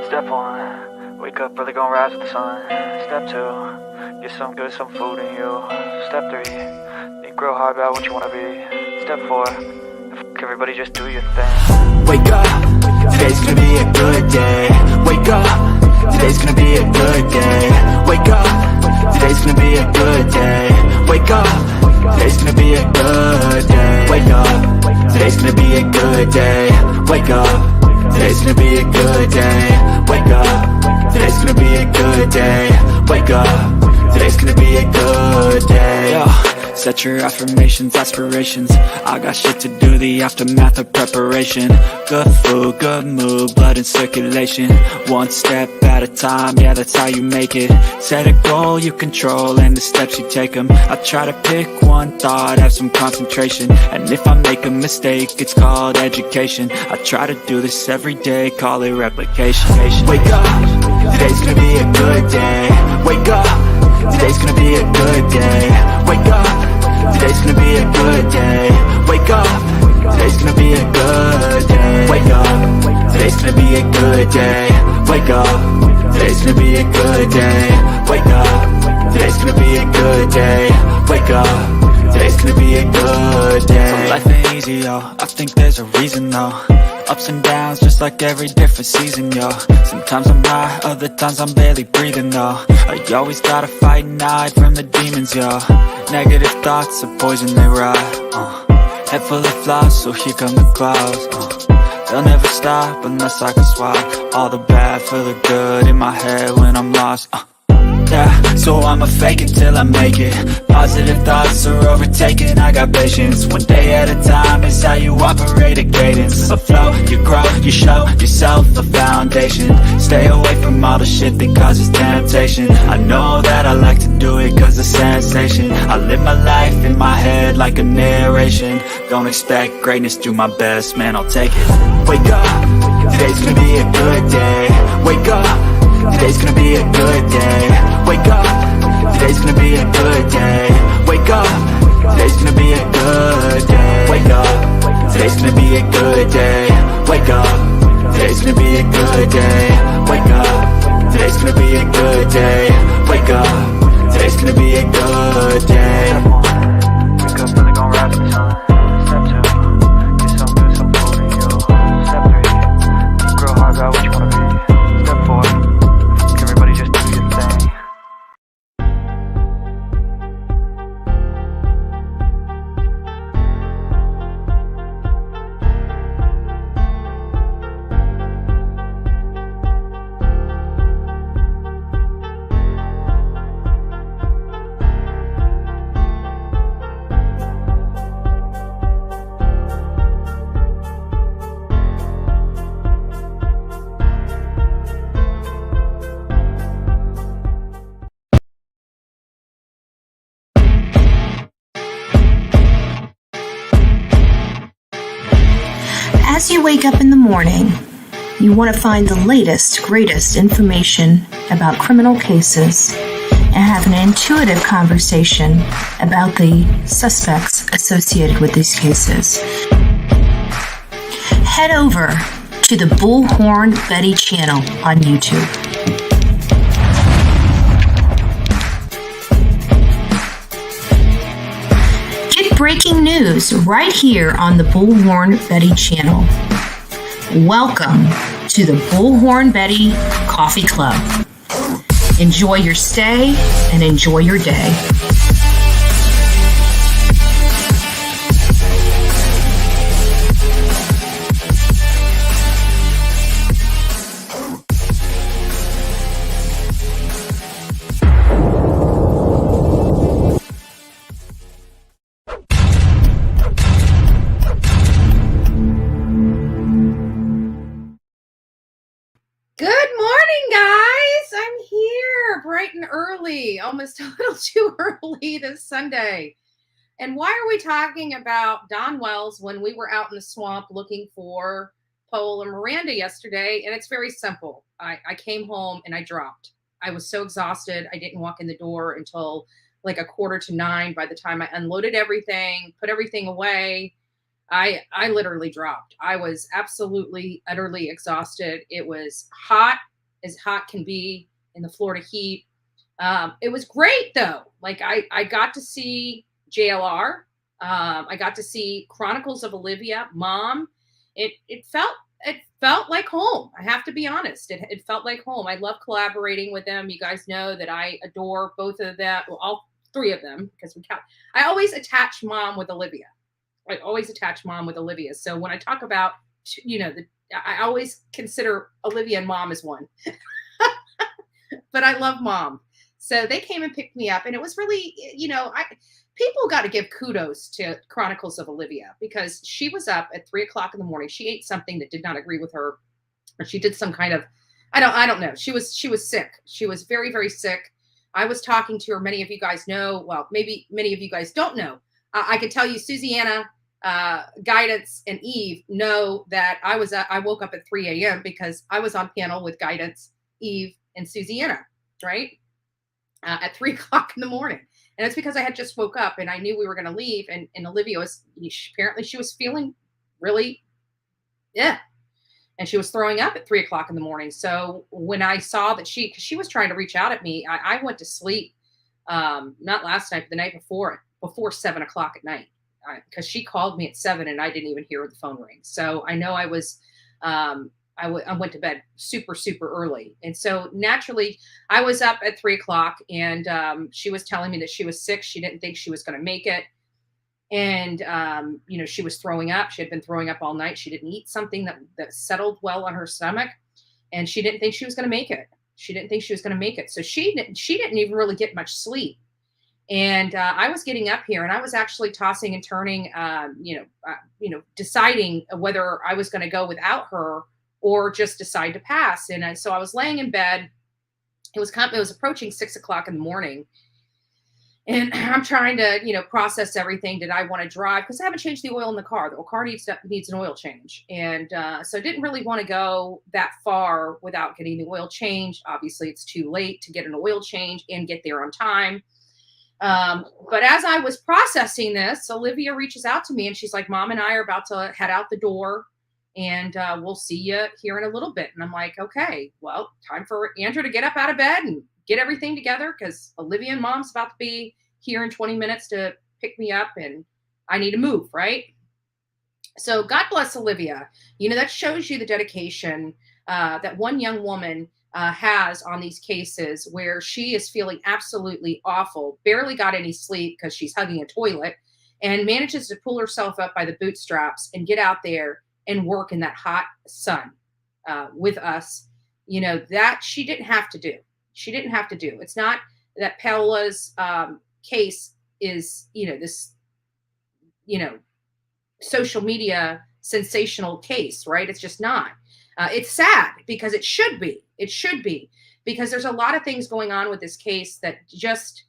Step 1, wake up early, gonna rise with the sun. Step 2, get some good, some food in you. Step 3, think real hard about what you wanna be. Step 4, everybody just do your thing. Wake up, today's gonna be a good day. Wake up, today's gonna be a good day. Wake up, today's gonna be a good day. Wake up, today's gonna be a good day. Wake up, today's gonna be a good day. Wake up, today's gonna be a good day. Wake up, today's gonna be a good day. Wake up, today's gonna be a good day. Yo, set your affirmations, aspirations. I got shit to do, the aftermath of preparation. Good food, good mood, blood in circulation. One step at a time, yeah, that's how you make it. Set a goal you control and the steps you take them. I try to pick one thought, have some concentration. And if I make a mistake, it's called education. I try to do this every day, call it replication. Wake up, today's gonna be a good day. Wake up, today's gonna be a good day. Wake up, today's gonna be a good day. Wake up, today's gonna be a good day. Wake up, today's gonna be a good day. Wake up, today's gonna be a good day. Wake up, today's gonna be a good day. Wake up, today's gonna be a good day. So life ain't easy, yo, I think there's a reason though. Ups and downs, just like every different season, yo. Sometimes I'm high, other times I'm barely breathing, though. I always gotta fight and hide from the demons, yo. Negative thoughts are poison, they rot. Head full of flaws, so here come the clouds. They'll never stop unless I can swap all the bad for the good in my head when I'm lost. Yeah, so I'ma fake it till I make it. Positive thoughts are overtaken, I got patience. One day at a time is how you operate a cadence. A flow, you grow, you show yourself a foundation. Stay away from all the shit that causes temptation. I know that I like to do it cause it's sensation. I live my life in my head like a narration. Don't expect greatness, do my best, man, I'll take it. Wake up, today's gonna be a good day. Wake up, today's gonna be a good day. Wake up, today's gonna be a good day. Wake up, today's gonna be a good day. Wake up, today's gonna be a good day. Wake up, today's gonna be a good day. Wake up, today's gonna be a good day. Wake up, today's gonna be a good day. Wake up early, gonna rise with the sun. Step 2, get some good, some food in you. Step 3, think real hard about what you wanna be. Step 4, everybody just do your thing. As you wake up in the morning, you want to find the latest, greatest information about criminal cases and have an intuitive conversation about the suspects associated with these cases. Head over to the Bullhorn Betty channel on YouTube. Breaking news right here on the Bullhorn Betty channel. Welcome to the Bullhorn Betty Coffee Club. Enjoy your stay and enjoy your day. Bright and early, almost a little too early this Sunday. And why are we talking about Don Wells when we were out in the swamp looking for Paul and Miranda yesterday? And it's very simple. I came home and I dropped. I was so exhausted. I didn't walk in the door until like 8:45. By the time I unloaded everything, put everything away, I literally dropped. I was absolutely, utterly exhausted. It was hot. as hot can be in the Florida heat. It was great though. Like I got to see JLR. I got to see Chronicles of Olivia, Mom. It felt like home. I have to be honest. It felt like home. I love collaborating with them. You guys know that I adore both of them, well, all three of them, because we count. I always attach Mom with Olivia. I always attach Mom with Olivia. So when I talk about, I always consider Olivia and Mom as one. But I love Mom. So they came and picked me up, and it was really, people got to give kudos to Chronicles of Olivia, because she was up at 3:00 in the morning. She ate something that did not agree with her, or she did some kind of, I don't know. She was sick. She was very, very sick. I was talking to her. Many of you guys know, well, maybe many of you guys don't know. I can tell you, Susiana, Guidance, and Eve know that I woke up at 3 a.m. because I was on panel with Guidance, Eve, and Susiana, right? At 3:00 in the morning. And it's because I had just woke up and I knew we were going to leave. And Olivia apparently she was feeling really, and she was throwing up at 3:00 in the morning. So when I saw that she was trying to reach out at me, I went to sleep, not last night, but the night before 7:00 at night, because she called me at 7 and I didn't even hear the phone ring. So I know I was, I went to bed super, super early. And so naturally I was up at 3:00, and she was telling me that she was sick. She didn't think she was going to make it. And, she was throwing up. She had been throwing up all night. She didn't eat something that settled well on her stomach, and she didn't think she was going to make it. She didn't think she was going to make it. So she didn't even really get much sleep. And I was getting up here, and I was actually tossing and turning, deciding whether I was going to go without her or just decide to pass. And so I was laying in bed. It was approaching 6:00 in the morning. And I'm trying to, process everything. Did I want to drive? Because I haven't changed the oil in the car. The car needs an oil change. And so I didn't really want to go that far without getting the oil changed. Obviously, it's too late to get an oil change and get there on time. But as I was processing this, Olivia reaches out to me and she's like, Mom and I are about to head out the door, and we'll see you here in a little bit. And I'm like, okay, well, time for Andrew to get up out of bed and get everything together, because Olivia and Mom's about to be here in 20 minutes to pick me up, and I need to move, right? So God bless Olivia. That shows you the dedication that one young woman has on these cases, where she is feeling absolutely awful, barely got any sleep because she's hugging a toilet, and manages to pull herself up by the bootstraps and get out there and work in that hot sun with us. That she didn't have to do. She didn't have to do. It's not that Paola's case is, this, social media sensational case, right? It's just not. It's sad, because it should be. It should be, because there's a lot of things going on with this case that just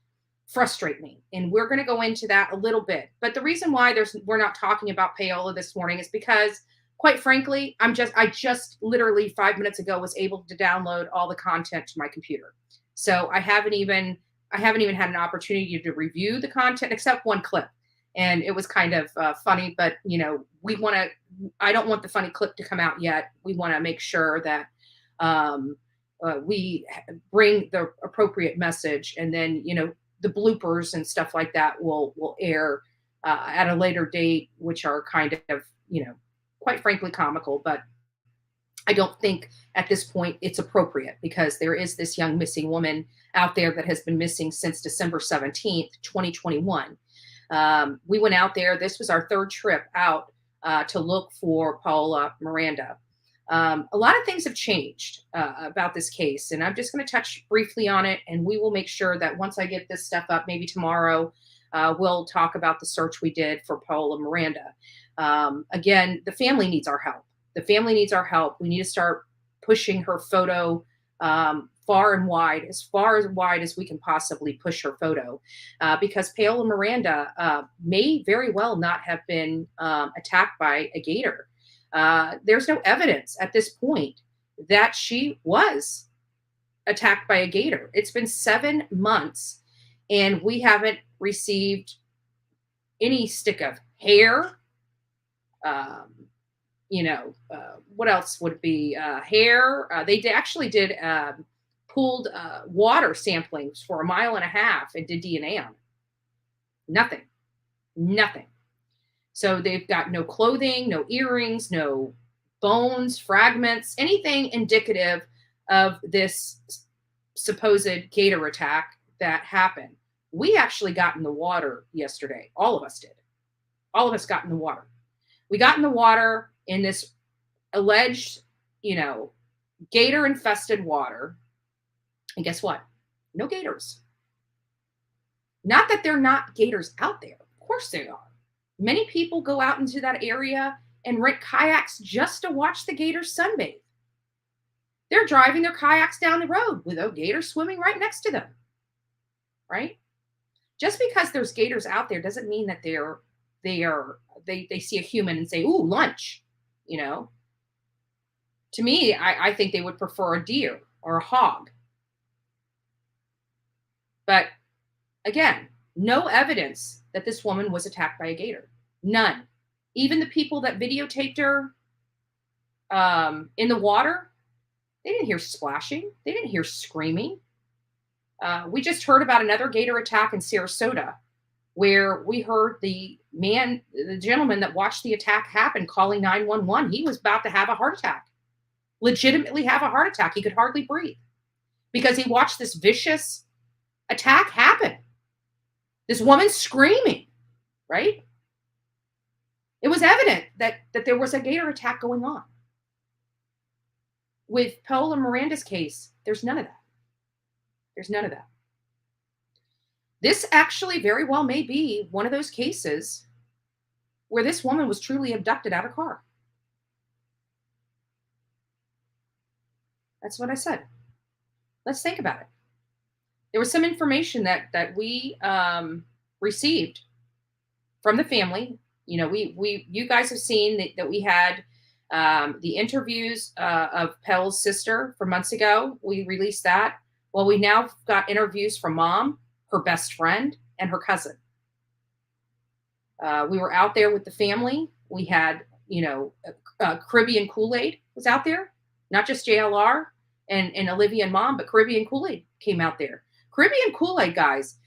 frustrate me. And we're going to go into that a little bit. But the reason why we're not talking about Paola this morning is because, quite frankly, I just literally 5 minutes ago was able to download all the content to my computer. So I haven't even had an opportunity to review the content except one clip. And it was kind of funny, but I don't want the funny clip to come out yet. We want to make sure that we bring the appropriate message, and then, the bloopers and stuff like that will air at a later date, which are kind of, quite frankly, comical. But I don't think at this point it's appropriate, because there is this young missing woman out there that has been missing since December 17th, 2021. We went out there. This was our third trip out to look for Paola Miranda. A lot of things have changed about this case, and I'm just going to touch briefly on it, and we will make sure that once I get this stuff up, maybe tomorrow, we'll talk about the search we did for Paola Miranda. Again, the family needs our help. The family needs our help. We need to start pushing her photo far and wide as we can possibly push her photo, because Paola Miranda may very well not have been attacked by a gator. There's no evidence at this point that she was attacked by a gator. It's been 7 months, and we haven't received any stick of hair, what else would be hair? They actually did pooled water samplings for 1.5 miles and did DNA on it. Nothing. So they've got no clothing, no earrings, no bones, fragments, anything indicative of this supposed gator attack that happened. We actually got in the water yesterday. All of us did. All of us got in the water. We got in the water in this alleged, gator infested water. And guess what? No gators. Not that there are not gators out there. Of course they are. Many people go out into that area and rent kayaks just to watch the gators sunbathe. They're driving their kayaks down the road with a gator swimming right next to them. Right? Just because there's gators out there doesn't mean that they see a human and say, "Ooh, lunch." To me, I think they would prefer a deer or a hog. But again, no evidence that this woman was attacked by a gator. None. Even the people that videotaped her in the water, they didn't hear splashing. They didn't hear screaming. We just heard about another gator attack in Sarasota, where we heard the gentleman that watched the attack happen calling 911. He was about to have a heart attack. Legitimately have a heart attack. He could hardly breathe because he watched this vicious attack happen. This woman screaming, right? It was evident that there was a gator attack going on. With Paola Miranda's case, there's none of that. There's none of that. This actually very well may be one of those cases where this woman was truly abducted out of her car. That's what I said. Let's think about it. There was some information that we received from the family. You guys have seen that we had the interviews of Pell's sister from months ago. We released that. Well, we now got interviews from mom, her best friend, and her cousin. We were out there with the family. We had, Caribbean Kool-Aid was out there, not just JLR and Olivia and mom, but Caribbean Kool-Aid came out there. Caribbean Kool-Aid, guys,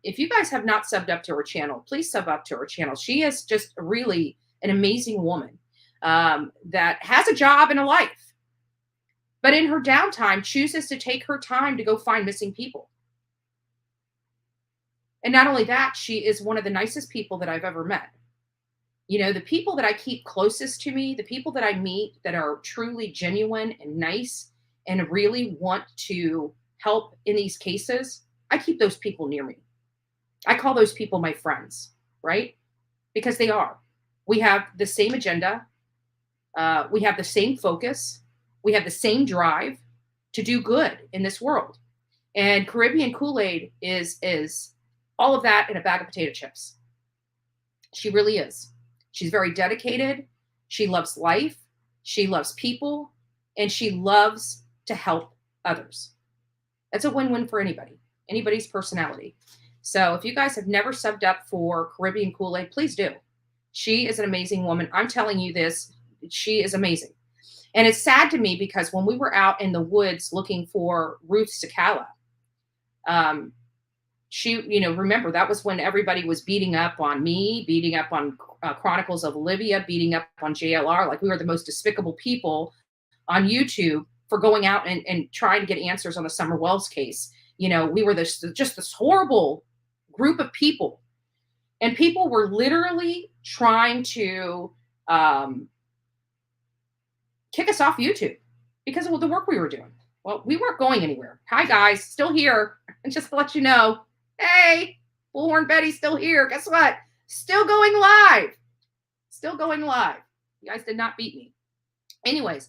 if you guys have not subbed up to her channel, please sub up to her channel. She is just really an amazing woman that has a job and a life, but in her downtime chooses to take her time to go find missing people. And not only that, she is one of the nicest people that I've ever met. The people that I keep closest to me, the people that I meet that are truly genuine and nice and really want to help in these cases, I keep those people near me. I call those people my friends, right? Because they are. We have the same agenda. We have the same focus. We have the same drive to do good in this world. And Caribbean Kool-Aid is all of that in a bag of potato chips. She really is. She's very dedicated. She loves life. She loves people. And she loves to help others. That's a win-win for anybody's personality. So if you guys have never subbed up for Caribbean Kool-Aid, please do. She is an amazing woman. I'm telling you this. She is amazing. And it's sad to me because when we were out in the woods looking for Ruth Cecala, she, remember, that was when everybody was beating up on me, beating up on Chronicles of Olivia, beating up on JLR. Like we were the most despicable people on YouTube for going out and trying to get answers on the Summer Wells case. We were just this horrible group of people. And people were literally trying to kick us off YouTube because of the work we were doing. Well, we weren't going anywhere. Hi, guys. Still here. And just to let you know, hey, Bullhorn Betty's still here. Guess what? Still going live. Still going live. You guys did not beat me. Anyways,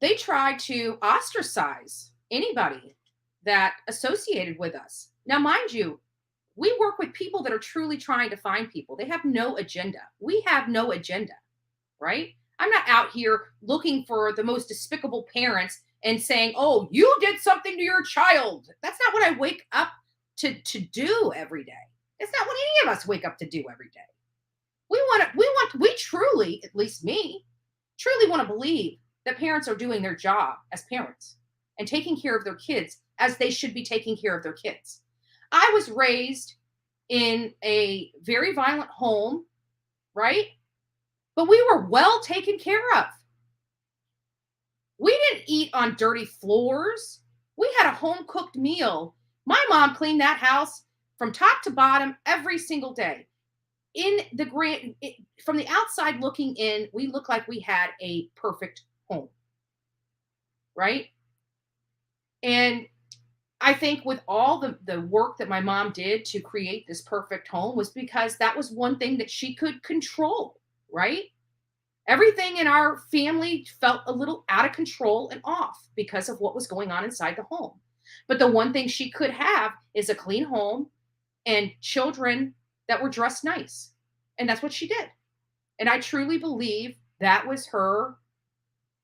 they tried to ostracize anybody that associated with us. Now, mind you, we work with people that are truly trying to find people. They have no agenda. We have no agenda, right? I'm not out here looking for the most despicable parents and saying, oh, you did something to your child. That's not what I wake up to do every day. It's not what any of us wake up to do every day. We truly, at least me, truly want to believe that parents are doing their job as parents and taking care of their kids as they should be taking care of their kids. I was raised in a very violent home, right? But we were well taken care of. We didn't eat on dirty floors. We had a home-cooked meal. My mom cleaned that house from top to bottom every single day. From the outside looking in, we looked like we had a perfect home, right? And I think with all the work that my mom did to create this perfect home was because that was one thing that she could control, right? Everything in our family felt a little out of control and off because of what was going on inside the home. But the one thing she could have is a clean home and children that were dressed nice. And that's what she did. And I truly believe that was her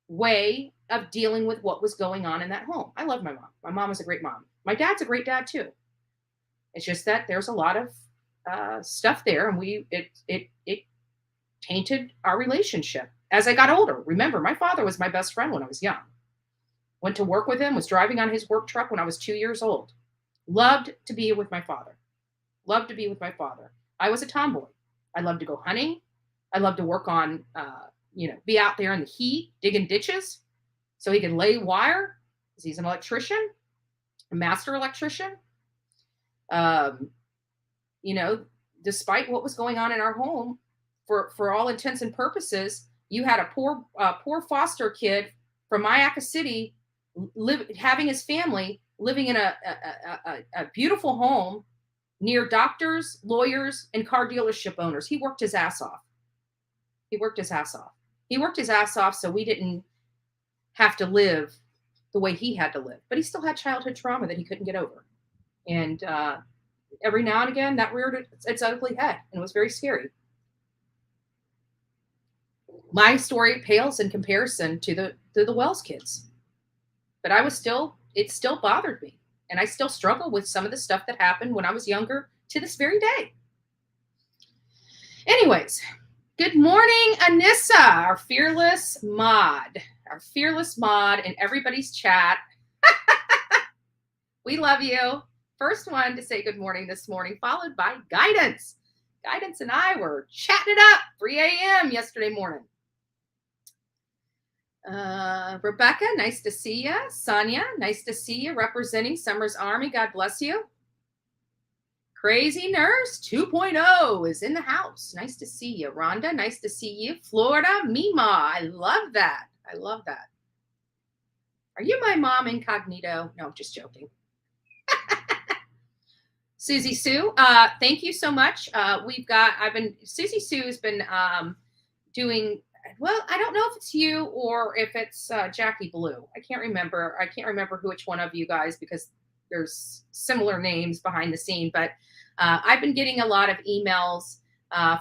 way of dealing with what was going on in that home. I love my mom. My mom was a great mom. My dad's a great dad too. It's just that there's a lot of stuff there, and it tainted our relationship as I got older. Remember, my father was my best friend when I was young. Went to work with him, was driving on his work truck when I was 2 years old. Loved to be with my father. Loved to be with my father. I was a tomboy. I loved to go hunting. I loved to work on, be out there in the heat, digging ditches so he could lay wire, because he's an electrician, a master electrician. Despite what was going on in our home, for all intents and purposes, you had a poor foster kid from Mayaca City having his family living in a beautiful home near doctors, lawyers, and car dealership owners. He worked his ass off. He worked his ass off so we didn't have to live the way he had to live. But he still had childhood trauma that he couldn't get over. And every now and again, that reared its ugly head, and it was very scary. My story pales in comparison to the Wells kids. But it still bothered me. And I still struggle with some of the stuff that happened when I was younger to this very day. Anyways, good morning, Anissa, our fearless mod in everybody's chat. We love you. First one to say good morning this morning, followed by Guidance. Guidance and I were chatting it up 3 a.m. yesterday morning. Rebecca, nice to see you. Sonia, nice to see you, representing Summer's Army. God bless you. Crazy Nurse 2.0 is in the house. Nice to see you. Rhonda, nice to see you. Florida, Mima, I love that. I love that. Are you my mom incognito? No, I'm just joking. Susie Sue, thank you so much. Susie Sue has been doing, well, I don't know if it's you or if it's Jackie Blue. I can't remember which one of you guys, because there's similar names behind the scene. But I've been getting a lot of emails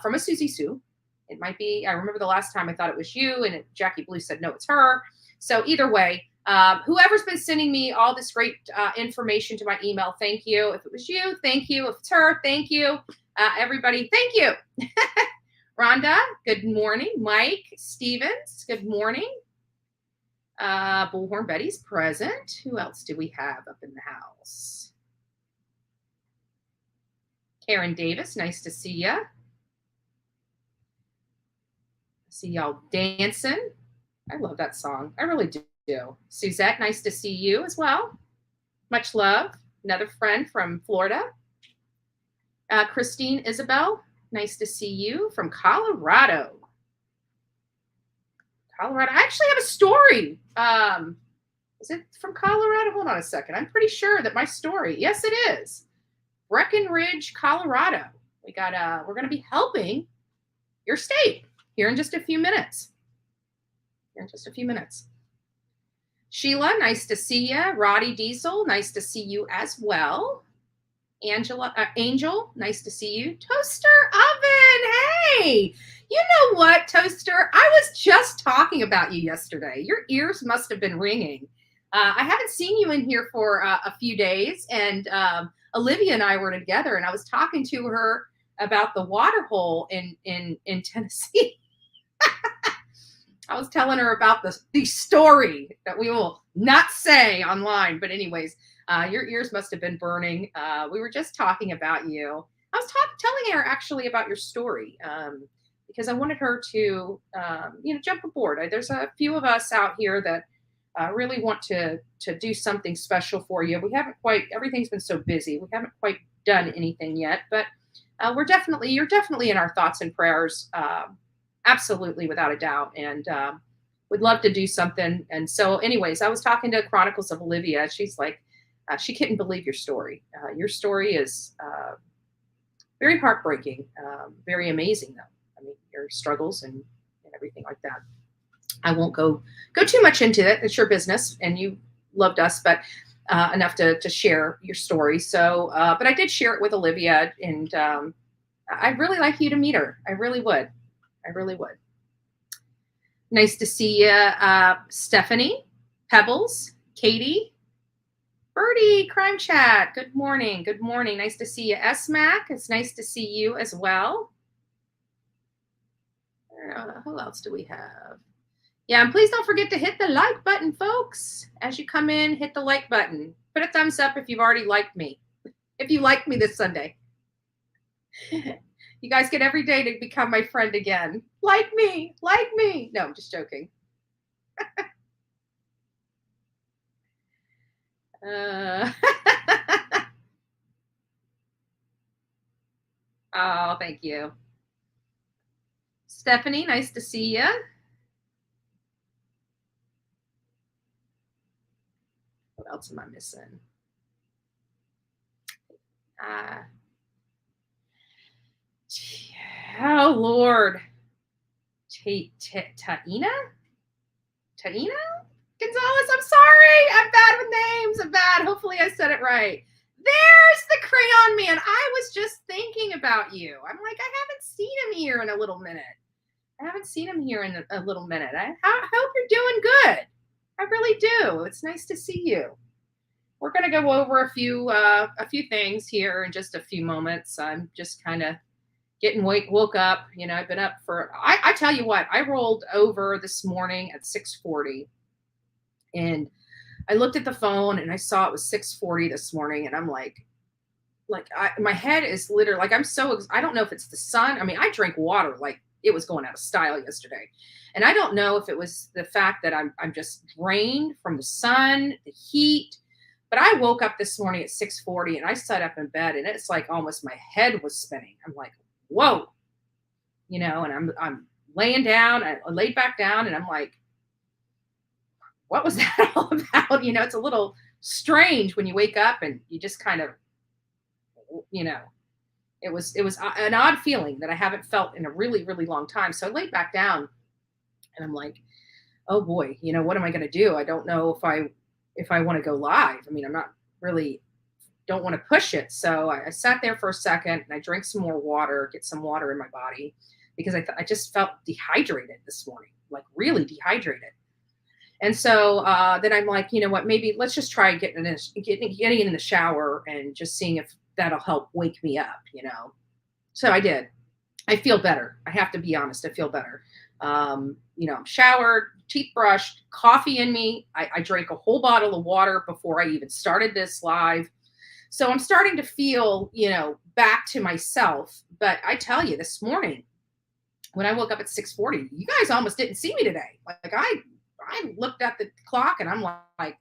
from a Susie Sue. It might be, I remember the last time I thought it was you, and Jackie Blue said, no, it's her. So either way, whoever's been sending me all this great information to my email, thank you. If it was you, thank you. If it's her, thank you. Everybody, thank you. Rhonda, good morning. Mike Stevens, good morning. Bullhorn Betty's present. Who else do we have up in the house? Karen Davis, nice to see ya. See y'all dancing. I love that song. I really do. Suzette, nice to see you as well. Much love. Another friend from Florida. Christine Isabel, nice to see you from Colorado. I actually have a story. Is it from Colorado? Hold on a second. I'm pretty sure that my story, yes, it is. Breckenridge, Colorado. We're going to be helping your state here in just a few minutes. Sheila, nice to see you. Roddy Diesel, nice to see you as well. Angel, nice to see you. Toaster Oven, hey! You know what, Toaster? I was just talking about you yesterday. Your ears must have been ringing. I haven't seen you in here for a few days, and Olivia and I were together, and I was talking to her about the water hole in Tennessee. I was telling her about the story that we will not say online. But anyways, your ears must have been burning. We were just talking about you. I was telling her actually about your story because I wanted her to, jump aboard. There's a few of us out here that really want to do something special for you. We haven't quite. Everything's been so busy. We haven't quite done anything yet, but you're definitely in our thoughts and prayers. Absolutely, without a doubt. And would love to do something. And so, anyways, I was talking to Chronicles of Olivia. She's like, she couldn't believe your story. Your story is very heartbreaking, very amazing, though. I mean, your struggles and everything like that. I won't go too much into it. It's your business, and you loved us, but enough to share your story. So, but I did share it with Olivia, and I'd really like you to meet her. I really would. Nice to see you, Stephanie, Pebbles, Katie, Birdie, Crime Chat. Good morning. Nice to see you, S-Mac. It's nice to see you as well. Who else do we have? Yeah, and please don't forget to hit the like button, folks. As you come in, hit the like button. Put a thumbs up if you've already liked me. If you liked me this Sunday. You guys get every day to become my friend again. Like me. No, I'm just joking. Oh, thank you. Stephanie, nice to see you. What else am I missing? Oh, Lord. Taina Gonzalez, I'm sorry. I'm bad with names. I'm bad. Hopefully I said it right. There's the crayon man. I was just thinking about you. I'm like, I haven't seen him here in a little minute. I hope you're doing good. I really do. It's nice to see you. We're going to go over a few things here in just a few moments. I'm just kind of getting woke up. I've been up for, I tell you what, I rolled over this morning at 6:40, and I looked at the phone and I saw it was 6:40 this morning, and I'm like my head is literally like, I don't know if it's the sun. I mean, I drank water like it was going out of style yesterday. And I don't know if it was the fact that I'm just drained from the sun, the heat. But I woke up this morning at 6:40 and I sat up in bed, and it's like almost my head was spinning. I'm like, whoa, and I'm laying down. I laid back down, and I'm like, what was that all about? It's a little strange when you wake up and you just kind of, it was an odd feeling that I haven't felt in a really, really long time. So I laid back down, and I'm like, oh boy, what am I going to do? I don't know if I want to go live. I mean, I'm not really, don't want to push it. So I sat there for a second, and I drank some more water, get some water in my body, because I just felt dehydrated this morning, like really dehydrated. And so then I'm like, you know what, maybe let's just try getting in the shower and just seeing if that'll help wake me up, So I did. I feel better. I have to be honest. I feel better. I'm showered, teeth brushed, coffee in me. I drank a whole bottle of water before I even started this live. So I'm starting to feel, back to myself. But I tell you, this morning, when I woke up at 6:40, you guys almost didn't see me today. Like I looked at the clock, and I'm like,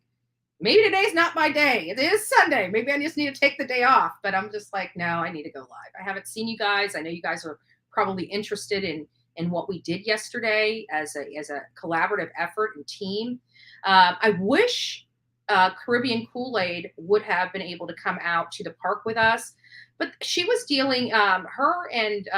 maybe today's not my day. It is Sunday. Maybe I just need to take the day off. But I'm just like, no, I need to go live. I haven't seen you guys. I know you guys are probably interested in what we did yesterday as a collaborative effort and team. I wish Caribbean Kool-Aid would have been able to come out to the park with us, but she was dealing, her and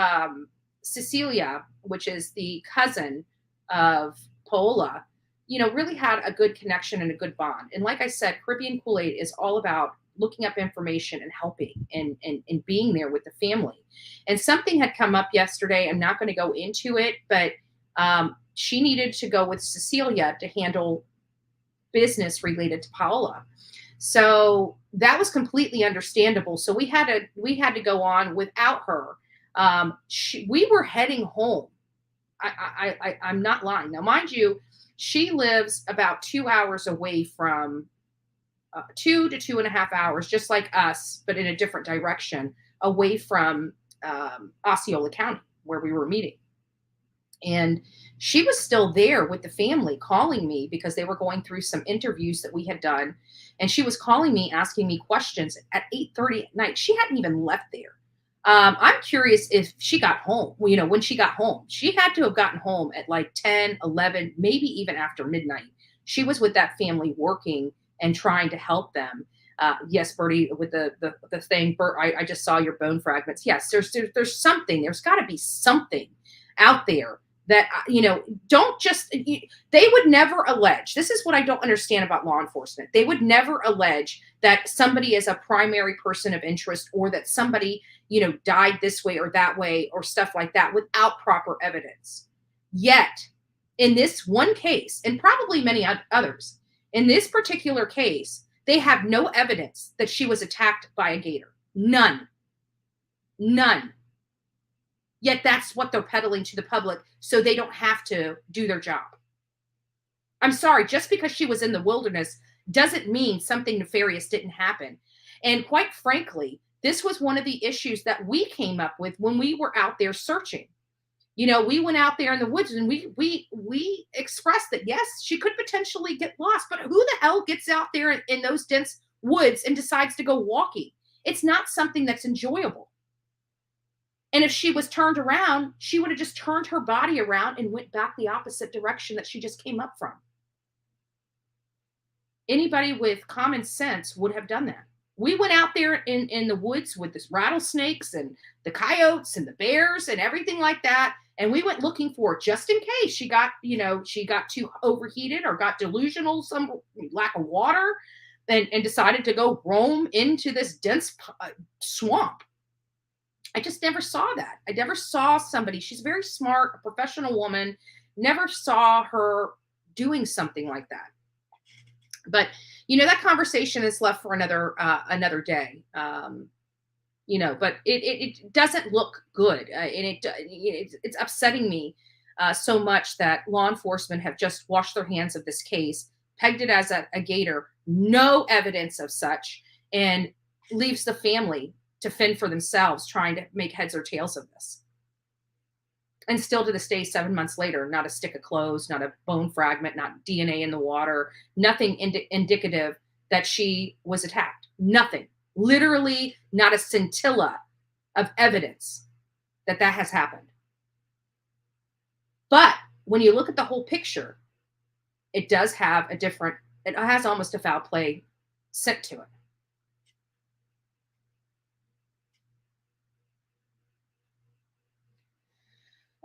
Cecilia, which is the cousin of Paola, really had a good connection and a good bond. And like I said, Caribbean Kool-Aid is all about looking up information and helping and being there with the family. And something had come up yesterday. I'm not going to go into it, but she needed to go with Cecilia to handle business related to Paola. So that was completely understandable. So we had to go on without her. We were heading home I'm not lying. Now, mind you, she lives about 2 hours away from 2 to 2.5 hours, just like us, but in a different direction, away from Osceola County, where we were meeting. And she was still there with the family calling me because they were going through some interviews that we had done. And she was calling me, asking me questions at 8:30 at night. She hadn't even left there. I'm curious if she got home, when she got home. She had to have gotten home at like 10, 11, maybe even after midnight. She was with that family working and trying to help them. Yes, Bertie, with the thing, Bert, I just saw your bone fragments. Yes, there's something. There's got to be something out there that, don't just, they would never allege. This is what I don't understand about law enforcement. They would never allege that somebody is a primary person of interest, or that somebody, died this way or that way or stuff like that without proper evidence. Yet, in this one case, and probably many others, in this particular case, they have no evidence that she was attacked by a gator. None. Yet that's what they're peddling to the public so they don't have to do their job. I'm sorry, just because she was in the wilderness doesn't mean something nefarious didn't happen. And quite frankly, this was one of the issues that we came up with when we were out there searching. We went out there in the woods and we expressed that, yes, she could potentially get lost, but who the hell gets out there in those dense woods and decides to go walking? It's not something that's enjoyable. And if she was turned around, she would have just turned her body around and went back the opposite direction that she just came up from. Anybody with common sense would have done that. We went out there in the woods with the rattlesnakes and the coyotes and the bears and everything like that. And we went looking for her just in case she got too overheated or got delusional, some lack of water, and decided to go roam into this dense swamp. I just never saw that. I never saw somebody, she's very smart, a professional woman, never saw her doing something like that. But, that conversation is left for another day. But it doesn't look good. And it's upsetting me so much that law enforcement have just washed their hands of this case, pegged it as a gator, no evidence of such, and leaves the family to fend for themselves, trying to make heads or tails of this. And still to this day, 7 months later, not a stick of clothes, not a bone fragment, not DNA in the water, nothing indicative that she was attacked. Nothing. Literally not a scintilla of evidence that has happened. But when you look at the whole picture, it does have it has almost a foul play scent to it.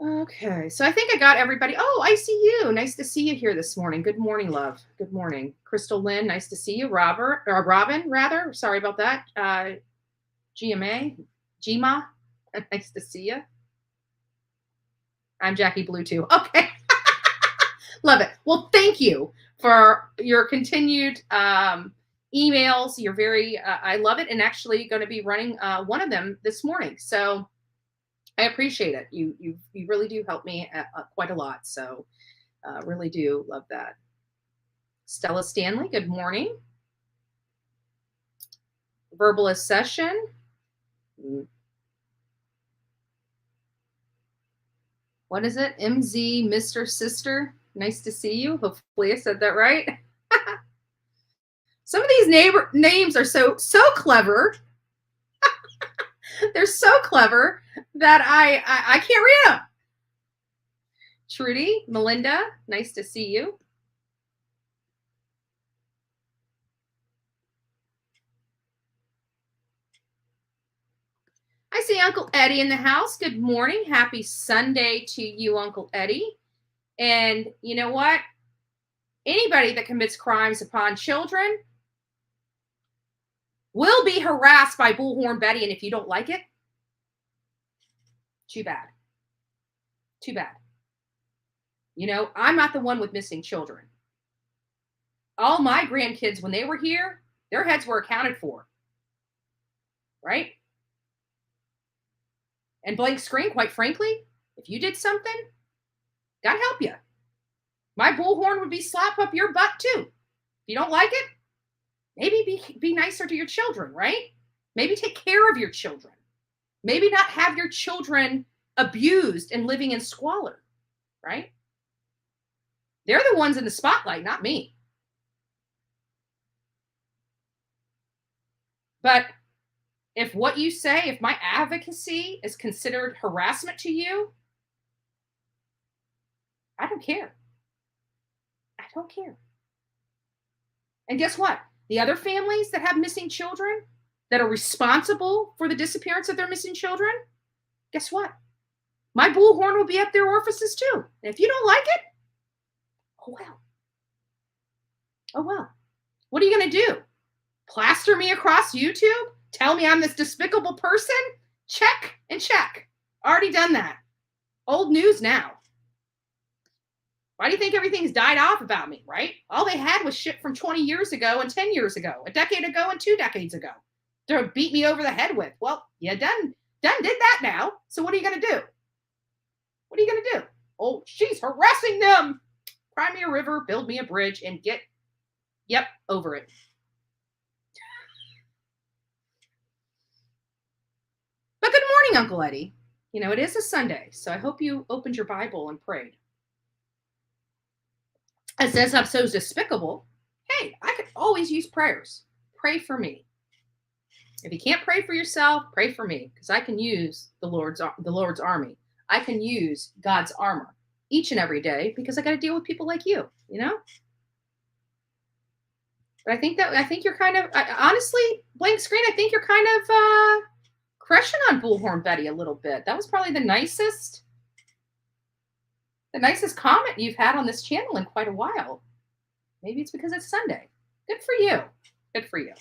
Okay, so I think I got everybody. Oh, I see you. Nice to see you here this morning. Good morning, love. Good morning. Crystal Lynn, nice to see you. Robin, rather. Sorry about that. Gma, nice to see you. I'm Jackie Blue too. Okay. Love it. Well, thank you for your continued emails. You're very, I love it. And actually going to be running one of them this morning. So I appreciate it. You really do help me quite a lot. So really do love that. Stella Stanley, good morning. Verbalist session. What is it? MZ, Mr. Sister. Nice to see you. Hopefully I said that right. Some of these names are so clever. They're so clever that I can't read them. Trudy, Melinda, nice to see you. I see Uncle Eddie in the house. Good morning. Happy Sunday to you, Uncle Eddie. And you know what? Anybody that commits crimes upon children will be harassed by Bullhorn Betty, and if you don't like it, too bad. Too bad. I'm not the one with missing children. All my grandkids, when they were here, their heads were accounted for. Right? And blank screen, quite frankly, if you did something, God help you. My bullhorn would be slap up your butt too. If you don't like it, maybe be nicer to your children, right? Maybe take care of your children. Maybe not have your children abused and living in squalor, right? They're the ones in the spotlight, not me. But if what you say, if my advocacy is considered harassment to you, I don't care. I don't care. And guess what? The other families that have missing children, that are responsible for the disappearance of their missing children, guess what? My bullhorn will be at their orifices too. And if you don't like it, oh well. Oh well. What are you going to do? Plaster me across YouTube? Tell me I'm this despicable person? Check and check. Already done that. Old news now. Why do you think everything's died off about me, right? All they had was shit from 20 years ago and 10 years ago, a decade ago and 2 decades ago to beat me over the head with. Well, you done did that now. So what are you going to do? What are you going to do? Oh, she's harassing them. Cry me a river, build me a bridge, and yep, over it. But good morning, Uncle Eddie. You know, it is a Sunday, so I hope you opened your Bible and prayed. As says I'm so despicable, hey, I could always use prayers. Pray for me. If you can't pray for yourself, pray for me, because I can use the Lord's army. I can use God's armor each and every day because I got to deal with people like you, you know? But I think you're kind of, honestly, blank screen, I think you're kind of crushing on Bullhorn Betty a little bit. That was probably the nicest comment you've had on this channel in quite a while. Maybe it's because it's Sunday. Good for you. Good for you.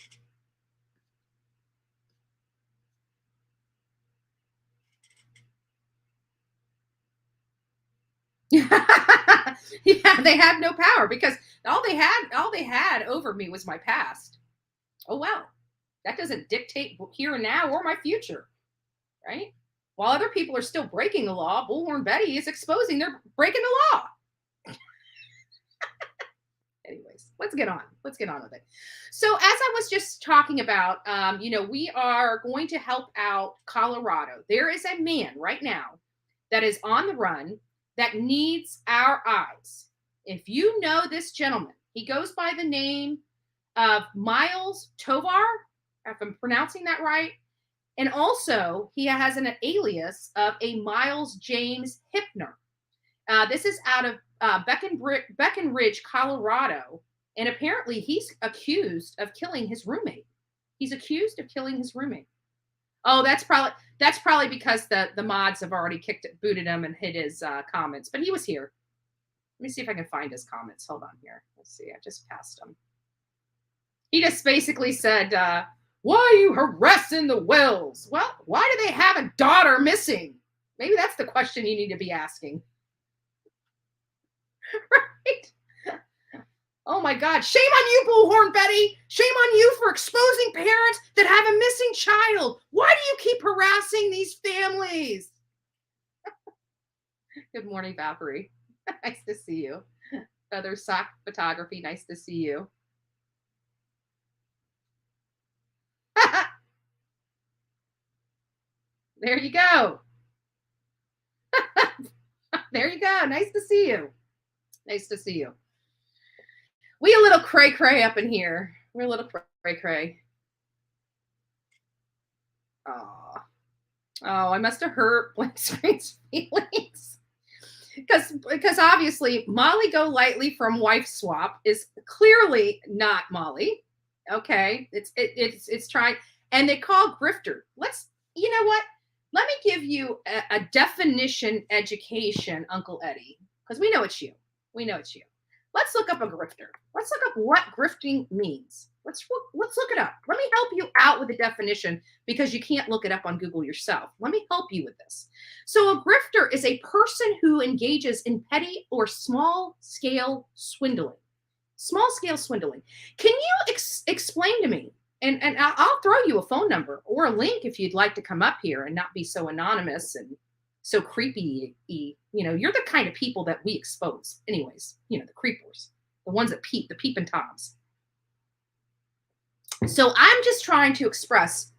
Yeah, they have no power because all they had over me was my past. Oh well, that doesn't dictate here and now or my future, right? While other people are still breaking the law, Bullhorn Betty is exposing they're breaking the law. Anyways, let's get on with it. So as I was just talking about, we are going to help out Colorado. There is a man right now that is on the run that needs our eyes. If you know this gentleman, he goes by the name of Miles Tovar, if I'm pronouncing that right. And also, he has an alias of a Miles James Hypner. This is out of Breckenridge, Colorado. And apparently, he's accused of killing his roommate. Oh, that's probably because the mods have already booted him and hid his comments. But he was here. Let me see if I can find his comments. Hold on here. Let's see. I just passed him. He just basically said, why are you harassing the Wells? Well, why do they have a daughter missing? Maybe that's the question you need to be asking. Right? Oh my God. Shame on you, Bullhorn Betty. Shame on you for exposing parents that have a missing child. Why do you keep harassing these families? Good morning, Valkyrie. Nice to see you. Feather Sock Photography. Nice to see you. There you go. There you go. Nice to see you. Nice to see you. We a little cray-cray up in here. We're a little cray-cray. Oh, I must have hurt Blank Screen's feelings. Because obviously Molly Golightly from Wife Swap is clearly not Molly. Okay. It's trying, and they call grifter. You know what? Let me give you a definition education, Uncle Eddie, because we know it's you. Let's look up a grifter. Let's look up what grifting means. Let's look it up. Let me help you out with the definition because you can't look it up on Google yourself. Let me help you with this. So a grifter is a person who engages in petty or small-scale swindling. Small-scale swindling. Can you explain to me? And I'll throw you a phone number or a link if you'd like to come up here and not be so anonymous and so creepy. You're the kind of people that we expose. Anyways, the creepers, the ones that peep, the peeping toms. So I'm just trying to express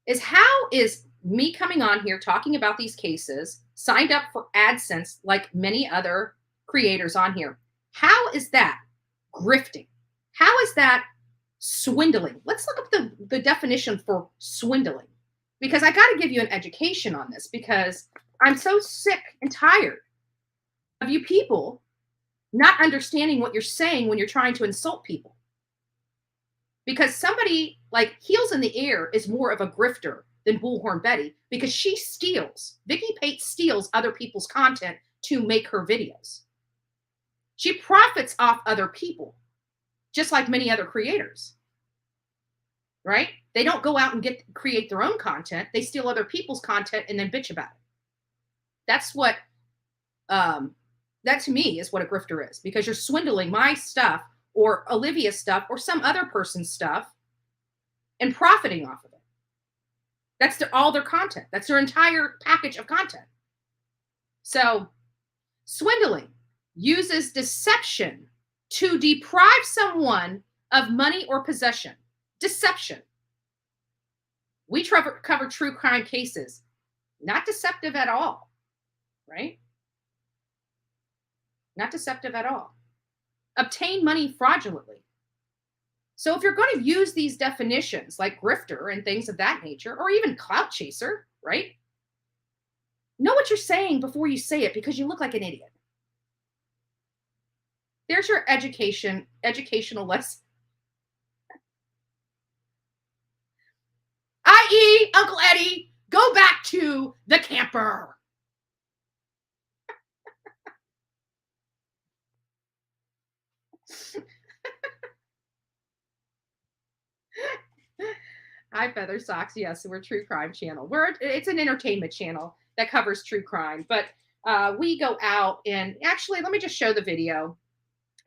is how is me coming on here talking about these cases, signed up for AdSense like many other creators on here. How is that grifting? How is that swindling? Let's look up the definition for swindling, because I got to give you an education on this, because I'm so sick and tired of you people not understanding what you're saying when you're trying to insult people. Because somebody like Heels in the Air is more of a grifter than Bullhorn Betty, because she steals. Vicky Pate steals other people's content to make her videos. She profits off other people, just like many other creators, right? They don't go out and create their own content. They steal other people's content and then bitch about it. That's what, that to me is what a grifter is, because you're swindling my stuff or Olivia's stuff or some other person's stuff and profiting off of it. That's all their content. That's their entire package of content. So swindling uses deception to deprive someone of money or possession. Deception. We cover true crime cases. Not deceptive at all, right? Not deceptive at all. Obtain money fraudulently. So if you're going to use these definitions like grifter and things of that nature, or even clout chaser, right? Know what you're saying before you say it, because you look like an idiot. There's your educational lesson. I.e., Uncle Eddie, go back to the camper. Hi, Feather Socks. Yes, we're a true crime channel. It's an entertainment channel that covers true crime, but we go out and actually, let me just show the video,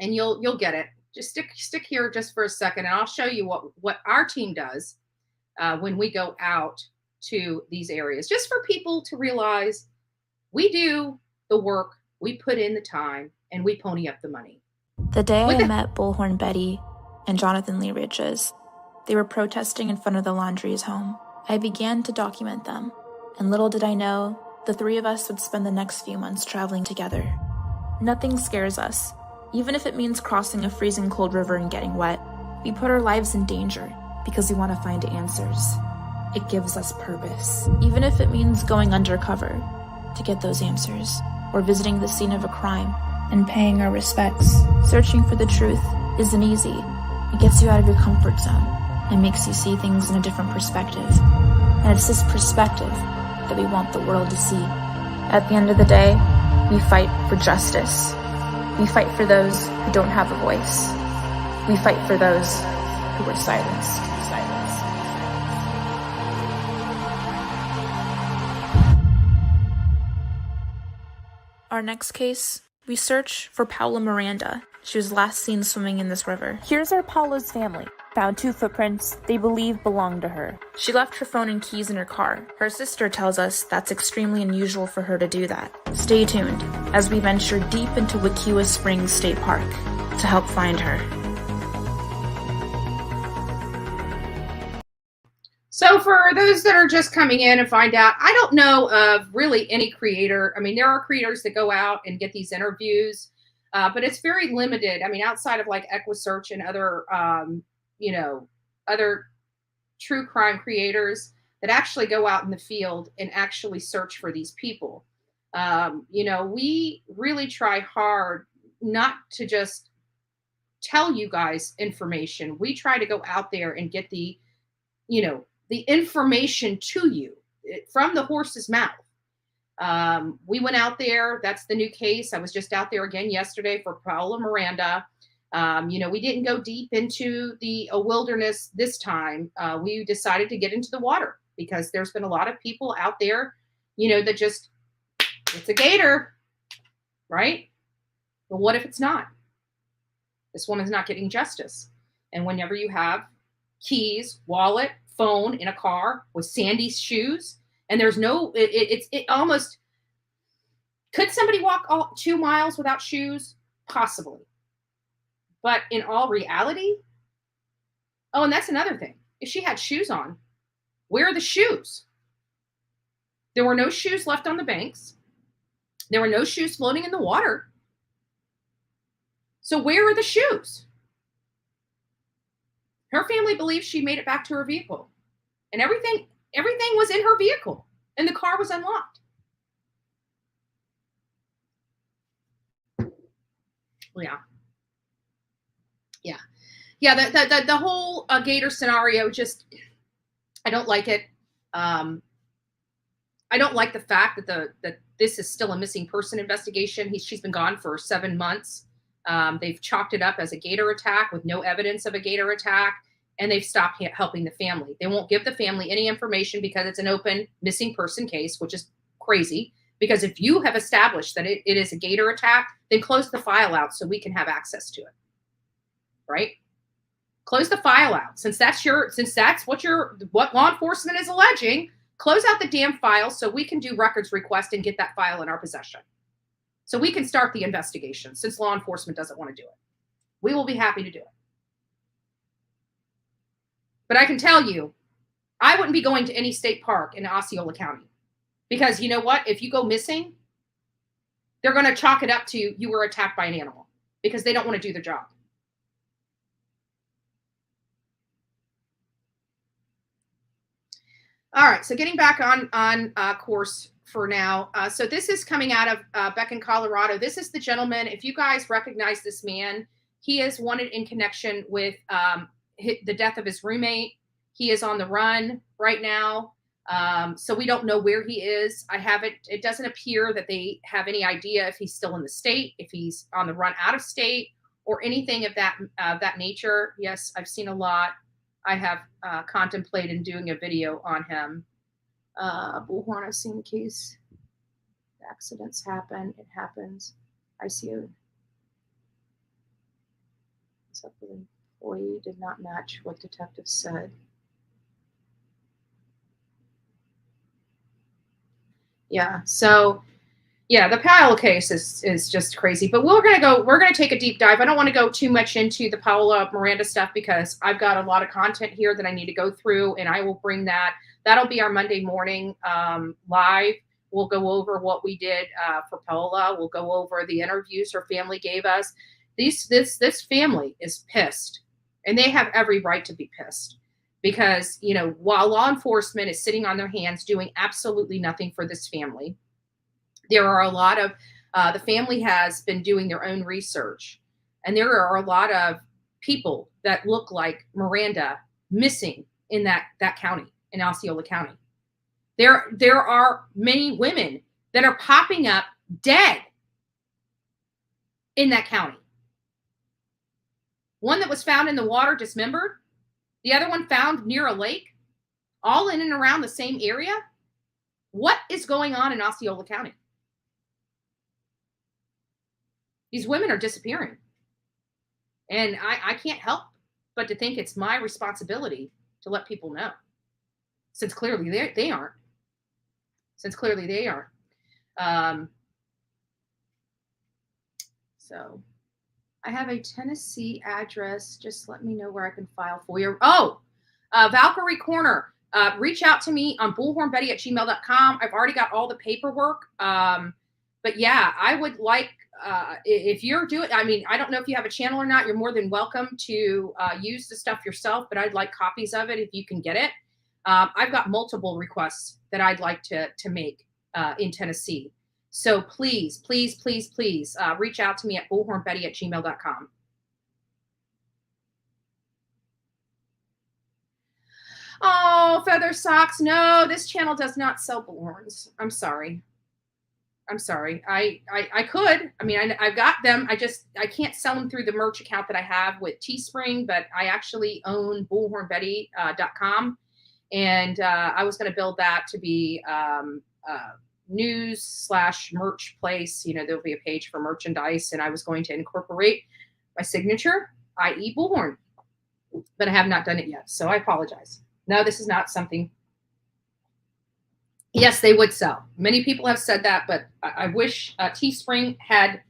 and you'll get it. Just stick here just for a second, and I'll show you what our team does when we go out to these areas, just for people to realize we do the work, we put in the time, and we pony up the money. The day I met Bullhorn Betty and Jonathan Lee Ridges, they were protesting in front of the Laundrie's home. I began to document them, and little did I know, the three of us would spend the next few months traveling together. Nothing scares us, even if it means crossing a freezing cold river and getting wet. We put our lives in danger because we want to find answers. It gives us purpose, even if it means going undercover to get those answers, or visiting the scene of a crime and paying our respects. Searching for the truth isn't easy. It gets you out of your comfort zone and makes you see things in a different perspective. And it's this perspective that we want the world to see. At the end of the day, we fight for justice. We fight for those who don't have a voice. We fight for those who were silenced. Our next case, we search for Paula Miranda. She was last seen swimming in this river. Here's our Paula's family. Found 2 footprints they believe belonged to her. She left her phone and keys in her car. Her sister tells us that's extremely unusual for her to do that. Stay tuned as we venture deep into Wekiwa Springs State Park to help find her. So for those that are just coming in and find out, I don't know of really any creator. I mean, there are creators that go out and get these interviews, but it's very limited. I mean, outside of like EquiSearch and other, other true crime creators that actually go out in the field and actually search for these people. We really try hard not to just tell you guys information. We try to go out there and get the information to you from the horse's mouth. We went out there. That's the new case. I was just out there again yesterday for Paula Miranda. We didn't go deep into the wilderness this time. We decided to get into the water because there's been a lot of people out there, that just, it's a gator, right? But what if it's not? This woman's not getting justice. And whenever you have keys, wallet, phone in a car with Sandy's shoes, and there's no, it almost, Could somebody walk all 2 miles without shoes? Possibly. But in all reality, oh, and that's another thing. If she had shoes on, where are the shoes? There were no shoes left on the banks. There were no shoes floating in the water. So where are the shoes? Her family believes she made it back to her vehicle. And everything was in her vehicle. And the car was unlocked. Yeah. The whole Gator scenario, just, I don't like it. I don't like the fact that this is still a missing person investigation. She's been gone for 7 months. They've chalked it up as a Gator attack with no evidence of a Gator attack, and they've stopped helping the family. They won't give the family any information because it's an open missing person case, which is crazy. Because if you have established that it is a Gator attack, then close the file out so we can have access to it. Right? Close the file out. Since that's what law enforcement is alleging, close out the damn file so we can do records request and get that file in our possession. So we can start the investigation since law enforcement doesn't want to do it. We will be happy to do it. But I can tell you, I wouldn't be going to any state park in Osceola County. Because you know what? If you go missing, they're going to chalk it up to you were attacked by an animal because they don't want to do their job. All right, so getting back on course for now. So this is coming out of Beacon, Colorado. This is the gentleman. If you guys recognize this man, he is wanted in connection with the death of his roommate. He is on the run right now. So we don't know where he is. It doesn't appear that they have any idea if he's still in the state, if he's on the run out of state, or anything of that nature. Yes, I've seen a lot. I have contemplated doing a video on him. Bullhorn, I've seen the case. Accidents happen. It happens. I see it. What's up with an employee did not match what detective said. Yeah. So, yeah, the Powell case is just crazy. But we're gonna take a deep dive. I don't want to go too much into the Paola Miranda stuff because I've got a lot of content here that I need to go through, and I will bring that. That'll be our Monday morning live. We'll go over what we did for Paola. We'll go over the interviews her family gave us. This family is pissed, and they have every right to be pissed. Because, while law enforcement is sitting on their hands doing absolutely nothing for this family, there are a lot of, the family has been doing their own research. And there are a lot of people that look like Miranda missing in that county, in Osceola County. There are many women that are popping up dead in that county. One that was found in the water dismembered. The other one found near a lake, all in and around the same area. What is going on in Osceola County? These women are disappearing. And I can't help but to think it's my responsibility to let people know. Since clearly they aren't. So I have a Tennessee address. Just let me know where I can file for you. Oh, Valkyrie Corner. Reach out to me on bullhornbetty@gmail.com. I've already got all the paperwork. But yeah, I would like, if you're doing, I don't know if you have a channel or not. You're more than welcome to use the stuff yourself, but I'd like copies of it if you can get it. I've got multiple requests that I'd like to make in Tennessee. So please reach out to me at bullhornbetty@gmail.com. Oh, feather socks. No, this channel does not sell bullhorns. I'm sorry. I could. I've got them. I can't sell them through the merch account that I have with Teespring, but I actually own bullhornbetty.com. And I was going to build that to be news/merch place. There'll be a page for merchandise, and I was going to incorporate my signature, i.e. Bullhorn, but I have not done it yet. So I apologize. No, this is not something. Yes, they would sell. Many people have said that, but I wish Teespring had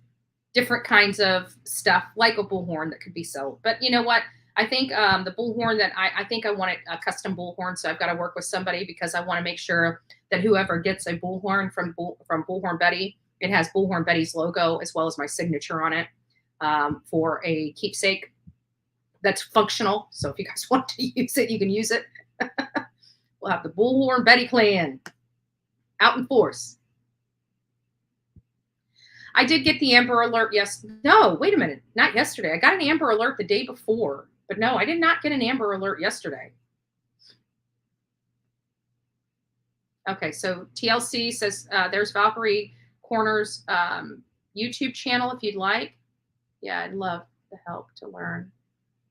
different kinds of stuff like a bullhorn that could be sold. But you know what? I think the bullhorn that I think I want a custom bullhorn, so I've got to work with somebody because I want to make sure that whoever gets a bullhorn from Bullhorn Betty, it has Bullhorn Betty's logo as well as my signature on it for a keepsake that's functional. So if you guys want to use it, you can use it. We'll have the Bullhorn Betty clan out in force. I did get the Amber Alert. Yes. No, wait a minute. Not yesterday. I got an Amber Alert the day before. But no, I did not get an Amber Alert yesterday. Okay, so TLC says there's Valkyrie Corner's YouTube channel if you'd like. Yeah, I'd love the help to learn.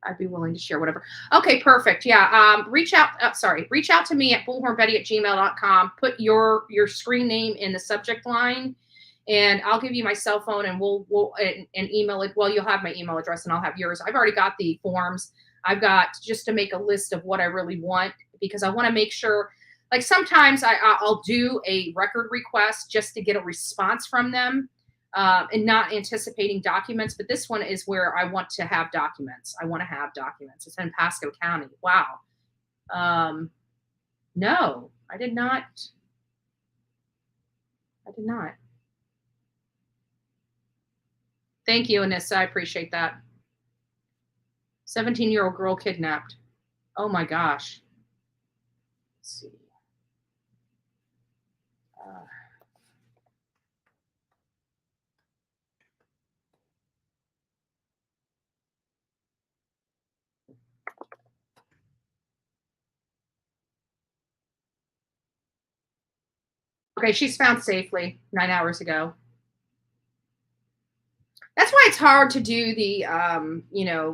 I'd be willing to share whatever. Okay, perfect. Yeah, reach out to me at bullhornbetty@gmail.com. Put your screen name in the subject line, and I'll give you my cell phone, and we'll email it. Well, you'll have my email address, and I'll have yours. I've already got the forms. I've got just to make a list of what I really want because I want to make sure. Like sometimes I'll do a record request just to get a response from them. And not anticipating documents, but this one is where I want to have documents. I want to have documents. It's in Pasco County. Wow. No, I did not. Thank you, Anissa. I appreciate that. 17-year-old girl kidnapped. Oh my gosh. Let's see. Okay, she's found safely 9 hours ago. That's why it's hard to do the,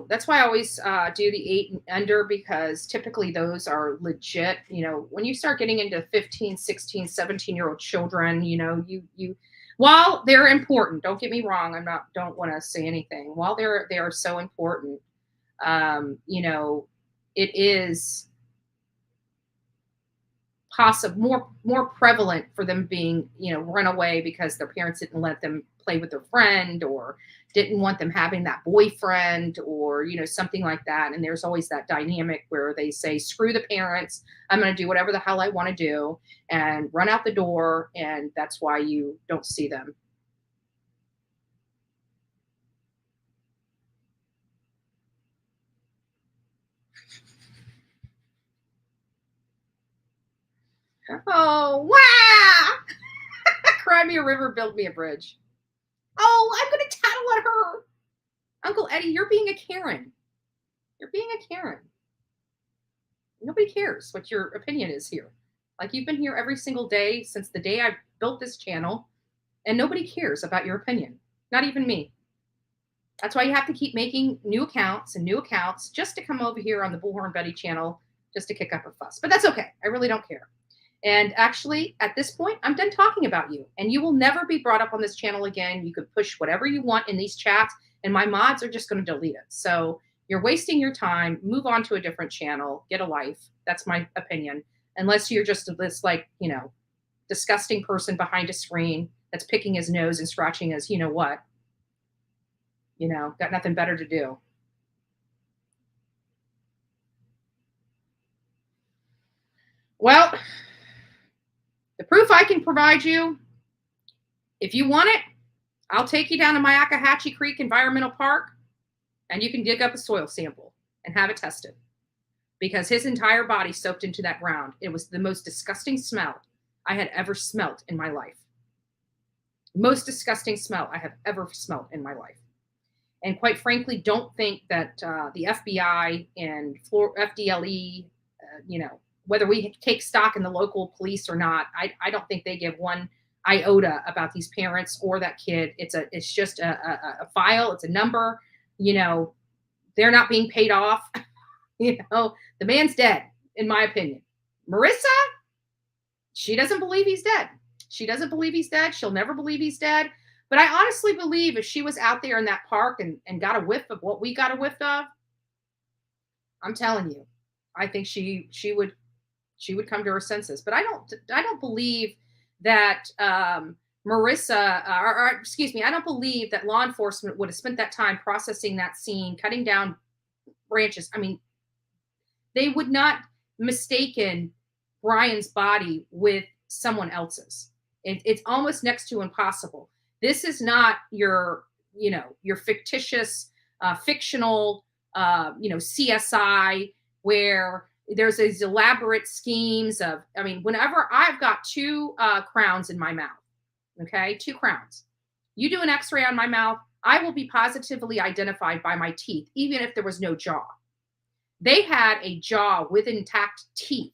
that's why I always do the 8 and under because typically those are legit. When you start getting into 15, 16, 17-year-old children, you while they're important, don't get me wrong, don't want to say anything. While they are so important, it is possible more prevalent for them being run away because their parents didn't let them play with their friend or didn't want them having that boyfriend or something like that. And there's always that dynamic where they say screw the parents, I'm going to do whatever the hell I want to do and run out the door, and that's why you don't see them. Oh, wow. Cry me a river, build me a bridge. Oh, I'm going to tattle on her. Uncle Eddie, you're being a Karen. You're being a Karen. Nobody cares what your opinion is here. Like you've been here every single day since the day I built this channel, and nobody cares about your opinion. Not even me. That's why you have to keep making new accounts just to come over here on the Bullhorn Betty channel just to kick up a fuss. But that's okay. I really don't care. And actually, at this point, I'm done talking about you. And you will never be brought up on this channel again. You could push whatever you want in these chats, and my mods are just going to delete it. So you're wasting your time. Move on to a different channel. Get a life. That's my opinion. Unless you're just this, disgusting person behind a screen that's picking his nose and scratching his, got nothing better to do. Well, the proof I can provide you, if you want it, I'll take you down to Myakkahatchee Creek Environmental Park and you can dig up a soil sample and have it tested because his entire body soaked into that ground. It was the most disgusting smell I had ever smelt in my life. Most disgusting smell I have ever smelt in my life. And quite frankly, don't think that the FBI and FDLE, whether we take stock in the local police or not, I don't think they give one iota about these parents or that kid. It's just a file. It's a number. They're not being paid off. The man's dead, in my opinion. Marissa, she doesn't believe he's dead. She'll never believe he's dead. But I honestly believe if she was out there in that park and got a whiff of what we got a whiff of, I'm telling you, I think she would She would come to her senses. But I don't believe that Marissa, or excuse me, I don't believe that law enforcement would have spent that time processing that scene, cutting down branches. I mean, they would not mistaken Brian's body with someone else's. It's almost next to impossible. This is not your fictitious, fictional, CSI where there's these elaborate schemes of, I mean, whenever I've got two crowns in my mouth, okay, two crowns, you do an x-ray on my mouth, I will be positively identified by my teeth, even if there was no jaw. They had a jaw with intact teeth.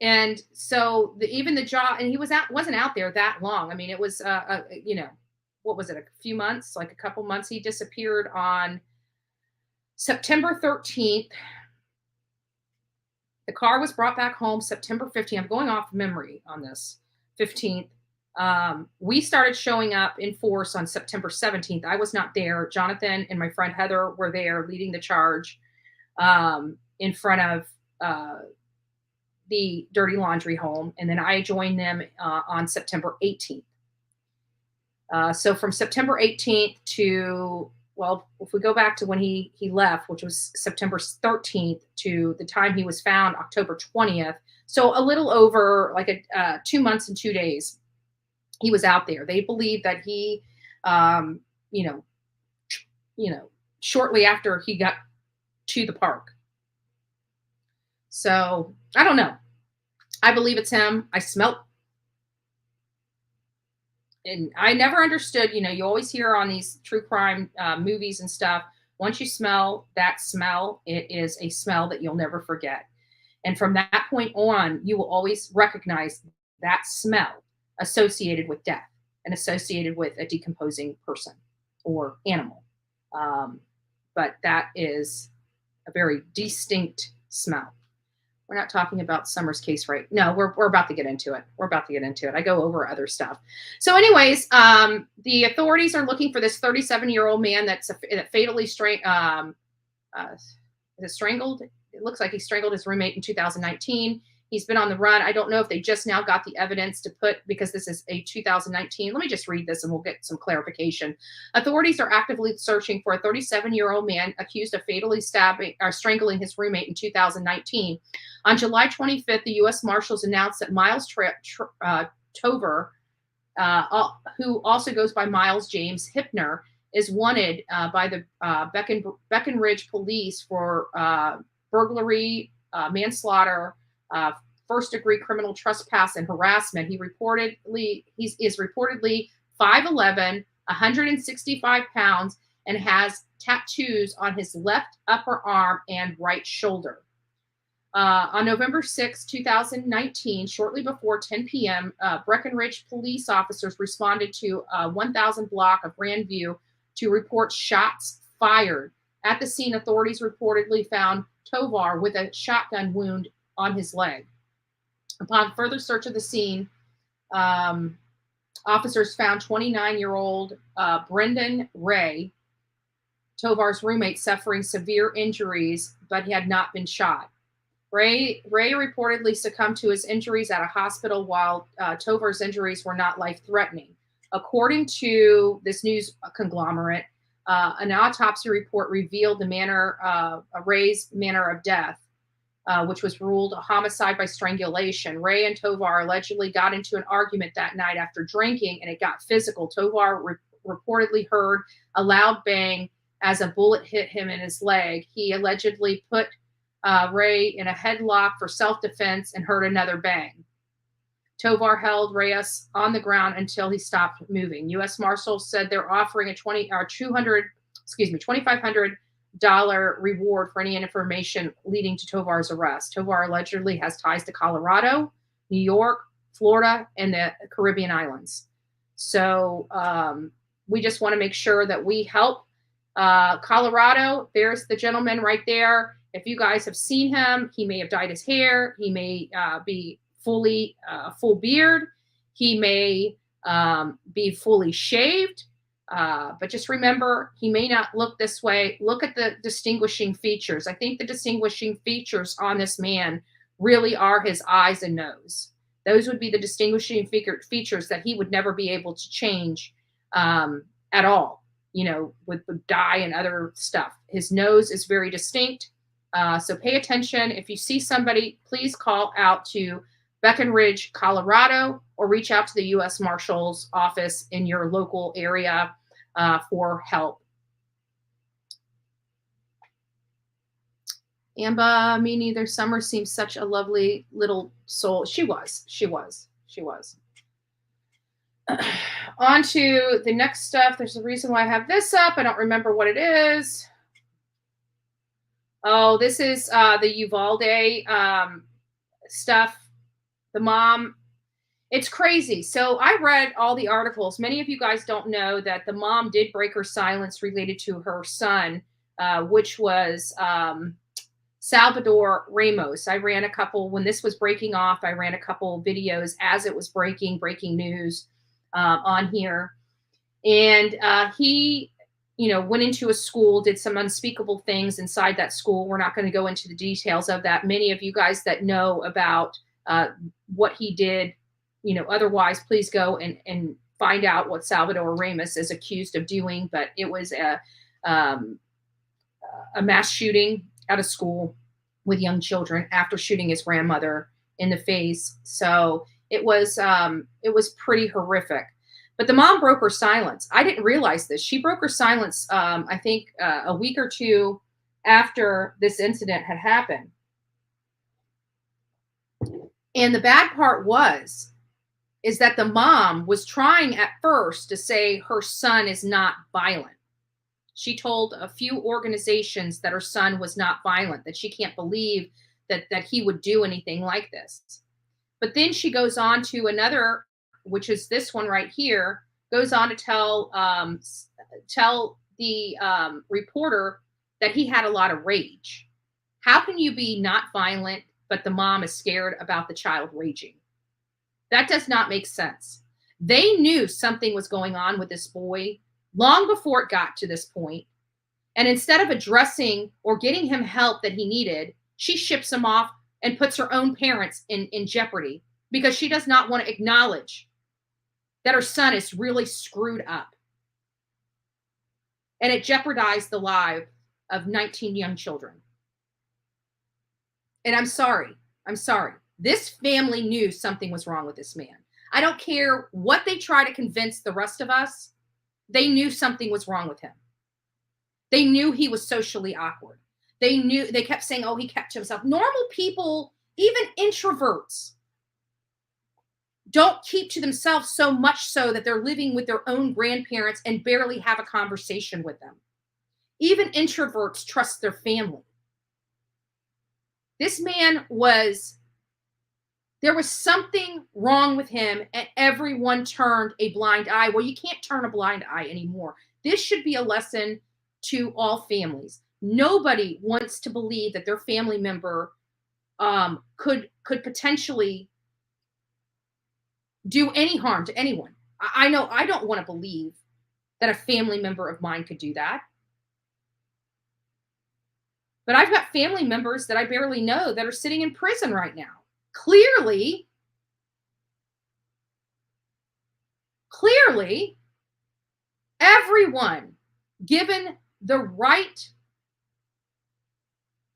And so even the jaw, and he wasn't out there that long. I mean, it was, what was it? A few months, like a couple months. He disappeared on September 13th. The car was brought back home September 15th. I'm going off memory on this. 15th. We started showing up in force on September 17th. I was not there. Jonathan and my friend Heather were there leading the charge in front of the Dirty Laundrie home. And then I joined them on September 18th. So from September 18th to, well, if we go back to when he left, which was September 13th, to the time he was found, October 20th. So a little over like 2 months and 2 days, he was out there. They believe that he, shortly after he got to the park. So I don't know. I believe it's him. I smelt. And I never understood, you always hear on these true crime movies and stuff, once you smell that smell, it is a smell that you'll never forget. And from that point on, you will always recognize that smell associated with death and associated with a decomposing person or animal. But that is a very distinct smell. We're not talking about Summer's case, right? No, we're about to get into it. I go over other stuff. So anyways, the authorities are looking for this 37-year-old man that fatally strangled. It looks like he strangled his roommate in 2019. He's been on the run. I don't know if they just now got the evidence to put, because this is a 2019. Let me just read this and we'll get some clarification. Authorities are actively searching for a 37-year-old man accused of fatally strangling his roommate in 2019. On July 25th, the U.S. Marshals announced that Miles Tover, who also goes by Miles James Hipner, is wanted by the Breckenridge police for burglary, manslaughter, first-degree criminal trespass, and harassment. He is reportedly 5'11", 165 pounds, and has tattoos on his left upper arm and right shoulder. On November 6, 2019, shortly before 10 p.m., Breckenridge police officers responded to 1000 block of Grandview to report shots fired. At the scene, authorities reportedly found Tovar with a shotgun wound on his leg. Upon further search of the scene, officers found 29-year-old Brendan Ray, Tovar's roommate, suffering severe injuries, but he had not been shot. Ray reportedly succumbed to his injuries at a hospital, while Tovar's injuries were not life-threatening. According to this news conglomerate, an autopsy report revealed Ray's manner of death, which was ruled a homicide by strangulation. Ray and Tovar allegedly got into an argument that night after drinking, and it got physical. Tovar reportedly heard a loud bang as a bullet hit him in his leg. He allegedly put Ray in a headlock for self-defense and heard another bang. Tovar held Reyes on the ground until he stopped moving. U.S. Marshals said they're offering a $2,500 reward for any information leading to Tovar's arrest. Tovar allegedly has ties to Colorado, New York, Florida, and the Caribbean islands. So we just want to make sure that we help Colorado. There's the gentleman right there. If you guys have seen him, he may have dyed his hair. He may be full beard. He may be fully shaved. But just remember, he may not look this way. Look at the distinguishing features. I think the distinguishing features on this man really are his eyes and nose. Those would be the distinguishing features that he would never be able to change at all, with dye and other stuff. His nose is very distinct. So pay attention. If you see somebody, please call out to Breckenridge, Colorado, or reach out to the U.S. Marshal's office in your local area for help. Amba, me neither. Summer seems such a lovely little soul. She was. On to the next stuff. There's a reason why I have this up. I don't remember what it is. Oh, this is the Uvalde stuff. The mom. It's crazy. So I read all the articles. Many of you guys don't know that the mom did break her silence related to her son, which was Salvador Ramos. I ran a couple, when this was breaking off, I ran a couple videos as it was breaking news on here. And he, went into a school, did some unspeakable things inside that school. We're not going to go into the details of that. Many of you guys that know about what he did, otherwise, please go and find out what Salvador Ramos is accused of doing. But it was a mass shooting at a school with young children after shooting his grandmother in the face. So it was pretty horrific. But the mom broke her silence. I didn't realize this. She broke her silence, I think, a week or two after this incident had happened. And the bad part is that the mom was trying at first to say her son is not violent. She told a few organizations that her son was not violent, that she can't believe that he would do anything like this. But then she goes on to another, which is this one right here, goes on to tell the reporter that he had a lot of rage. How can you be not violent, but the mom is scared about the child raging? That does not make sense. They knew something was going on with this boy long before it got to this point. And instead of addressing or getting him help that he needed, she ships him off and puts her own parents in jeopardy because she does not want to acknowledge that her son is really screwed up. And it jeopardized the lives of 19 young children. And I'm sorry. This family knew something was wrong with this man. I don't care what they try to convince the rest of us. They knew something was wrong with him. They knew he was socially awkward. They kept saying, oh, he kept to himself. Normal people, even introverts, don't keep to themselves so much so that they're living with their own grandparents and barely have a conversation with them. Even introverts trust their family. This man there was something wrong with him, and everyone turned a blind eye. Well, you can't turn a blind eye anymore. This should be a lesson to all families. Nobody wants to believe that their family member could potentially do any harm to anyone. I know I don't want to believe that a family member of mine could do that. But I've got family members that I barely know that are sitting in prison right now. Clearly, everyone given the right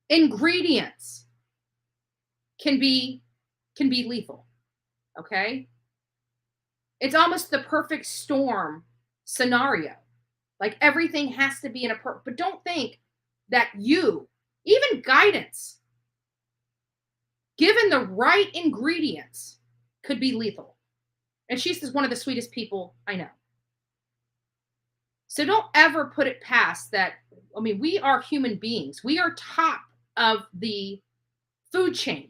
ingredients can be lethal. Okay? It's almost the perfect storm scenario. Like everything has to be in but don't think that even guidance, given the right ingredients, could be lethal. And she's one of the sweetest people I know. So don't ever put it past that. I mean, we are human beings. We are top of the food chain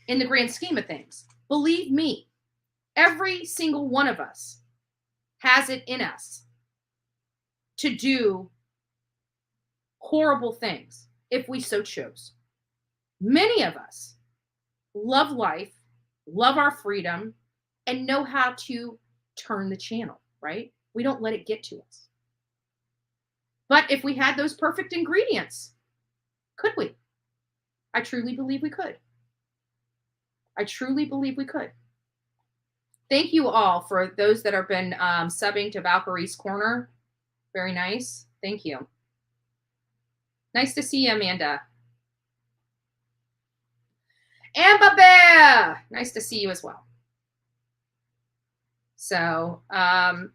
in the grand scheme of things. Believe me, every single one of us has it in us to do horrible things if we so chose. Many of us love life, love our freedom, and know how to turn the channel, right? We don't let it get to us. But if we had those perfect ingredients, could we? I truly believe we could. I truly believe we could. Thank you all for those that have been subbing to Valkyrie's Corner. Very nice. Thank you. Nice to see you, Amanda. Amber Bear, nice to see you as well. So,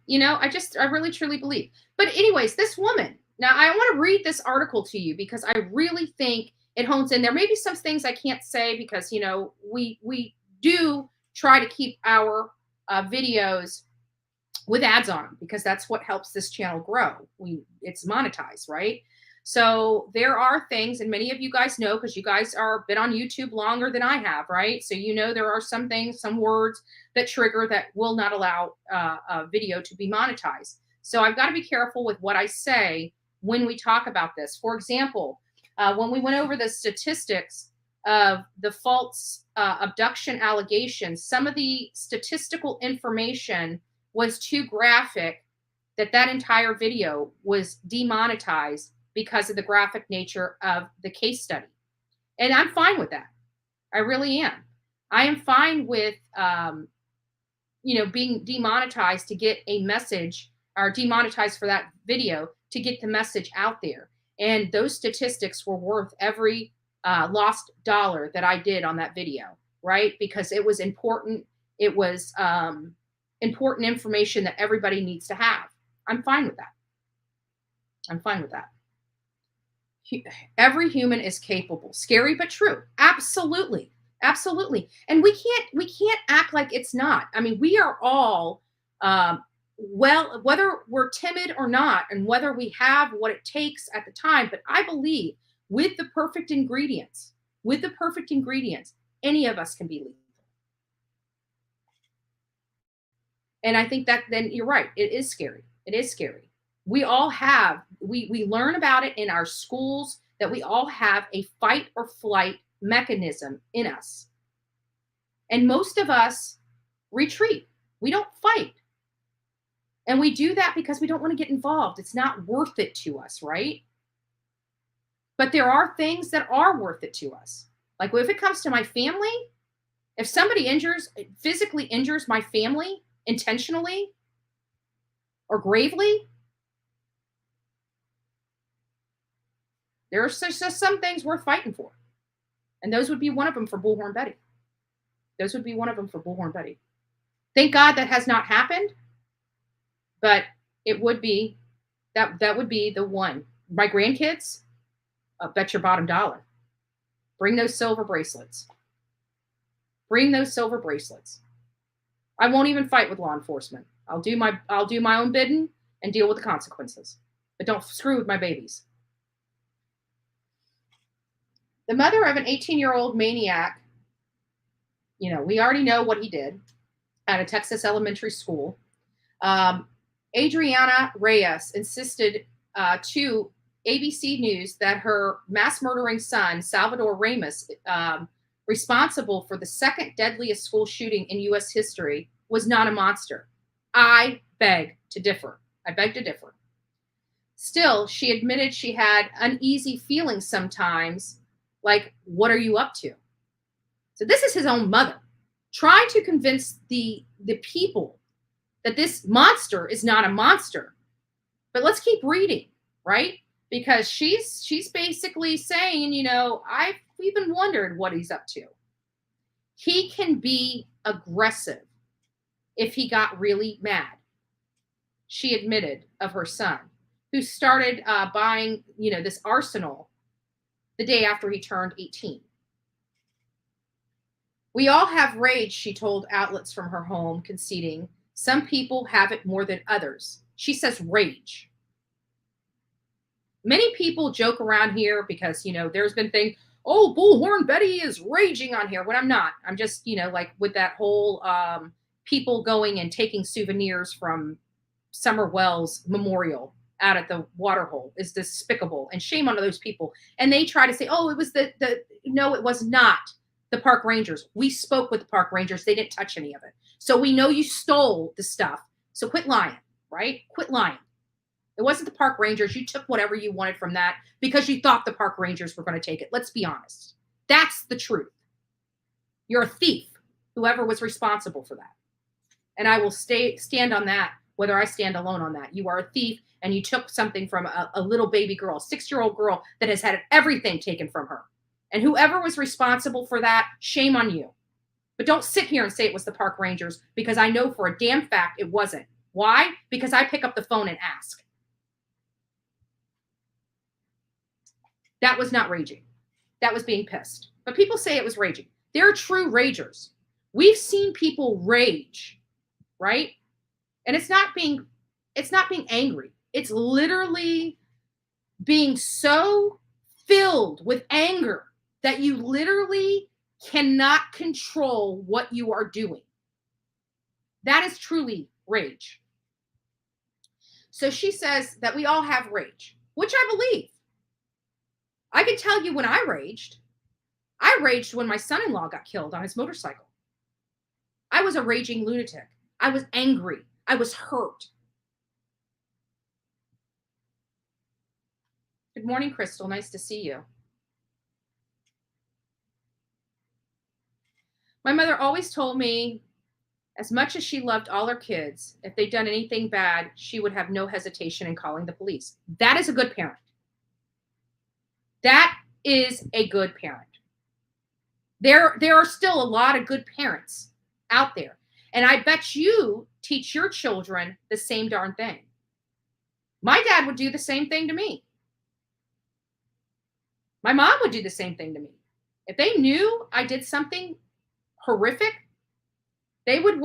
you know, I really truly believe. But anyways, this woman, now I want to read this article to you because I really think it hones in. There may be some things I can't say because, you know, we do try to keep our videos with ads on them because that's what helps this channel grow. It's monetized, right? So there are things, and many of you guys know because you guys are been on YouTube longer than I have, right? So you know there are some things, some words that trigger that will not allow a video to be monetized. So I've got to be careful with what I say when we talk about this. For example, when we went over the statistics of the false abduction allegations, some of the statistical information was too graphic that entire video was demonetized because of the graphic nature of the case study. And I'm fine with that. I really am. I am fine with, you know, being demonetized to get a message, or demonetized for that video to get the message out there. And those statistics were worth every lost dollar that I did on that video, right? Because it was important. It was important information that everybody needs to have. I'm fine with that. I'm fine with that. Every human is capable. Scary but true. Absolutely. Absolutely. And we can't act like it's not. I mean, we are all well, whether we're timid or not, and whether we have what it takes at the time, but I believe with the perfect ingredients, any of us can be lethal. And I think that then you're right. It is scary. It is scary. We all have, we learn about it in our schools that we all have a fight or flight mechanism in us. And most of us retreat. We don't fight. And we do that because we don't want to get involved. It's not worth it to us, right? But there are things that are worth it to us. Like if it comes to my family, if somebody physically injures my family intentionally or gravely, there's just some things worth fighting for. And those would be one of them for Bullhorn Betty. Those would be one of them for Bullhorn Betty. Thank God that has not happened, but it would be, that would be the one. My grandkids, I'll bet your bottom dollar. Bring those silver bracelets. Bring those silver bracelets. I won't even fight with law enforcement. I'll do my own bidding and deal with the consequences. But don't screw with my babies. The mother of an 18-year-old maniac, you know, we already know what he did at a Texas elementary school. Adriana Reyes insisted to ABC News that her mass murdering son, Salvador Ramos, responsible for the second deadliest school shooting in U.S. history, was not a monster. I beg to differ. Still, she admitted she had uneasy feelings sometimes, like, what are you up to? So this is his own mother trying to convince the people that this monster is not a monster. But let's keep reading, right? Because she's basically saying, you know, I've even wondered what he's up to. He can be aggressive if he got really mad, she admitted of her son, who started buying, you know, this arsenal the day after he turned 18. We all have rage, she told outlets from her home, conceding some people have it more than others. She says rage. Many people joke around here because, you know, there's been things, oh, Bullhorn Betty is raging on here. When I'm not. I'm just, you know, like with that whole people going and taking souvenirs from Summer Wells Memorial out at the waterhole is despicable, and shame on those people. And they try to say, oh, it was no, it was not the park rangers. We spoke with the park rangers. They didn't touch any of it. So we know you stole the stuff. So quit lying, right? Quit lying. It wasn't the park rangers. You took whatever you wanted from that because you thought the park rangers were going to take it. Let's be honest. That's the truth. You're a thief, whoever was responsible for that. And I will stand on that, whether I stand alone on that. You are a thief, and you took something from a little baby girl, 6-year-old girl that has had everything taken from her. And whoever was responsible for that, shame on you. But don't sit here and say it was the park rangers, because I know for a damn fact it wasn't. Why? Because I pick up the phone and ask. That was not raging. That was being pissed. But people say it was raging. They're true ragers. We've seen people rage, right? And it's not being angry. It's literally being so filled with anger that you literally cannot control what you are doing. That is truly rage. So she says that we all have rage, which I believe. I can tell you when I raged. I raged when my son-in-law got killed on his motorcycle. I was a raging lunatic. I was angry. I was hurt. Good morning, Crystal. Nice to see you. My mother always told me, as much as she loved all her kids, if they'd done anything bad, she would have no hesitation in calling the police. That is a good parent. That is a good parent. There are still a lot of good parents out there. And I bet you teach your children the same darn thing. My dad would do the same thing to me. My mom would do the same thing to me. If they knew I did something horrific, they would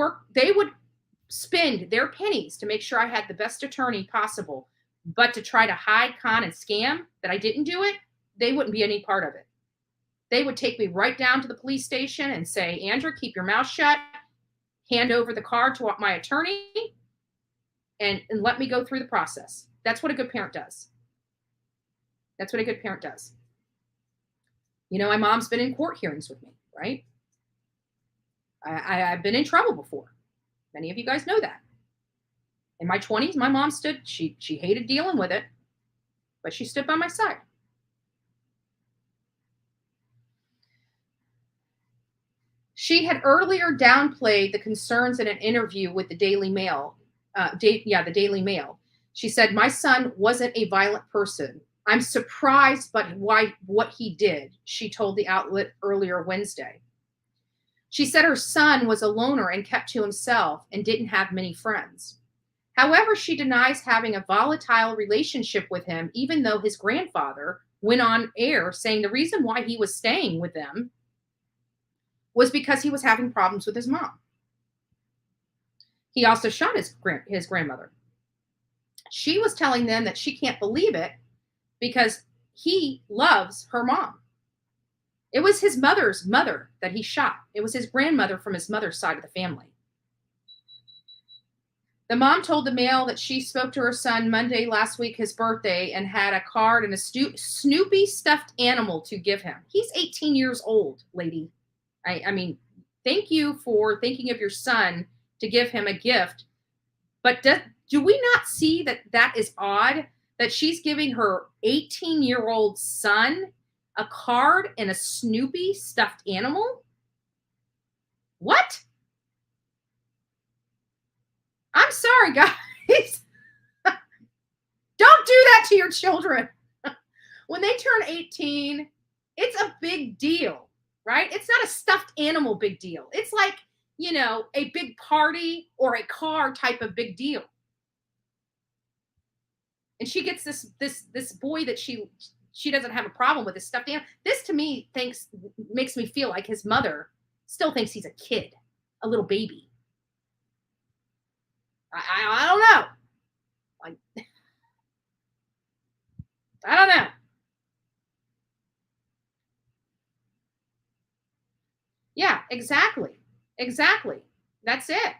spend their pennies to make sure I had the best attorney possible. But to try to hide, con, and scam that I didn't do it, they wouldn't be any part of it. They would take me right down to the police station and say, Andrew, keep your mouth shut, hand over the card to my attorney, and let me go through the process. That's what a good parent does. That's what a good parent does. You know, my mom's been in court hearings with me, right? I've been in trouble before. Many of you guys know that. In my 20s, my mom stood, she hated dealing with it, but she stood by my side. She had earlier downplayed the concerns in an interview with the Daily Mail. The Daily Mail. She said, my son wasn't a violent person. I'm surprised by what he did, she told the outlet earlier Wednesday. She said her son was a loner and kept to himself and didn't have many friends. However, she denies having a volatile relationship with him, even though his grandfather went on air saying the reason why he was staying with them was because he was having problems with his mom. He also shot his grandmother. She was telling them that she can't believe it because he loves her mom. It was his mother's mother that he shot. It was his grandmother from his mother's side of the family. The mom told the Mail that she spoke to her son Monday last week, his birthday, and had a card and a Snoopy stuffed animal to give him. He's 18 years old, lady. I mean, thank you for thinking of your son to give him a gift. But do we not see that is odd, that she's giving her 18-year-old son a card and a Snoopy stuffed animal? What? I'm sorry, guys. Don't do that to your children. When they turn 18, it's a big deal, right? It's not a stuffed animal big deal. It's like, you know, a big party or a car type of big deal. And she gets this boy that she doesn't have a problem with, this stuffed animal. This to me makes me feel like his mother still thinks he's a kid, a little baby. I don't know. I don't know. Yeah, exactly. That's it.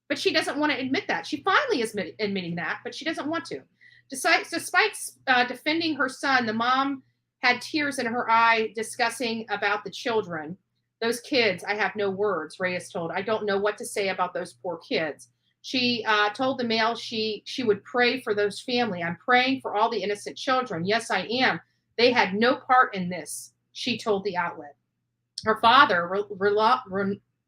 But she doesn't want to admit that. She finally is admitting that, but she doesn't want to. Despite defending her son, the mom had tears in her eye discussing about the children. Those kids, I have no words, Reyes told. I don't know what to say about those poor kids. She told the Mail she would pray for those family. I'm praying for all the innocent children. Yes, I am. They had no part in this, she told the outlet. Her father,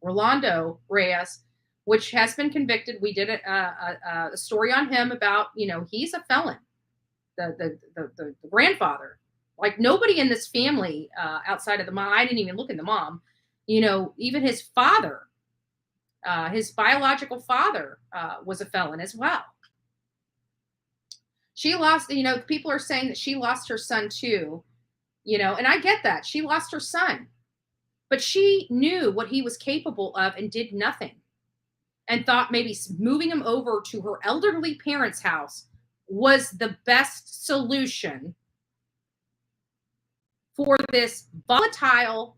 Rolando Reyes, which has been convicted. We did a story on him about, he's a felon. The grandfather, like nobody in this family outside of the mom. I didn't even look at the mom. Even his father, his biological father, was a felon as well. She lost. People are saying that she lost her son too. And I get that she lost her son, but she knew what he was capable of and did nothing, and thought maybe moving him over to her elderly parents' house was the best solution for this volatile,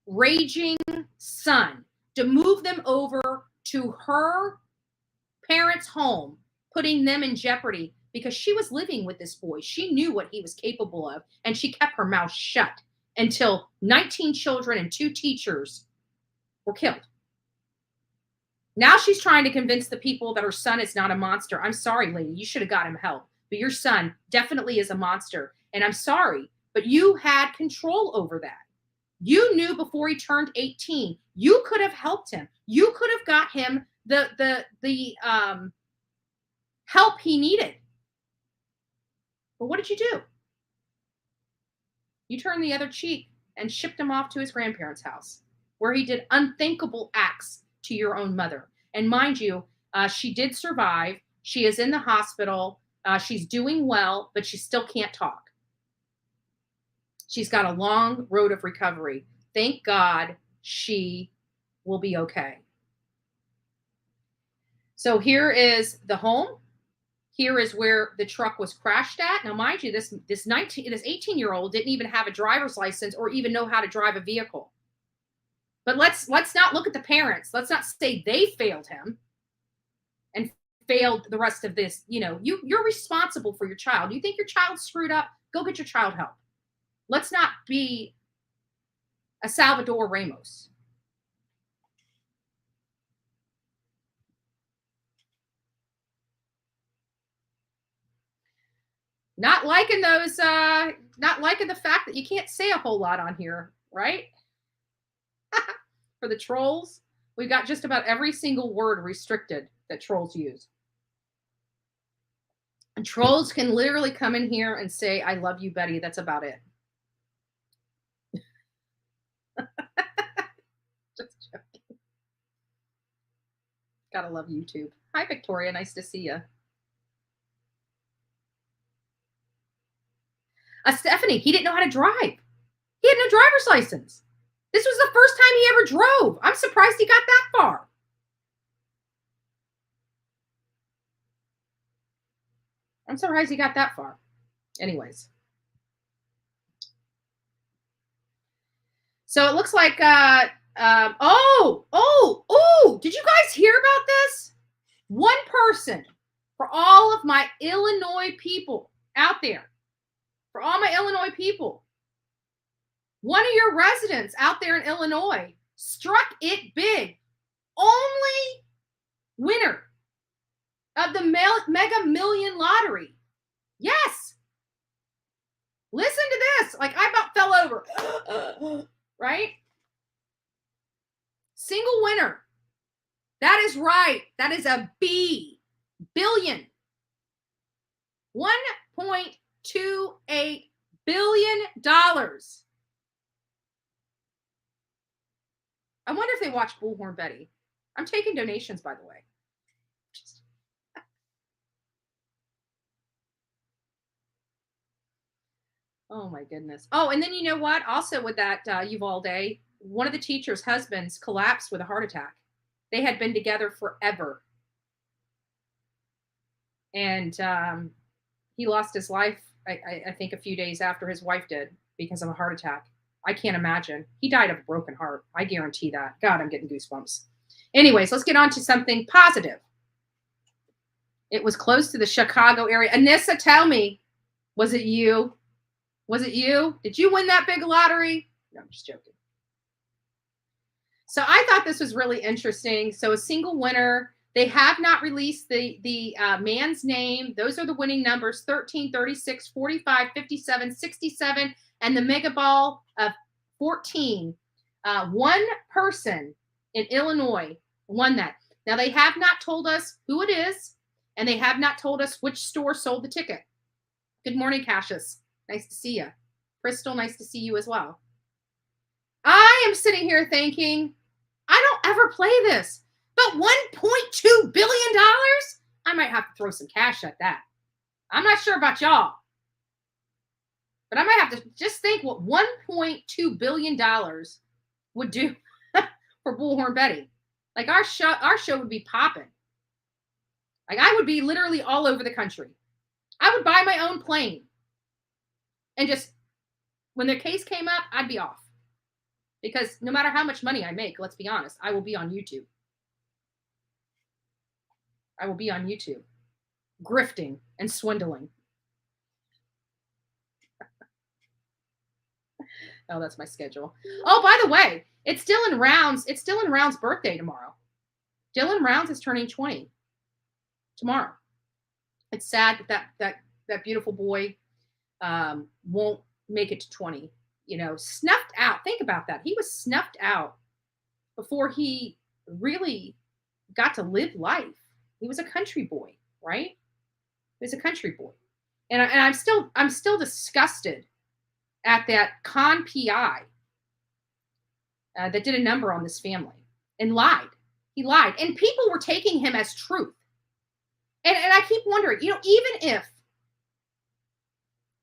raging son, to move them over to her parents' home, putting them in jeopardy because she was living with this boy. She knew what he was capable of, and she kept her mouth shut until 19 children and 2 teachers were killed. Now she's trying to convince the people that her son is not a monster. I'm sorry, lady. You should have got him help. But your son definitely is a monster. And I'm sorry, but you had control over that. You knew before he turned 18. You could have helped him. You could have got him the help he needed. But what did you do? You turned the other cheek and shipped him off to his grandparents' house, where he did unthinkable acts to your own mother. And mind you, she did survive. She is in the hospital. She's doing well, but she still can't talk. She's got a long road of recovery. Thank God she will be okay. So here is the home. Here is where the truck was crashed at. Now, mind you, this 18-year-old didn't even have a driver's license or even know how to drive a vehicle. But let's not look at the parents. Let's not say they failed him and failed the rest of this. You're responsible for your child. You think your child's screwed up? Go get your child help. Let's not be a Salvador Ramos. Not liking those, not liking the fact that you can't say a whole lot on here, right? For the trolls, we've got just about every single word restricted that trolls use. And trolls can literally come in here and say, I love you, Betty. That's about it. Just joking. Gotta love YouTube. Hi, Victoria. Nice to see you. Stephanie, he didn't know how to drive. He had no driver's license. This was the first time he ever drove. I'm surprised he got that far. I'm surprised he got that far. Anyways. So it looks like, did you guys hear about this? One person, for all of my Illinois people out there, for all my Illinois people, one of your residents out there in Illinois struck it big. Only winner of the Mega Million Lottery. Yes. Listen to this. Like, I about fell over. Right? Single winner. That is right. That is a billion. $1.28 billion. I wonder if they watch Bullhorn Betty. I'm taking donations, by the way. Oh my goodness. Oh, and then you know what? Also with that Uvalde, one of the teacher's husbands collapsed with a heart attack. They had been together forever. And he lost his life, I think, a few days after his wife did because of a heart attack. I can't imagine. He died of a broken heart. I guarantee that. God, I'm getting goosebumps. Anyways, let's get on to something positive. It was close to the Chicago area. Anissa, tell me, was it you? Was it you? Did you win that big lottery? No, I'm just joking. So I thought this was really interesting. So a single winner, They have not released the man's name. Those are the winning numbers: 13, 36, 45, 57, 67, and the mega ball of 14. One person in Illinois won that. Now, they have not told us who it is, and they have not told us which store sold the ticket. Good morning, Cassius. Nice to see you. Crystal, nice to see you as well. I am sitting here thinking, I don't ever play this, but $1.2 billion? I might have to throw some cash at that. I'm not sure about y'all, but I might have to just think what $1.2 billion would do for Bullhorn Betty. Like our show would be popping. Like I would be literally all over the country. I would buy my own plane. And just, when their case came up, I'd be off. Because no matter how much money I make, let's be honest, I will be on YouTube. I will be on YouTube. Grifting and swindling. Oh, that's my schedule. Oh, by the way, it's Dylan Round's birthday tomorrow. Dylan Rounds is turning 20 tomorrow. It's sad that beautiful boy won't make it to 20. You know, snuffed out. Think about that. He was snuffed out before he really got to live life. He was a country boy, right? He was a country boy, and I'm still disgusted at that con PI that did a number on this family and lied. He lied, and people were taking him as truth. And I keep wondering, you know, even if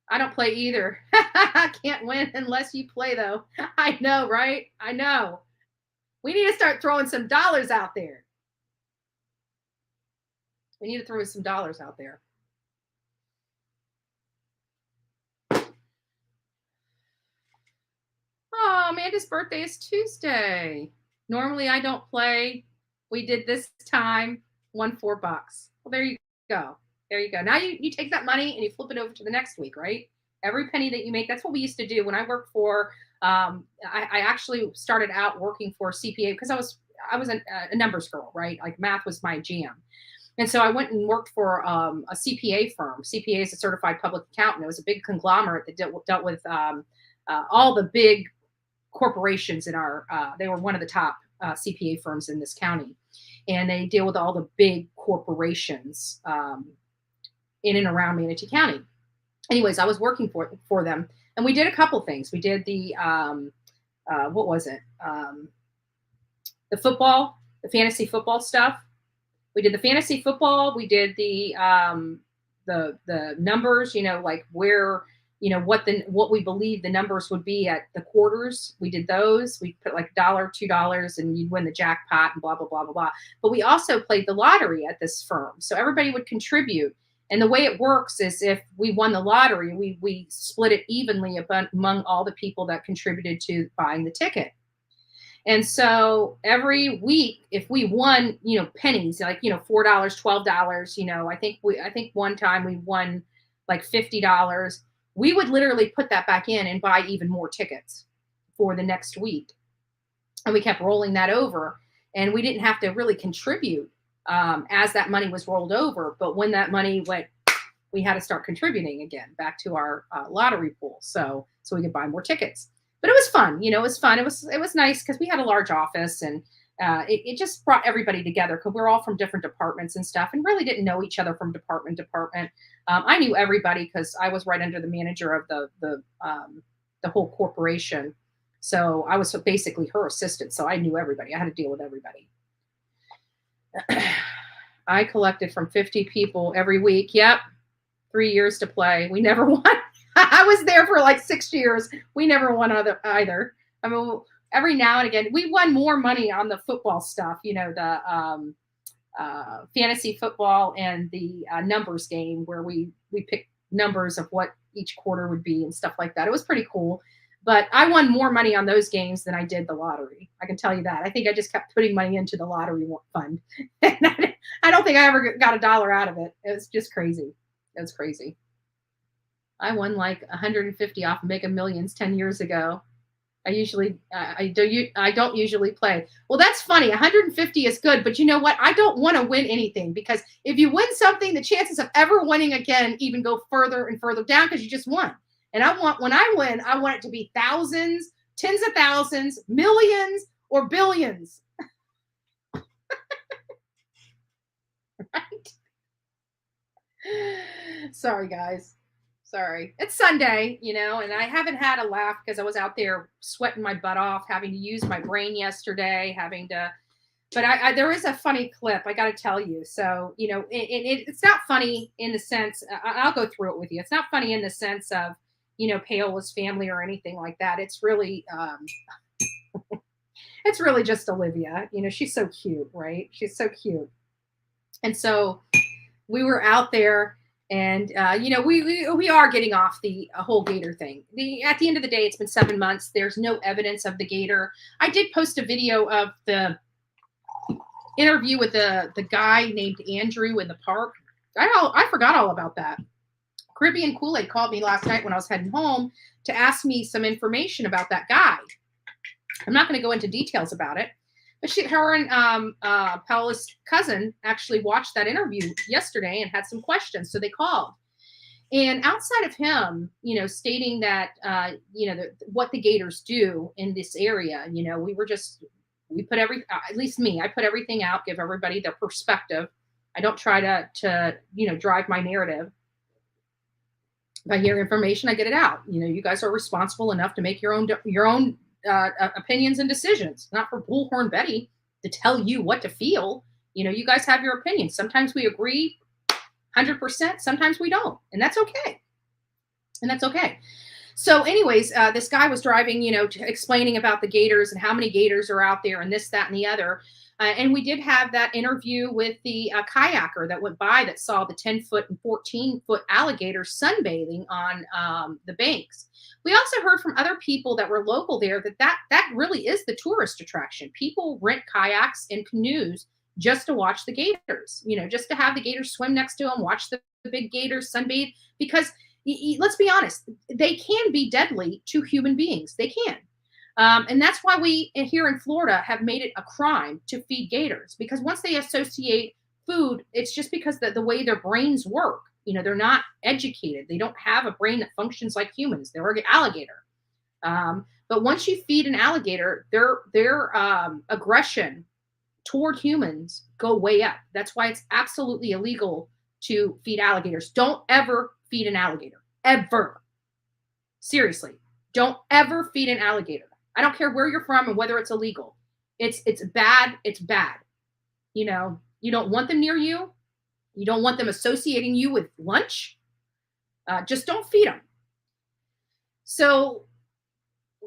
I don't play either, I can't win unless you play, though. I know, right? I know. We need to start throwing some dollars out there. We need to throw some dollars out there. Oh, Amanda's birthday is Tuesday. Normally I don't play. We did this time, won $4. Well, there you go. There you go. Now you take that money and you flip it over to the next week, right? Every penny that you make. That's what we used to do when I worked for. I actually started out working for CPA because I was a numbers girl, right? Like math was my jam. And so I went and worked for a CPA firm. CPA is a certified public accountant. It was a big conglomerate that dealt with all the big corporations in our. They were one of the top CPA firms in this county, and they deal with all the big corporations in and around Manatee County. Anyways, I was working for them, and we did a couple things. We did the what was it? The football, the fantasy football stuff. We did the fantasy football. We did the numbers. You know, like where, you know, what we believe the numbers would be at the quarters. We did those. We put like $1, $2, and you'd win the jackpot and blah blah blah blah blah. But we also played the lottery at this firm, so everybody would contribute. And the way it works is if we won the lottery, we split it evenly among all the people that contributed to buying the ticket. And so every week, if we won, you know, pennies, like, you know, $4, $12, you know, I think one time we won like $50. We would literally put that back in and buy even more tickets for the next week. And we kept rolling that over, and we didn't have to really contribute as that money was rolled over. But when that money went, we had to start contributing again back to our lottery pool. So we could buy more tickets. But it was fun. You know, it was fun. It was nice because we had a large office, and it just brought everybody together because we're all from different departments and stuff, and really didn't know each other from department to department. I knew everybody because I was right under the manager of the whole corporation. So I was basically her assistant. So I knew everybody. I had to deal with everybody. I collected from 50 people every week. Yep. 3 years to play. We never won. I was there for like 6 years. We never won either. I mean, every now and again, we won more money on the football stuff, you know, the fantasy football and the numbers game where we picked numbers of what each quarter would be and stuff like that. It was pretty cool. But I won more money on those games than I did the lottery. I can tell you that. I think I just kept putting money into the lottery fund. And I don't think I ever got $1 out of it. It was just crazy. It was crazy. I won like 150 off Mega Millions 10 years ago. I don't usually play. Well, that's funny. 150 is good, but you know what? I don't want to win anything, because if you win something, the chances of ever winning again even go further and further down, because you just won. And when I win, I want it to be thousands, tens of thousands, millions, or billions. Right? Sorry, guys. Sorry. It's Sunday, and I haven't had a laugh because I was out there sweating my butt off, having to use my brain yesterday, but there is a funny clip I got to tell you. So, it's not funny in the sense, I'll go through it with you. It's not funny in the sense of, Paola's family or anything like that. It's really, it's really just Olivia. She's so cute, right? She's so cute. And so we were out there. And, we are getting off the whole gator thing. At the end of the day, it's been 7 months. There's no evidence of the gator. I did post a video of the interview with the guy named Andrew in the park. I forgot all about that. Caribbean Kool-Aid called me last night when I was heading home to ask me some information about that guy. I'm not going to go into details about it. But her and Paola's cousin actually watched that interview yesterday and had some questions, so they called. And outside of him, stating that, what the gators do in this area, we put at least me, I put everything out, give everybody their perspective. I don't try to drive my narrative. If I hear information, I get it out. You guys are responsible enough to make your own opinions and decisions, not for Bullhorn Betty to tell you what to feel. You guys have your opinions. Sometimes we agree 100%, sometimes we don't, and that's okay. So anyways, this guy was driving, explaining about the gators and how many gators are out there and this, that, and the other. And we did have that interview with the kayaker that went by that saw the 10-foot and 14-foot alligators sunbathing on the banks. We also heard from other people that were local there that really is the tourist attraction. People rent kayaks and canoes just to watch the gators, just to have the gators swim next to them, watch the big gators sunbathe, because let's be honest, they can be deadly to human beings. They can. And that's why we here in Florida have made it a crime to feed gators, because once they associate food, it's just because the way their brains work. They're not educated. They don't have a brain that functions like humans. They're an alligator. But once you feed an alligator, their aggression toward humans go way up. That's why it's absolutely illegal to feed alligators. Don't ever feed an alligator. Ever. Seriously. Don't ever feed an alligator. I don't care where you're from and whether it's illegal. It's bad. It's bad. You don't want them near you. You don't want them associating you with lunch. Just don't feed them. So,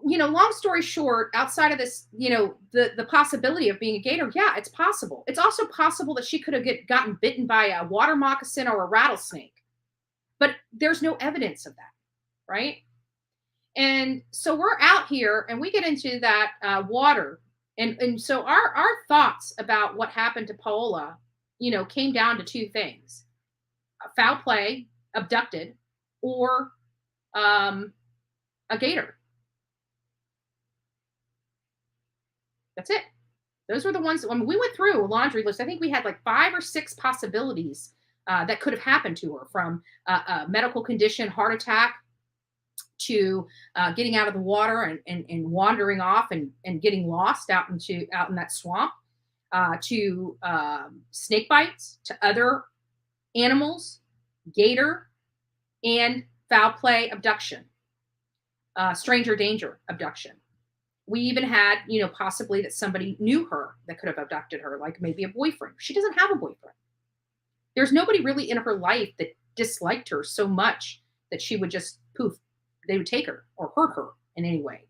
long story short, outside of this, the possibility of being a gator, yeah, it's possible. It's also possible that she could have gotten bitten by a water moccasin or a rattlesnake. But there's no evidence of that, right? And so we're out here and we get into that water. And so our thoughts about what happened to Paola, came down to two things: foul play, abducted, or a gator. That's it. Those were the ones. We went through a laundry list. I think we had like 5 or 6 possibilities that could have happened to her, from a medical condition, heart attack, to getting out of the water and wandering off and getting lost out in that swamp, to snake bites, to other animals, gator, and foul play abduction, stranger danger abduction. We even had, possibly that somebody knew her that could have abducted her, like maybe a boyfriend. She doesn't have a boyfriend. There's nobody really in her life that disliked her so much that she would just poof, they would take her or hurt her in any way.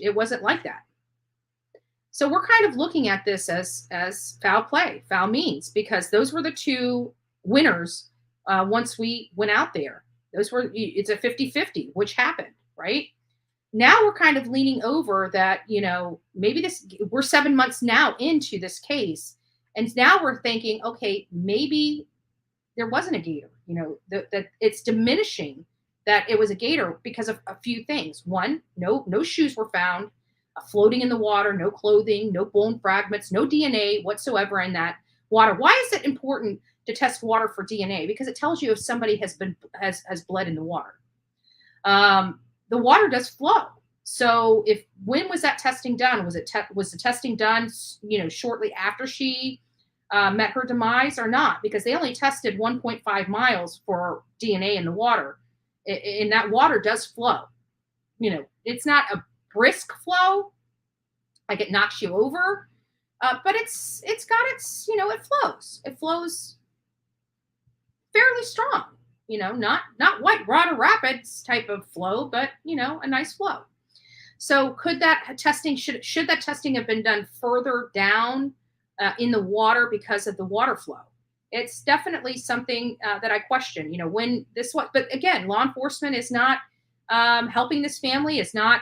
It wasn't like that. So we're kind of looking at this as foul play, foul means, because those were the two winners once we went out there. It's a 50-50, which happened, right? Now we're kind of leaning over that, maybe we're 7 months now into this case. And now we're thinking, okay, maybe there wasn't a gator, that it's diminishing that it was a gator because of a few things. One, no shoes were found. floating in the water, no clothing, no bone fragments, no DNA whatsoever in that water. Why is it important to test water for DNA? Because it tells you if somebody has bled in the water. The water does flow. So when was that testing done? Was the testing done, shortly after she met her demise or not? Because they only tested 1.5 miles for DNA in the water, and that water does flow. It's not a brisk flow, like it knocks you over, but it's got its, it flows. It flows fairly strong. Not white water rapids type of flow, but a nice flow. So should that testing have been done further down in the water because of the water flow? It's definitely something that I question. But again, law enforcement is not helping this family. Is not,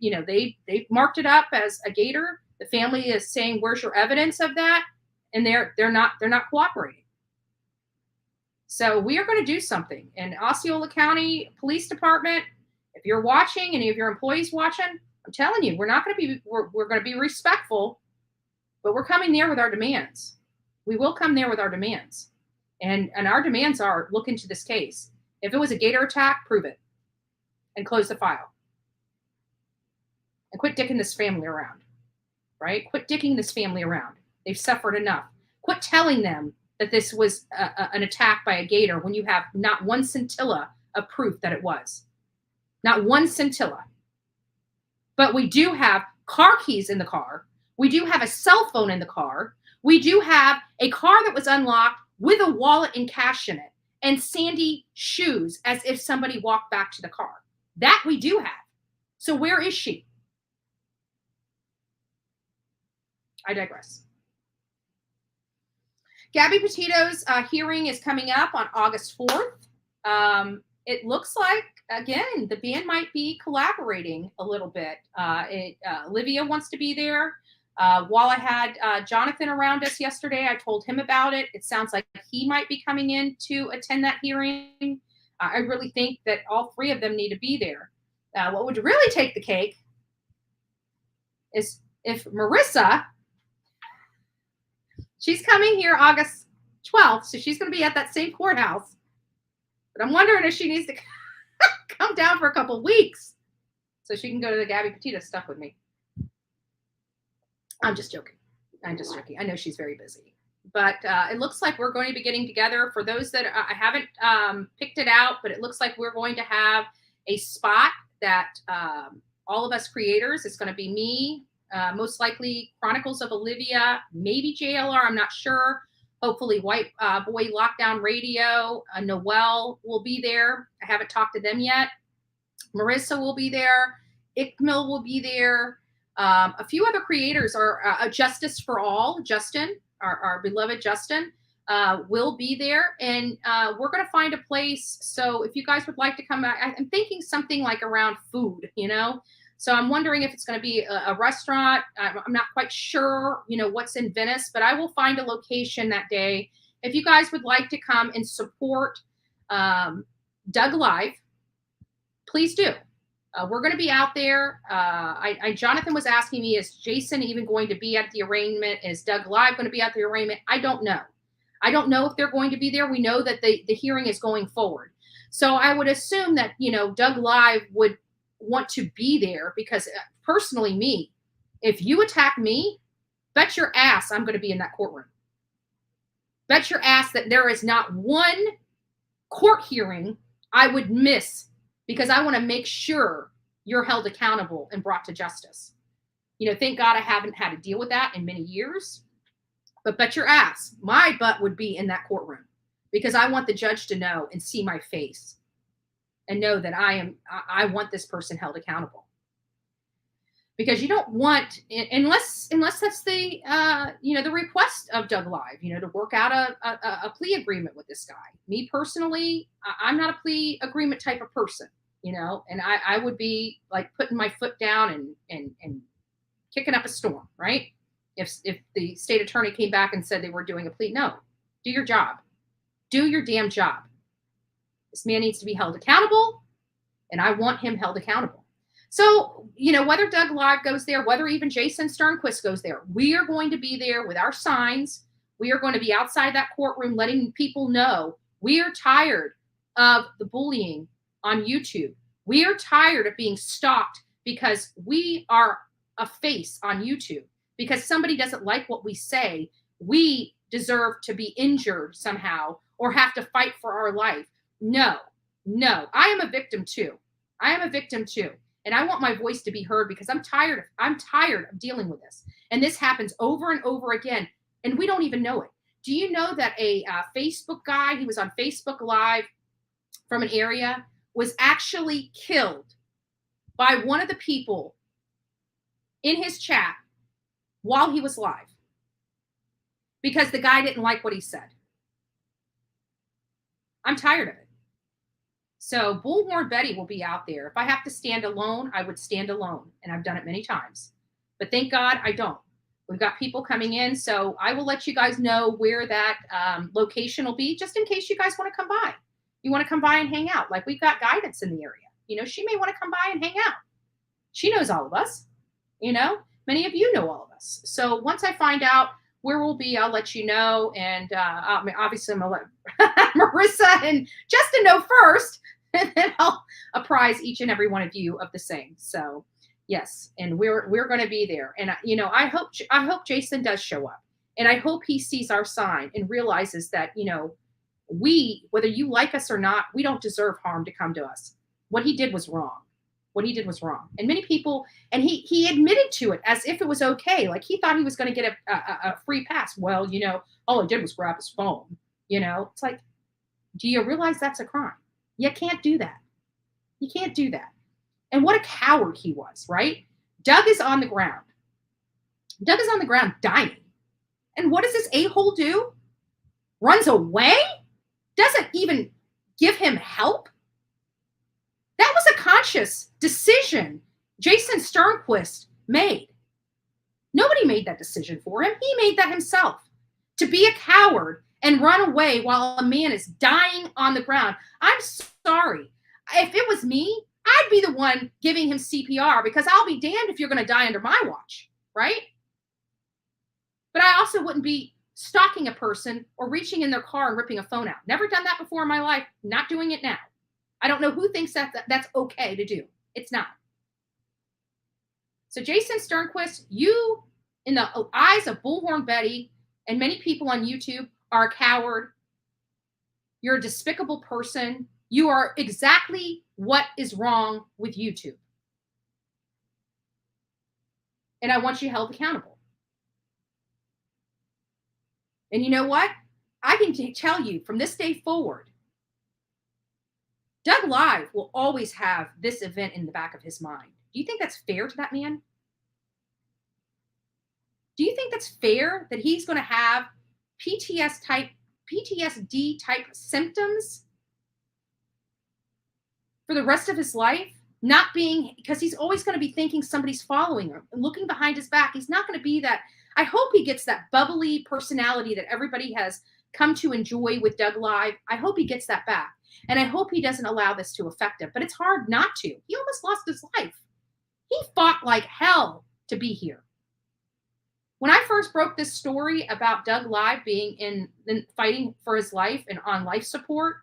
they marked it up as a gator. The family is saying, "Where's your evidence of that?" And they're not cooperating. So we are going to do something. And Osceola County Police Department, if you're watching, any of your employees watching, I'm telling you, we're going to be respectful, but we're coming there with our demands. We will come there with our demands. And our demands are, look into this case. If it was a gator attack, prove it and close the file. And quit dicking this family around, right? Quit dicking this family around. They've suffered enough. Quit telling them that this was an attack by a gator when you have not one scintilla of proof that it was. Not one scintilla. But we do have car keys in the car. We do have a cell phone in the car. We do have a car that was unlocked with a wallet and cash in it and sandy shoes as if somebody walked back to the car. That we do have. So where is she? I digress. Gabby Petito's hearing is coming up on August 4th. It looks like, again, the band might be collaborating a little bit. Olivia wants to be there. While I had Jonathan around us yesterday, I told him about it. It sounds like he might be coming in to attend that hearing. I really think that all three of them need to be there. What would really take the cake is if Marissa, she's coming here August 12th, so she's going to be at that same courthouse. But I'm wondering if she needs to come down for a couple weeks so she can go to the Gabby Petito stuff with me. I'm just joking. I know she's very busy. But it looks like we're going to be getting together. For those that I haven't picked it out, but it looks like we're going to have a spot that all of us creators, it's going to be me, most likely Chronicles of Olivia, maybe JLR, I'm not sure. Hopefully White Boy Lockdown Radio, Noelle will be there. I haven't talked to them yet. Marissa will be there. Ickmill will be there. A few other creators are Justice for All, Justin, our beloved Justin, will be there. And we're going to find a place. So if you guys would like to come, I'm thinking something like around food, So I'm wondering if it's going to be a restaurant. I'm not quite sure, what's in Venice, but I will find a location that day. If you guys would like to come and support Doug Live, please do. We're going to be out there. Jonathan was asking me, is Jason even going to be at the arraignment? Is Doug Live going to be at the arraignment? I don't know. I don't know if they're going to be there. We know that the hearing is going forward. So I would assume that, Doug Live would want to be there because personally me, if you attack me, bet your ass I'm going to be in that courtroom. Bet your ass that there is not one court hearing I would miss because I want to make sure you're held accountable and brought to justice. Thank God I haven't had to deal with that in many years, but bet your ass my butt would be in that courtroom because I want the judge to know and see my face and know that I want this person held accountable. Because you don't want, unless that's the, the request of Doug Live, to work out a plea agreement with this guy. Me personally, I'm not a plea agreement type of person, and I would be like putting my foot down and kicking up a storm, right? If the state attorney came back and said they were doing a plea, no, do your job. Do your damn job. This man needs to be held accountable, and I want him held accountable. So, whether Doug Live goes there, whether even Jason Sternquist goes there, we are going to be there with our signs. We are going to be outside that courtroom letting people know we are tired of the bullying on YouTube. We are tired of being stalked because we are a face on YouTube. Because somebody doesn't like what we say, we deserve to be injured somehow or have to fight for our life. No. I am a victim too. And I want my voice to be heard because I'm tired of dealing with this. And this happens over and over again, and we don't even know it. Do you know that a Facebook guy, he was on Facebook Live from an area, was actually killed by one of the people in his chat while he was live because the guy didn't like what he said? I'm tired of it. So Bullhorn Betty will be out there. If I have to stand alone, I would stand alone. And I've done it many times. But thank God I don't. We've got people coming in. So I will let you guys know where that location will be, just in case you guys want to come by. You want to come by and hang out. Like, we've got guidance in the area. She may want to come by and hang out. She knows all of us. Many of you know all of us. So once I find out where we'll be, I'll let you know. And obviously I'm going to let Marissa and Justin know first. And then I'll apprise each and every one of you of the same. So yes, and we're going to be there. And I hope Jason does show up, and I hope he sees our sign and realizes that we, whether you like us or not, we don't deserve harm to come to us. What he did was wrong. And many people, and he admitted to it as if it was okay. Like, he thought he was going to get a free pass. Well, all he did was grab his phone. It's like, do you realize that's a crime? You can't do that. And what a coward he was, right? Doug is on the ground dying. And what does this a-hole do? Runs away? Doesn't even give him help? That was a conscious decision Jason Sternquist made. Nobody made that decision for him. He made that himself. To be a coward and run away while a man is dying on the ground. I'm sorry. If it was me, I'd be the one giving him CPR, because I'll be damned if you're going to die under my watch, right? But I also wouldn't be stalking a person or reaching in their car and ripping a phone out. Never done that before in my life. Not doing it now. I don't know who thinks that's okay to do. It's not. So Jason Sternquist, you, in the eyes of Bullhorn Betty and many people on YouTube, are a coward. You're a despicable person. You are exactly what is wrong with YouTube. And I want you held accountable. And you know what? I can tell you from this day forward, Doug Live will always have this event in the back of his mind. Do you think that's fair to that man? Do you think that's fair that he's going to have PTSD type symptoms for the rest of his life? Not being, because he's always going to be thinking somebody's following him and looking behind his back. He's not going to be that. I hope he gets that bubbly personality that everybody has come to enjoy with Doug Live. I hope he gets that back. And I hope he doesn't allow this to affect him. But it's hard not to. He almost lost his life. He fought like hell to be here. When I first broke this story about Doug Live being in fighting for his life and on life support,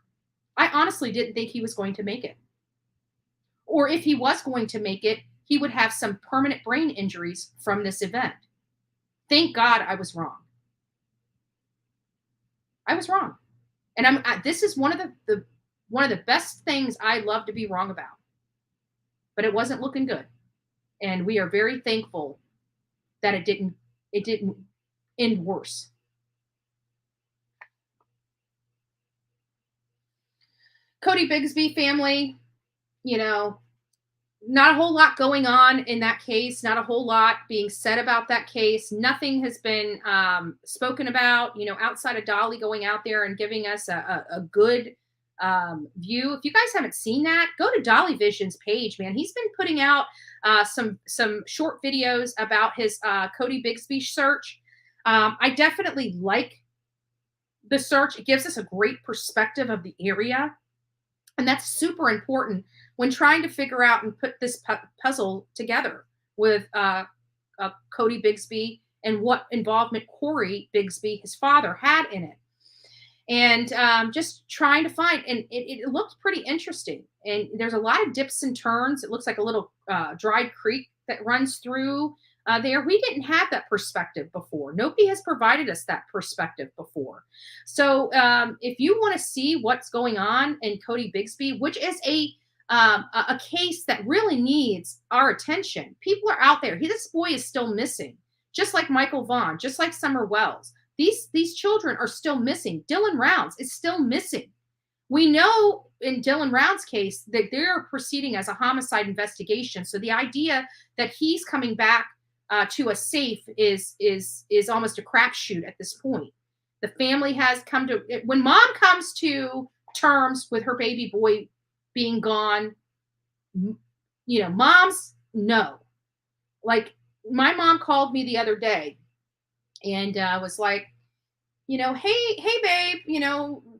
I honestly didn't think he was going to make it. Or if he was going to make it, he would have some permanent brain injuries from this event. Thank God I was wrong. I was wrong. And this is one of the best things I love to be wrong about. But it wasn't looking good. And we are very thankful that it didn't end worse. Cody Bigsby family, not a whole lot going on in that case, not a whole lot being said about that case. Nothing has been spoken about, outside of Dolly going out there and giving us a good view. If you guys haven't seen that, go to Dolly Vision's page, man. He's been putting out some short videos about his Cody Bigsby search. I definitely like the search. It gives us a great perspective of the area. And that's super important when trying to figure out and put this puzzle together with Cody Bigsby and what involvement Corey Bigsby, his father, had in it. And just trying to find, and it looked pretty interesting. And there's a lot of dips and turns. It looks like a little dried creek that runs through there. We didn't have that perspective before. Nobody has provided us that perspective before. So if you want to see what's going on in Cody Bigsby, which is a case that really needs our attention, people are out there. This boy is still missing, just like Michael Vaughn, just like Summer Wells. These children are still missing. Dylan Rounds is still missing. We know in Dylan Rounds' case that they're proceeding as a homicide investigation. So the idea that he's coming back to a safe is almost a crapshoot at this point. The family has come to, when mom comes to terms with her baby boy being gone, moms know. Like, my mom called me the other day and was like, hey babe,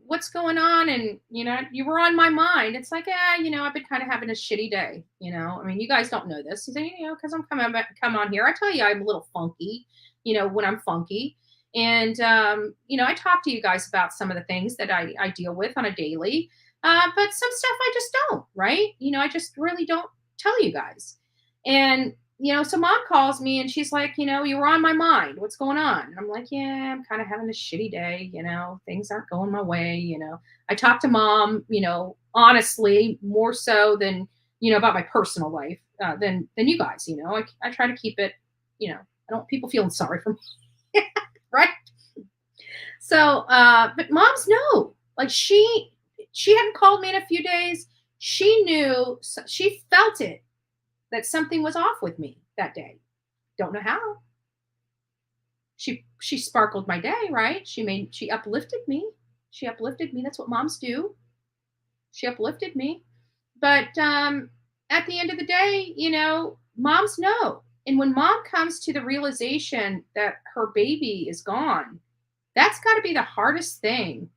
what's going on? And, you were on my mind. It's like, I've been kind of having a shitty day. I mean, you guys don't know this. You say, because I'm come on here. I tell you, I'm a little funky, when I'm funky. And, I talk to you guys about some of the things that I deal with on a daily, but some stuff I just don't, right? I just really don't tell you guys. And, so mom calls me and she's like, you were on my mind. What's going on? And I'm like, yeah, I'm kind of having a shitty day. Things aren't going my way. I talk to mom, honestly, more so than, about my personal life than you guys. I try to keep it, I don't want people feeling sorry for me. Right. So, but moms know, like she hadn't called me in a few days. She knew, she felt it, that something was off with me that day. Don't know how. She sparkled my day, right? She uplifted me. She uplifted me. That's what moms do. She uplifted me. But at the end of the day, moms know. And when mom comes to the realization that her baby is gone, that's got to be the hardest thing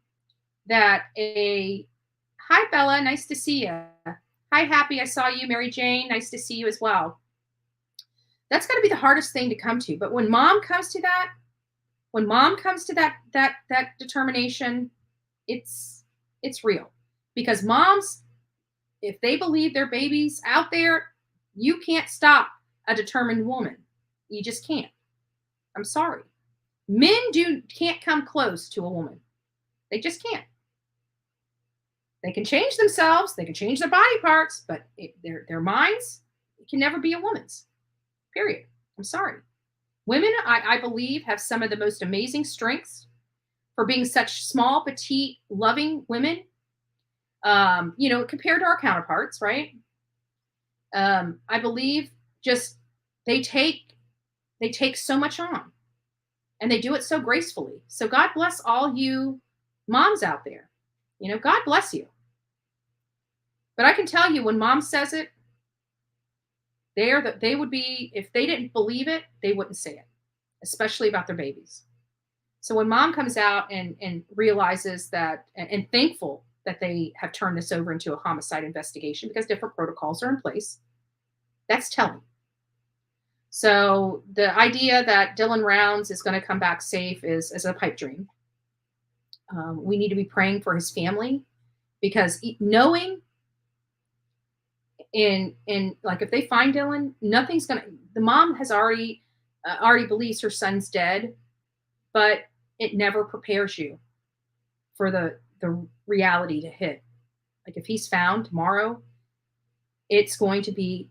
that hi Bella, nice to see you. Hi, Happy, I saw you. Mary Jane, nice to see you as well. That's got to be the hardest thing to come to. But when mom comes to that, that determination, it's real. Because moms, if they believe their baby's out there, you can't stop a determined woman. You just can't. I'm sorry. Men can't come close to a woman. They just can't. They can change themselves, they can change their body parts, but their minds, it can never be a woman's. Period. I'm sorry. Women, I believe, have some of the most amazing strengths for being such small, petite, loving women, compared to our counterparts, right? I believe just they take so much on, and they do it so gracefully. So God bless all you moms out there. God bless you. But I can tell you, when mom says it, they would be, if they didn't believe it, they wouldn't say it, especially about their babies. So when mom comes out and realizes that, and thankful that they have turned this over into a homicide investigation because different protocols are in place, that's telling. So the idea that Dylan Rounds is going to come back safe is a pipe dream. We need to be praying for his family, because knowing in like, if they find Dylan, nothing's gonna. The mom has already believes her son's dead, but it never prepares you for the reality to hit. Like, if he's found tomorrow, it's going to be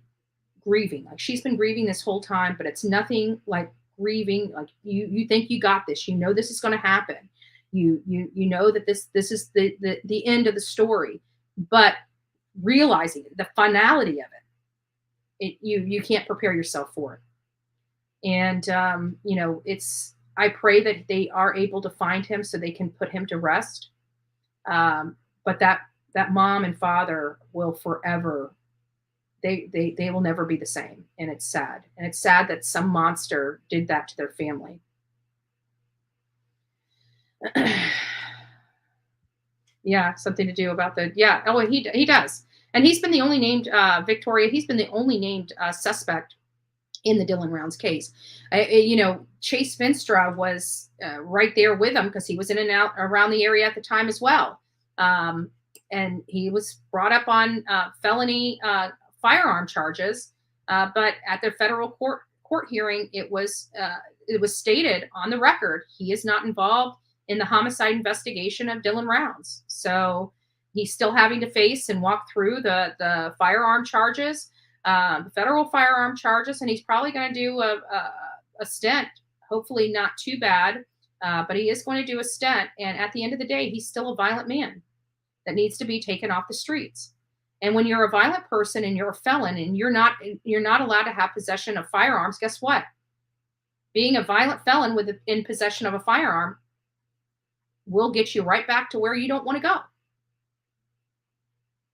grieving. Like, she's been grieving this whole time, but it's nothing like grieving. Like, you think you got this. This is going to happen. You know that this is the end of the story, but realizing the finality of it, you can't prepare yourself for it. And I pray that they are able to find him so they can put him to rest. But that mom and father will forever, they will never be the same, and it's sad. And it's sad that some monster did that to their family. Yeah, something to do about he does. And he's been the only named, Victoria, he's been the only named suspect in the Dylan Rounds case. Chase Vinstra was right there with him because he was in and out around the area at the time as well. And he was brought up on felony firearm charges. But at the federal court hearing, it was stated on the record he is not involved in the homicide investigation of Dylan Rounds. So he's still having to face and walk through the firearm charges, the federal firearm charges, and he's probably going to do a stint. Hopefully not too bad, but he is going to do a stint. And at the end of the day, he's still a violent man that needs to be taken off the streets. And when you're a violent person and you're a felon and you're not allowed to have possession of firearms, guess what? Being a violent felon in possession of a firearm will get you right back to where you don't want to go.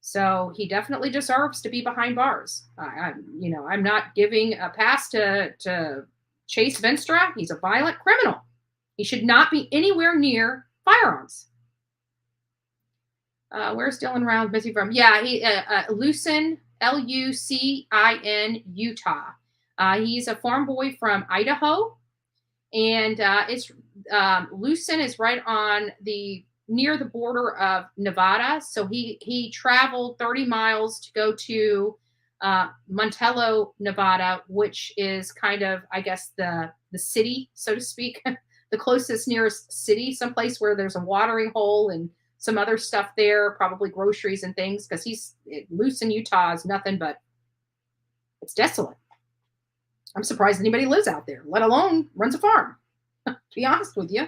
So he definitely deserves to be behind bars. I'm not giving a pass to Chase Vinstra. He's a violent criminal. He should not be anywhere near firearms. Where's Dylan Rounds busy from? Yeah, Lucin, Lucin, Utah. He's a farm boy from Idaho, and Lucin is right on near the border of Nevada. So he traveled 30 miles to go to Montello, Nevada, which is kind of, I guess, the city, so to speak, the closest nearest city, someplace where there's a watering hole and some other stuff there, probably groceries and things, because Lucin, Utah is nothing but, it's desolate. I'm surprised anybody lives out there, let alone runs a farm. To be honest with you,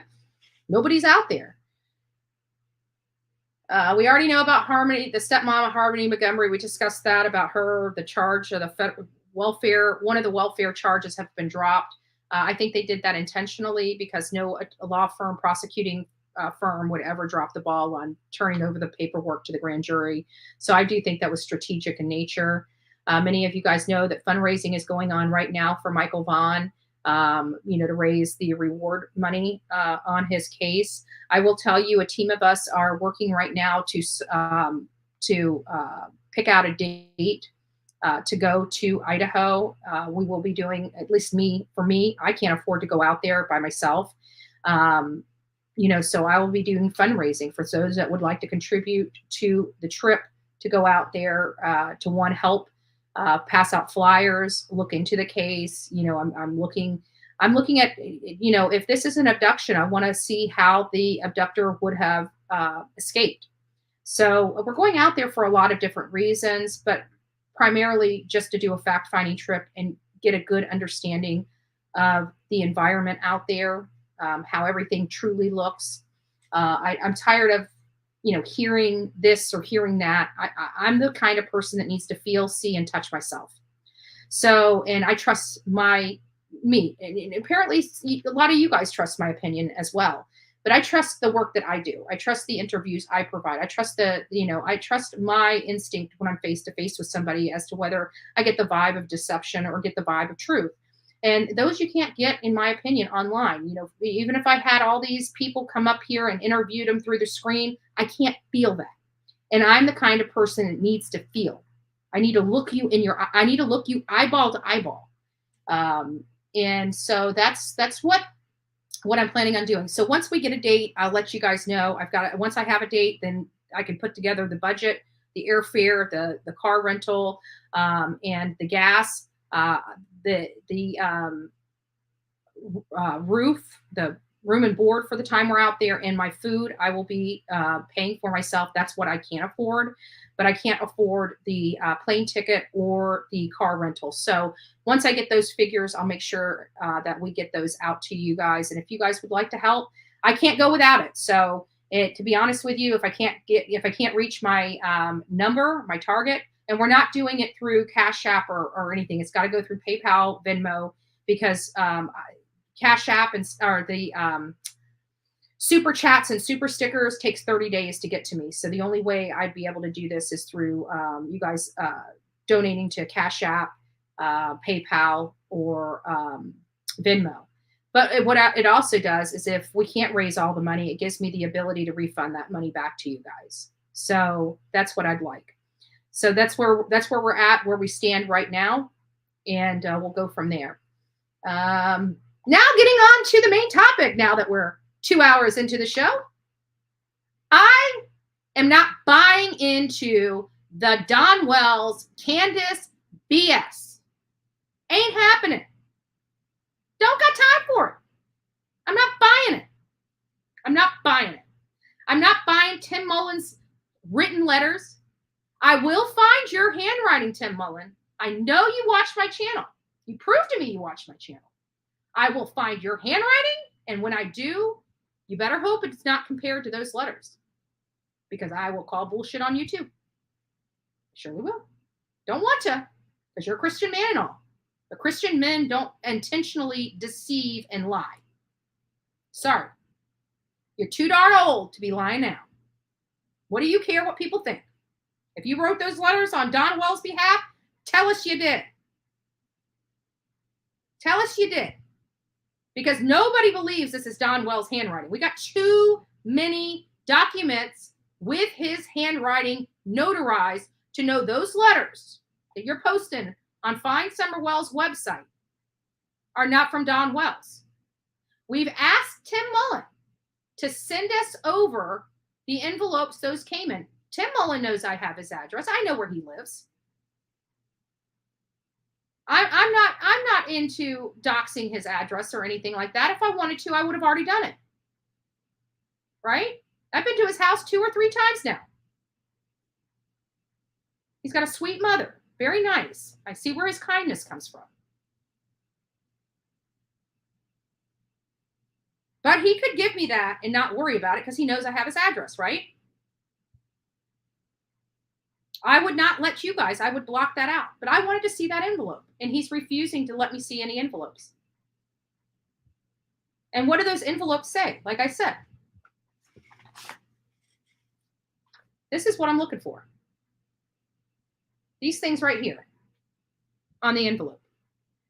nobody's out there. We already know about Harmony, the stepmom, Harmony Montgomery. We discussed that about her, the charge of the federal welfare. One of the welfare charges have been dropped. I think they did that intentionally because no law firm, prosecuting firm would ever drop the ball on turning over the paperwork to the grand jury. So I do think that was strategic in nature. Many of you guys know that fundraising is going on right now for Michael Vaughn, to raise the reward money on his case. I will tell you, a team of us are working right now to pick out a date to go to Idaho. We will be doing, at least for me, I can't afford to go out there by myself. So I will be doing fundraising for those that would like to contribute to the trip to go out there to help pass out flyers, look into the case. I'm looking at, if this is an abduction, I want to see how the abductor would have escaped. So we're going out there for a lot of different reasons, but primarily just to do a fact-finding trip and get a good understanding of the environment out there, how everything truly looks. I'm tired of, hearing this or hearing that. I'm the kind of person that needs to feel, see, and touch myself. So, and I trust me, and apparently a lot of you guys trust my opinion as well. But I trust the work that I do. I trust the interviews I provide. I trust I trust my instinct when I'm face to face with somebody as to whether I get the vibe of deception or get the vibe of truth. And those you can't get, in my opinion, online. Even if I had all these people come up here and interviewed them through the screen, I can't feel that. And I'm the kind of person that needs to feel. I need to look you in your, I need to look you eyeball to eyeball. And so that's what I'm planning on doing. So once we get a date, I'll let you guys know. Once I have a date, then I can put together the budget, the airfare, the car rental, and the gas, the roof, the room and board for the time we're out there, and my food I will be paying for myself. That's what I can't afford, but I can't afford the plane ticket or the car rental. So once I get those figures, I'll make sure that we get those out to you guys. And if you guys would like to help, I can't go without it. So to be honest with you, if I can't reach my number, my target, and we're not doing it through Cashapp or anything, it's got to go through PayPal, Venmo, because Cashapp or the super chats and super stickers takes 30 days to get to me. So the only way I'd be able to do this is through you guys donating to Cashapp, PayPal, or Venmo. But what it also does is if we can't raise all the money, it gives me the ability to refund that money back to you guys. So that's what I'd like. So that's where we're at, where we stand right now, and we'll go from there. Now getting on to the main topic. Now that we're 2 hours into the show, I am not buying into the Don Wells Candace BS. Ain't happening. Don't got time for it. I'm not buying it. I'm not buying it. I'm not buying Tim Mullen's written letters. I will find your handwriting, Tim Mullen. I know you watched my channel. You proved to me you watched my channel. I will find your handwriting, and when I do, you better hope it's not compared to those letters, because I will call bullshit on you too. Surely will. Don't want to, because you're a Christian man and all. But Christian men don't intentionally deceive and lie. Sorry. You're too darn old to be lying now. What do you care what people think? If you wrote those letters on Don Wells' behalf, tell us you did. Tell us you did. Because nobody believes this is Don Wells' handwriting. We got too many documents with his handwriting notarized to know those letters that you're posting on Find Summer Wells' website are not from Don Wells. We've asked Tim Mullen to send us over the envelopes those came in. Tim Mullen knows I have his address. I know where he lives. I'm not into doxing his address or anything like that. If I wanted to, I would have already done it. Right? I've been to his house 2 or 3 times now. He's got a sweet mother. Very nice. I see where his kindness comes from. But he could give me that and not worry about it because he knows I have his address, right? I would not let you guys. I would block that out. But I wanted to see that envelope, and he's refusing to let me see any envelopes. And what do those envelopes say? Like I said, this is what I'm looking for. These things right here on the envelope,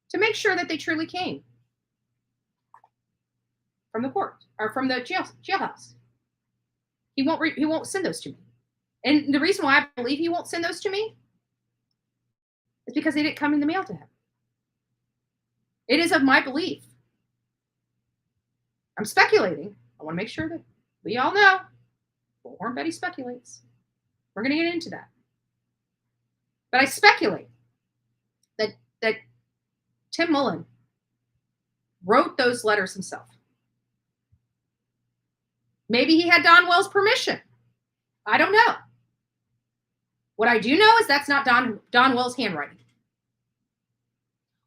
to make sure that they truly came from the court or from the jailhouse. He won't send those to me. And the reason why I believe he won't send those to me is because they didn't come in the mail to him. It is of my belief. I'm speculating. I want to make sure that we all know. Bullhorn Betty speculates. We're going to get into that. But I speculate that Tim Mullen wrote those letters himself. Maybe he had Don Wells' permission. I don't know. What I do know is that's not Don Wells' handwriting.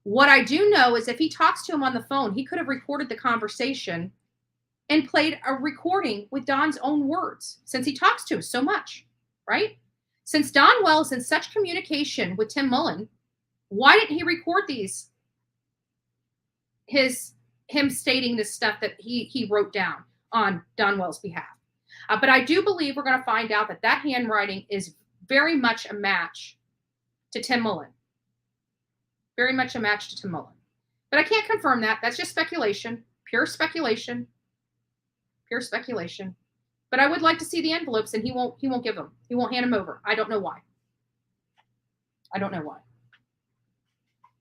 What I do know is if he talks to him on the phone, he could have recorded the conversation and played a recording with Don's own words, since he talks to us so much, right? Since Don Wells is in such communication with Tim Mullen, why didn't he record these? Him stating this stuff that he wrote down on Don Wells' behalf. But I do believe we're going to find out that handwriting is very much a match to Tim Mullen. Very much a match to Tim Mullen. But I can't confirm that. That's just speculation. Pure speculation. Pure speculation. But I would like to see the envelopes, and he won't give them. He won't hand them over. I don't know why. I don't know why.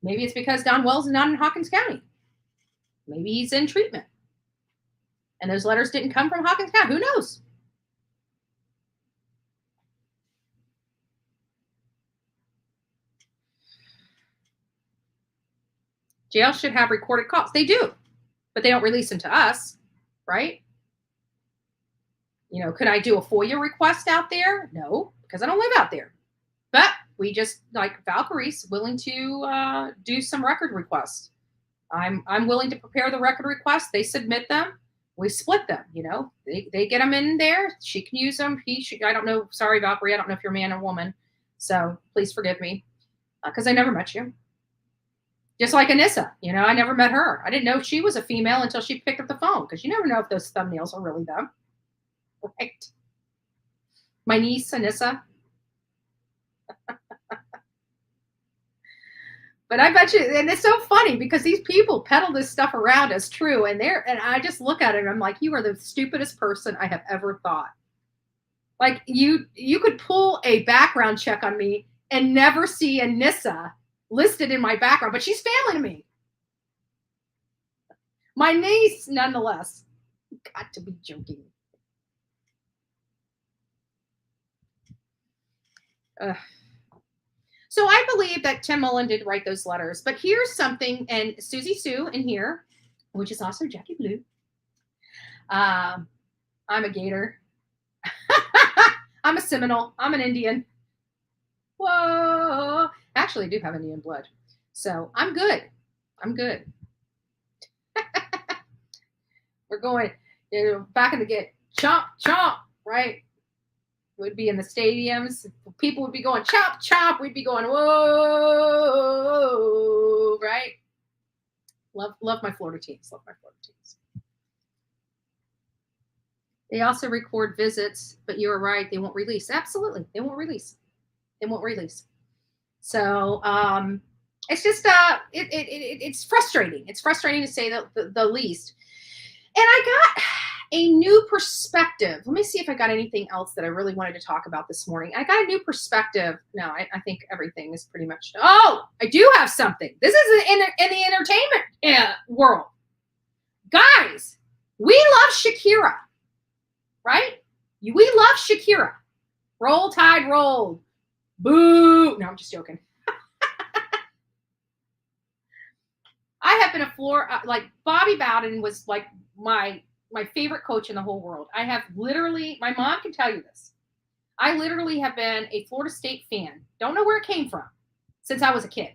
Maybe it's because Don Wells is not in Hawkins County. Maybe he's in treatment. And those letters didn't come from Hawkins County. Who knows? Jail should have recorded calls. They do, but they don't release them to us, right? You know, could I do a FOIA request out there? No, because I don't live out there. But we just, like Valkyrie's willing to do some record requests. I'm willing to prepare the record requests. They submit them. We split them, you know. They get them in there. She can use them. I don't know. Sorry, Valkyrie. I don't know if you're a man or woman. So please forgive me because I never met you. Just like Anissa, you know, I never met her. I didn't know she was a female until she picked up the phone, because you never know if those thumbnails are really them. Right. My niece, Anissa. But I bet you, and it's so funny because these people peddle this stuff around as true, and I just look at it and I'm like, you are the stupidest person I have ever thought. Like you could pull a background check on me and never see Anissa listed in my background, but she's family to me. My niece, nonetheless. Got to be joking. So I believe that Tim Mullen did write those letters, but here's something, and Susie Sue in here, which is also Jackie Blue. I'm a Gator. I'm a Seminole. I'm an Indian. Whoa. Actually, I do have Indian blood. So I'm good. I'm good. We're going, back in the get, chomp, chomp, right? Would be in the stadiums. People would be going chomp, chomp. We'd be going, whoa, right? Love my Florida teams. Love my Florida teams. They also record visits, but you're right. They won't release. Absolutely. They won't release. They won't release. So it's just, it's frustrating. It's frustrating to say the least. And I got a new perspective. Let me see if I got anything else that I really wanted to talk about this morning. I got a new perspective. No, I think everything is pretty much. Oh, I do have something. This is in the entertainment world. Guys, we love Shakira, right? We love Shakira. Roll Tide, roll. Boo. No, I'm just joking. I have been like Bobby Bowden was like my favorite coach in the whole world. I have literally, my mom can tell you this. I literally have been a Florida State fan. Don't know where it came from since I was a kid.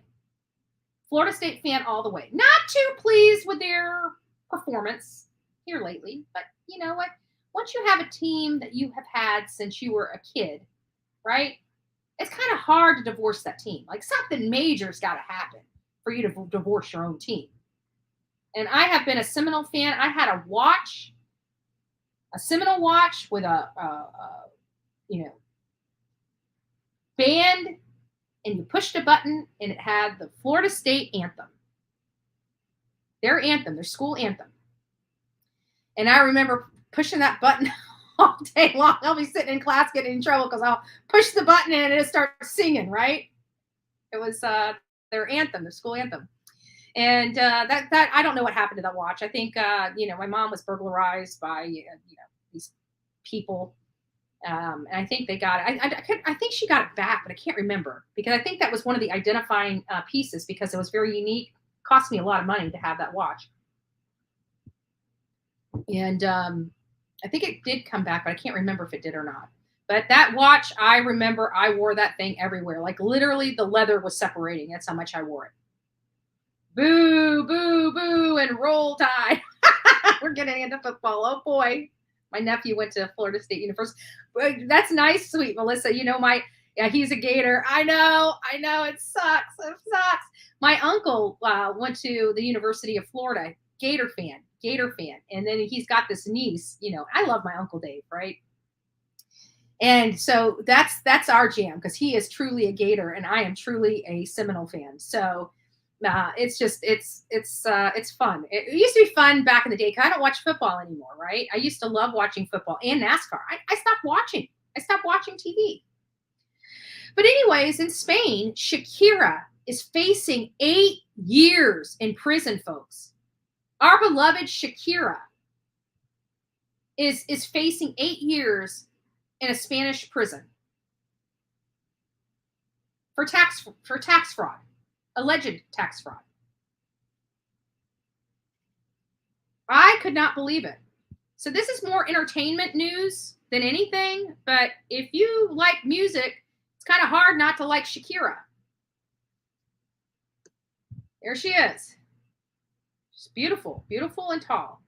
Florida State fan all the way. Not too pleased with their performance here lately, but you know what? Once you have a team that you have had since you were a kid, right? It's kind of hard to divorce that team. Like something major's got to happen for you to divorce your own team. And I have been a Seminole fan. I had a Seminole watch with a band, and you pushed a button and it had the Florida State anthem. Their anthem, their school anthem. And I remember pushing that button all day long. I'll be sitting in class getting in trouble because I'll push the button and it starts singing, right? It was their anthem, their school anthem. And that I don't know what happened to that watch. I think my mom was burglarized by these people, and I think they got it. I think she got it back, but I can't remember because I think that was one of the identifying pieces because it was very unique. Cost me a lot of money to have that watch, and I think it did come back, but I can't remember if it did or not. But that watch, I remember I wore that thing everywhere. Like literally, the leather was separating. That's how much I wore it. Boo, boo, boo, and Roll Tide. We're getting into football. Oh, boy. My nephew went to Florida State University. That's nice, sweet Melissa. He's a Gator. I know. It sucks. My uncle went to the University of Florida. Gator fan. And then he's got this niece. I love my Uncle Dave, right? And so that's our jam because he is truly a Gator and I am truly a Seminole fan. So it's fun. It used to be fun back in the day because I don't watch football anymore, right? I used to love watching football and NASCAR. I stopped watching. I stopped watching TV. But anyways, in Spain, Shakira is facing 8 years in prison, folks. Our beloved Shakira is facing 8 years in a Spanish prison for tax fraud. Alleged tax fraud. I could not believe it. So this is more entertainment news than anything, but if you like music, it's kind of hard not to like Shakira. There she is. She's beautiful, beautiful and tall.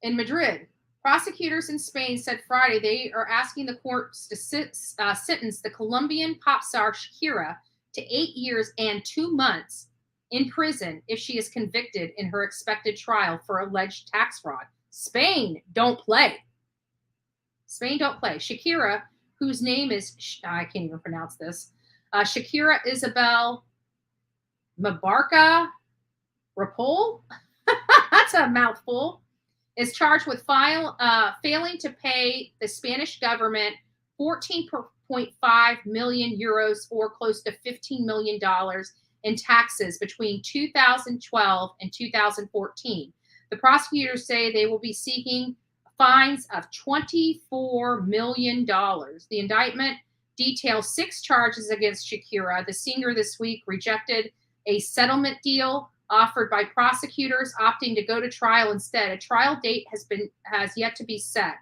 In Madrid, prosecutors in Spain said Friday they are asking the courts to sentence the Colombian pop star Shakira to 8 years and 2 months in prison if she is convicted in her expected trial for alleged tax fraud. Spain don't play. Shakira, whose name is, I can't even pronounce this, Shakira Isabel Mabarca Rapol. That's a mouthful. is charged with failing to pay the Spanish government 14.5 million euros, or close to $15 million in taxes between 2012 and 2014. The prosecutors say they will be seeking fines of $24 million. The indictment details 6 charges against Shakira. The singer this week rejected a settlement deal offered by prosecutors, opting to go to trial instead. A trial date has yet to be set.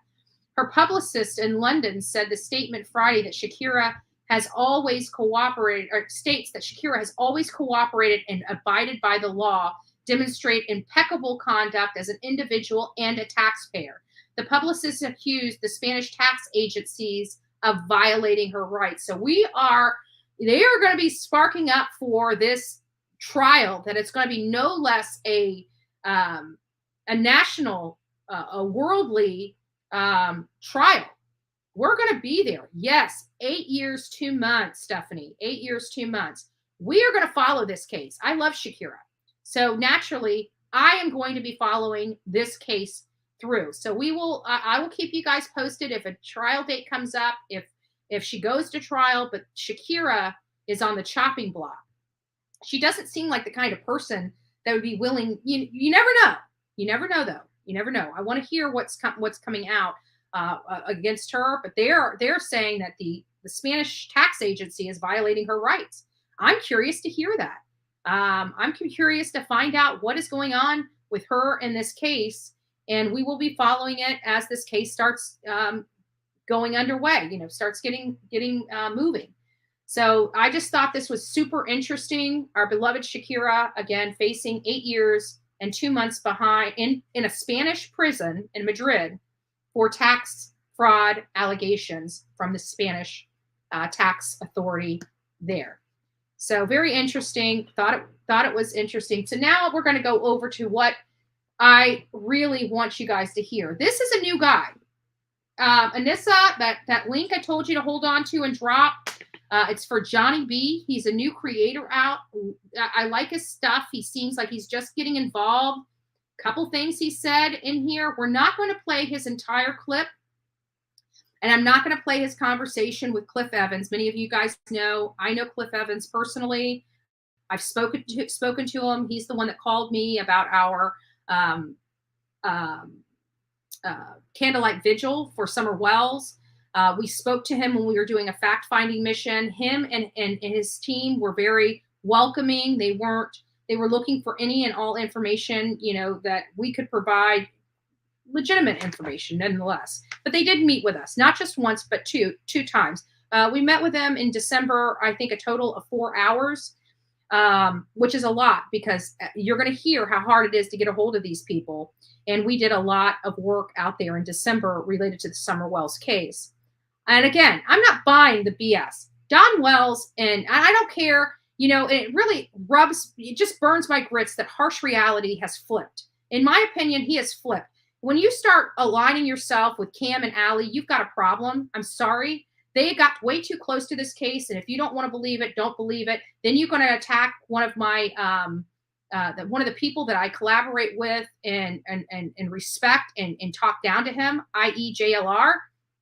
Her publicist in London said the statement Friday that Shakira has always cooperated, or states that Shakira has always cooperated and abided by the law, demonstrate impeccable conduct as an individual and a taxpayer. The publicist accused the Spanish tax agencies of violating her rights. So they are going to be sparking up for this trial, that it's going to be no less a national, a worldly trial. We're going to be there. Yes, 8 years, 2 months, Stephanie. 8 years, 2 months. We are going to follow this case. I love Shakira. So naturally, I am going to be following this case through. So I will keep you guys posted if a trial date comes up, if she goes to trial, but Shakira is on the chopping block. She doesn't seem like the kind of person that would be willing. You never know. You never know, though. You never know. I want to hear what's coming out against her, but they're saying that the Spanish tax agency is violating her rights. I'm curious to hear that. I'm curious to find out what is going on with her in this case, and we will be following it as this case starts going underway. Starts getting moving. So I just thought this was super interesting. Our beloved Shakira, again, facing 8 years and 2 months behind in a Spanish prison in Madrid for tax fraud allegations from the Spanish tax authority there. So very interesting. Thought it was interesting. So now we're going to go over to what I really want you guys to hear. This is a new guy. Anissa, that link I told you to hold on to and drop. It's for Johnny B. He's a new creator out. I like his stuff. He seems like he's just getting involved. Couple things he said in here. We're not going to play his entire clip, and I'm not going to play his conversation with Cliff Evans. Many of you guys know, I know Cliff Evans personally. I've spoken to him. He's the one that called me about our candlelight vigil for Summer Wells. We spoke to him when we were doing a fact-finding mission. Him and his team were very welcoming. They were looking for any and all information, that we could provide, legitimate information nonetheless. But they did meet with us, not just once, but two times. We met with them in December, I think a total of 4 hours, which is a lot, because you're going to hear how hard it is to get a hold of these people. And we did a lot of work out there in December related to the Summer Wells case. And again, I'm not buying the BS. Don Wells, and I don't care, it really it just burns my grits that harsh reality has flipped. In my opinion, he has flipped. When you start aligning yourself with Cam and Allie, you've got a problem. I'm sorry. They got way too close to this case. And if you don't want to believe it, don't believe it. Then you're going to attack one of my, one of the people that I collaborate with and respect and talk down to him, i.e. JLR.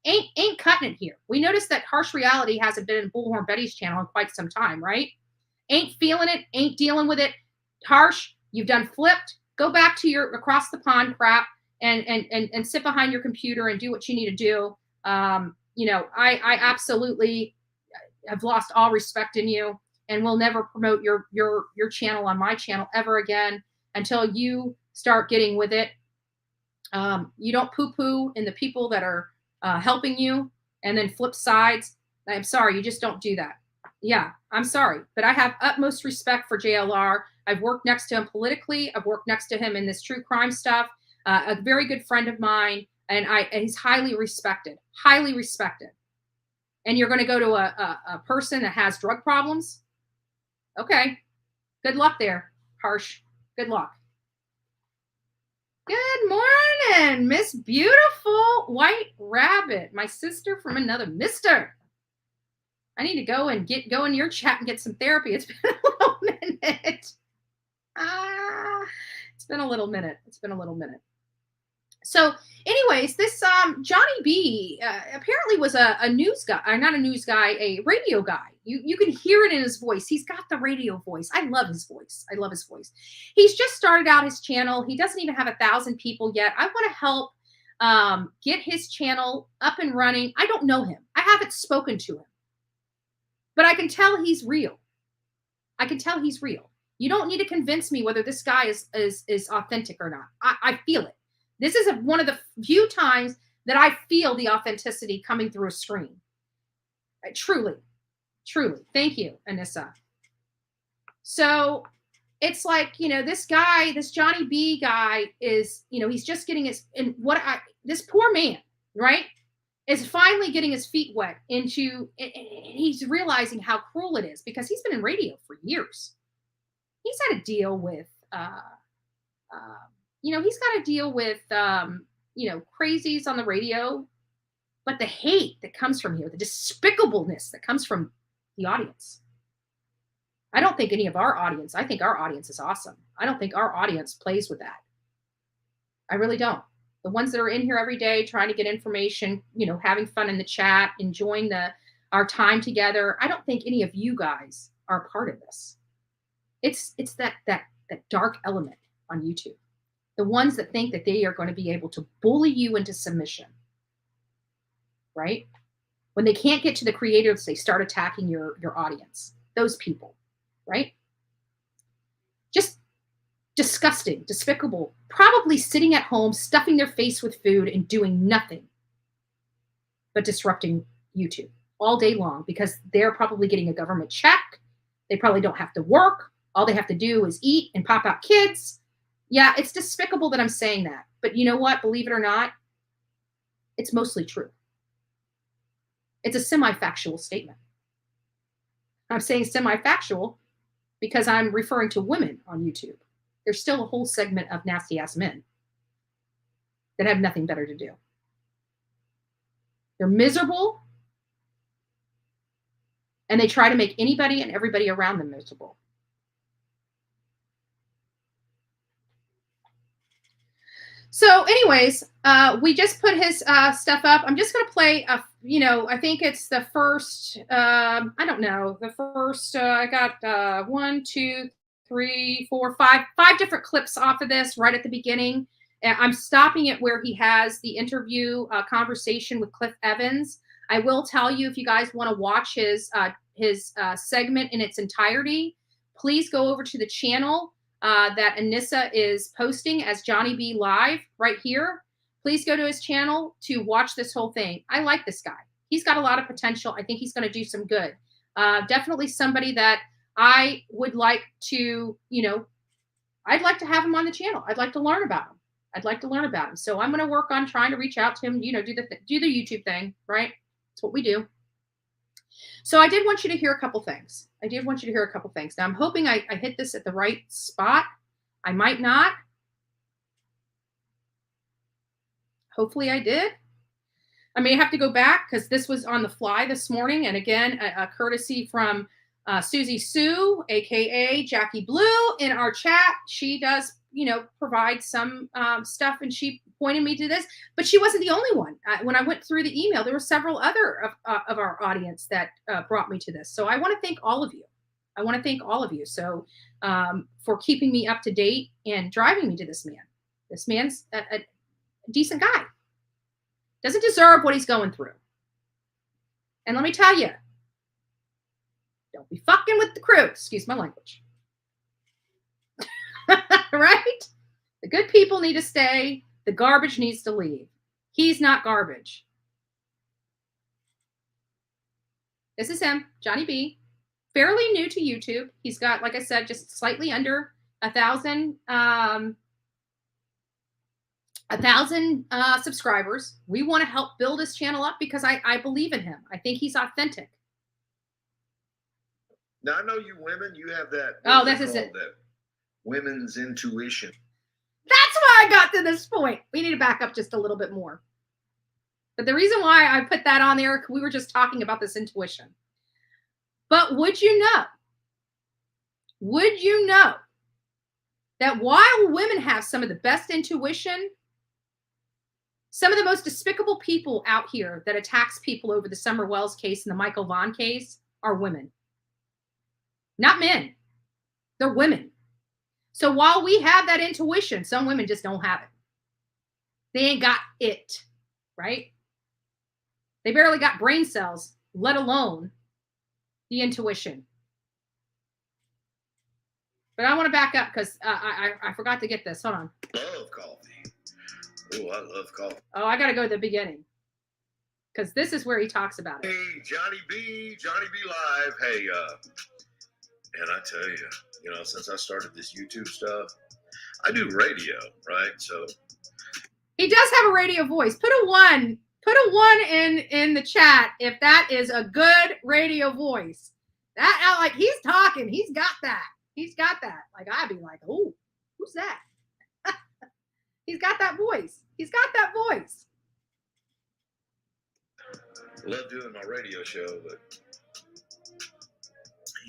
Ain't cutting it here. We noticed that harsh reality hasn't been in Bullhorn Betty's channel in quite some time, right? Ain't feeling it, ain't dealing with it. Harsh, you've done flipped. Go back to your across the pond crap and sit behind your computer and do what you need to do. I absolutely have lost all respect in you, and will never promote your channel on my channel ever again until you start getting with it. You don't poo-poo in the people that are helping you and then flip sides. I'm sorry, you just don't do that. Yeah, I'm sorry, but I have utmost respect for JLR. I've worked next to him politically. I've worked next to him in this true crime stuff. A very good friend of mine, and he's highly respected. And you're going to go to a person that has drug problems? Okay, good luck there, Harsh. Good luck. Good morning, Miss Beautiful White Rabbit, my sister from another mister. I need to go in your chat and get some therapy. It's been a little minute. It's been a little minute. So anyways, this Johnny B apparently was a news guy, not a news guy, a radio guy. You can hear it in his voice. He's got the radio voice. I love his voice. I love his voice. He's just started out his channel. He doesn't even have 1,000 people yet. I want to help get his channel up and running. I don't know him. I haven't spoken to him, but I can tell he's real. I can tell he's real. You don't need to convince me whether this guy is authentic or not. I feel it. This is one of the few times that I feel the authenticity coming through a screen. Truly. Thank you, Anissa. So it's like, this guy, this Johnny B guy is, he's just getting this poor man, right, is finally getting his feet wet into, he's realizing how cruel it is because he's been in radio for years. He's had to deal with, he's got to deal with, crazies on the radio, but the hate that comes from here, the despicableness that comes from the audience. I don't think any of our audience, I think our audience is awesome. I don't think our audience plays with that. I really don't. The ones that are in here every day trying to get information, having fun in the chat, enjoying our time together. I don't think any of you guys are a part of this. It's that dark element on YouTube. The ones that think that they are going to be able to bully you into submission, right? When they can't get to the creators, they start attacking your audience. Those people, right? Just disgusting, despicable, probably sitting at home, stuffing their face with food and doing nothing but disrupting YouTube all day long because they're probably getting a government check. They probably don't have to work. All they have to do is eat and pop out kids. Yeah, it's despicable that I'm saying that. But you know what? Believe it or not, it's mostly true. It's a semi-factual statement. I'm saying semi-factual because I'm referring to women on YouTube. There's still a whole segment of nasty-ass men that have nothing better to do. They're miserable, and they try to make anybody and everybody around them miserable. So anyways, we just put his stuff up. I'm just going to play, I think it's the first, I don't know, the first, I got 1, 2, 3, 4, 5 different clips off of this right at the beginning. I'm stopping it where he has the interview conversation with Cliff Evans. I will tell you, if you guys want to watch his segment in its entirety, please go over to the channel that Anissa is posting as Johnny B Live right here. Please go to his channel to watch this whole thing. I like this guy. He's got a lot of potential. I think he's going to do some good. Definitely somebody that I would like to, I'd like to have him on the channel. I'd like to learn about him. So I'm going to work on trying to reach out to him, do the YouTube thing, right? That's what we do. So I did want you to hear a couple things. Now I'm hoping I hit this at the right spot. I might not. Hopefully I did. I may have to go back because this was on the fly this morning. And again, a courtesy from Susie Sue, aka Jackie Blue, in our chat. She does, provide some stuff, and she pointed me to this, but she wasn't the only one. When I went through the email, there were several other of our audience that brought me to this. So I want to thank all of you. So for keeping me up to date and driving me to this man. This man's a decent guy. Doesn't deserve what he's going through. And let me tell you, don't be fucking with the crew. Excuse my language. Right? The good people need to stay. The garbage needs to leave. He's not garbage. This is him, Johnny B. Fairly new to YouTube. He's got, like I said, just slightly under 1,000 subscribers. We want to help build his channel up because I believe in him. I think he's authentic. Now, I know you women, you have that. Oh, this is it. That women's intuition. That's why I got to this point. We need to back up just a little bit more. But the reason why I put that on there, we were just talking about this intuition. But would you know that while women have some of the best intuition, Some of the most despicable people out here that attacks people over the Summer Wells case and the Michael Vaughn case are women. Not men. They're women. So while we have that intuition, some women just don't have it. They ain't got it, right? They barely got brain cells, let alone the intuition. But I want to back up because I forgot to get this. Hold on. Love coffee. Oh, I love coffee. Oh, I got to go to the beginning because this is where he talks about it. Hey, Johnny B Live. Hey, and I tell you, you know, since I started this YouTube stuff, I do radio, right? So he does have a radio voice. Put a one in the chat if that is a good radio voice. That like he's talking, he's got that. Like I'd be like, oh, who's that? He's got that voice. Love doing my radio show, but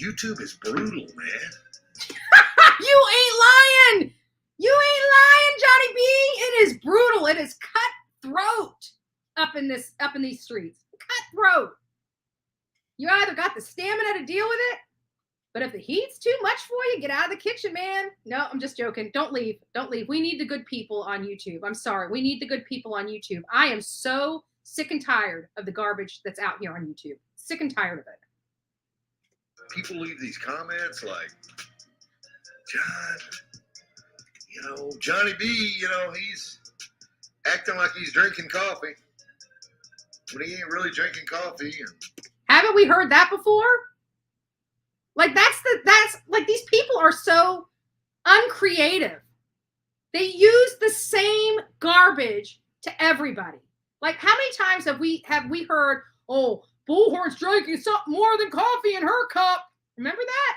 YouTube is brutal, man. You ain't lying, Johnny B. It is brutal. It is cutthroat up in these streets. Cutthroat. You either got the stamina to deal with it, but if the heat's too much for you, get out of the kitchen, man. No, I'm just joking. Don't leave. We need the good people on YouTube. I'm sorry. We need the good people on YouTube. I am so sick and tired of the garbage that's out here on YouTube. Sick and tired of it. People leave these comments like, Johnny B, he's acting like he's drinking coffee, but he ain't really drinking coffee. Haven't we heard that before? Like that's like these people are so uncreative. They use the same garbage to everybody. Like how many times have we heard, oh, Bullhorn's drinking something more than coffee in her cup. Remember that?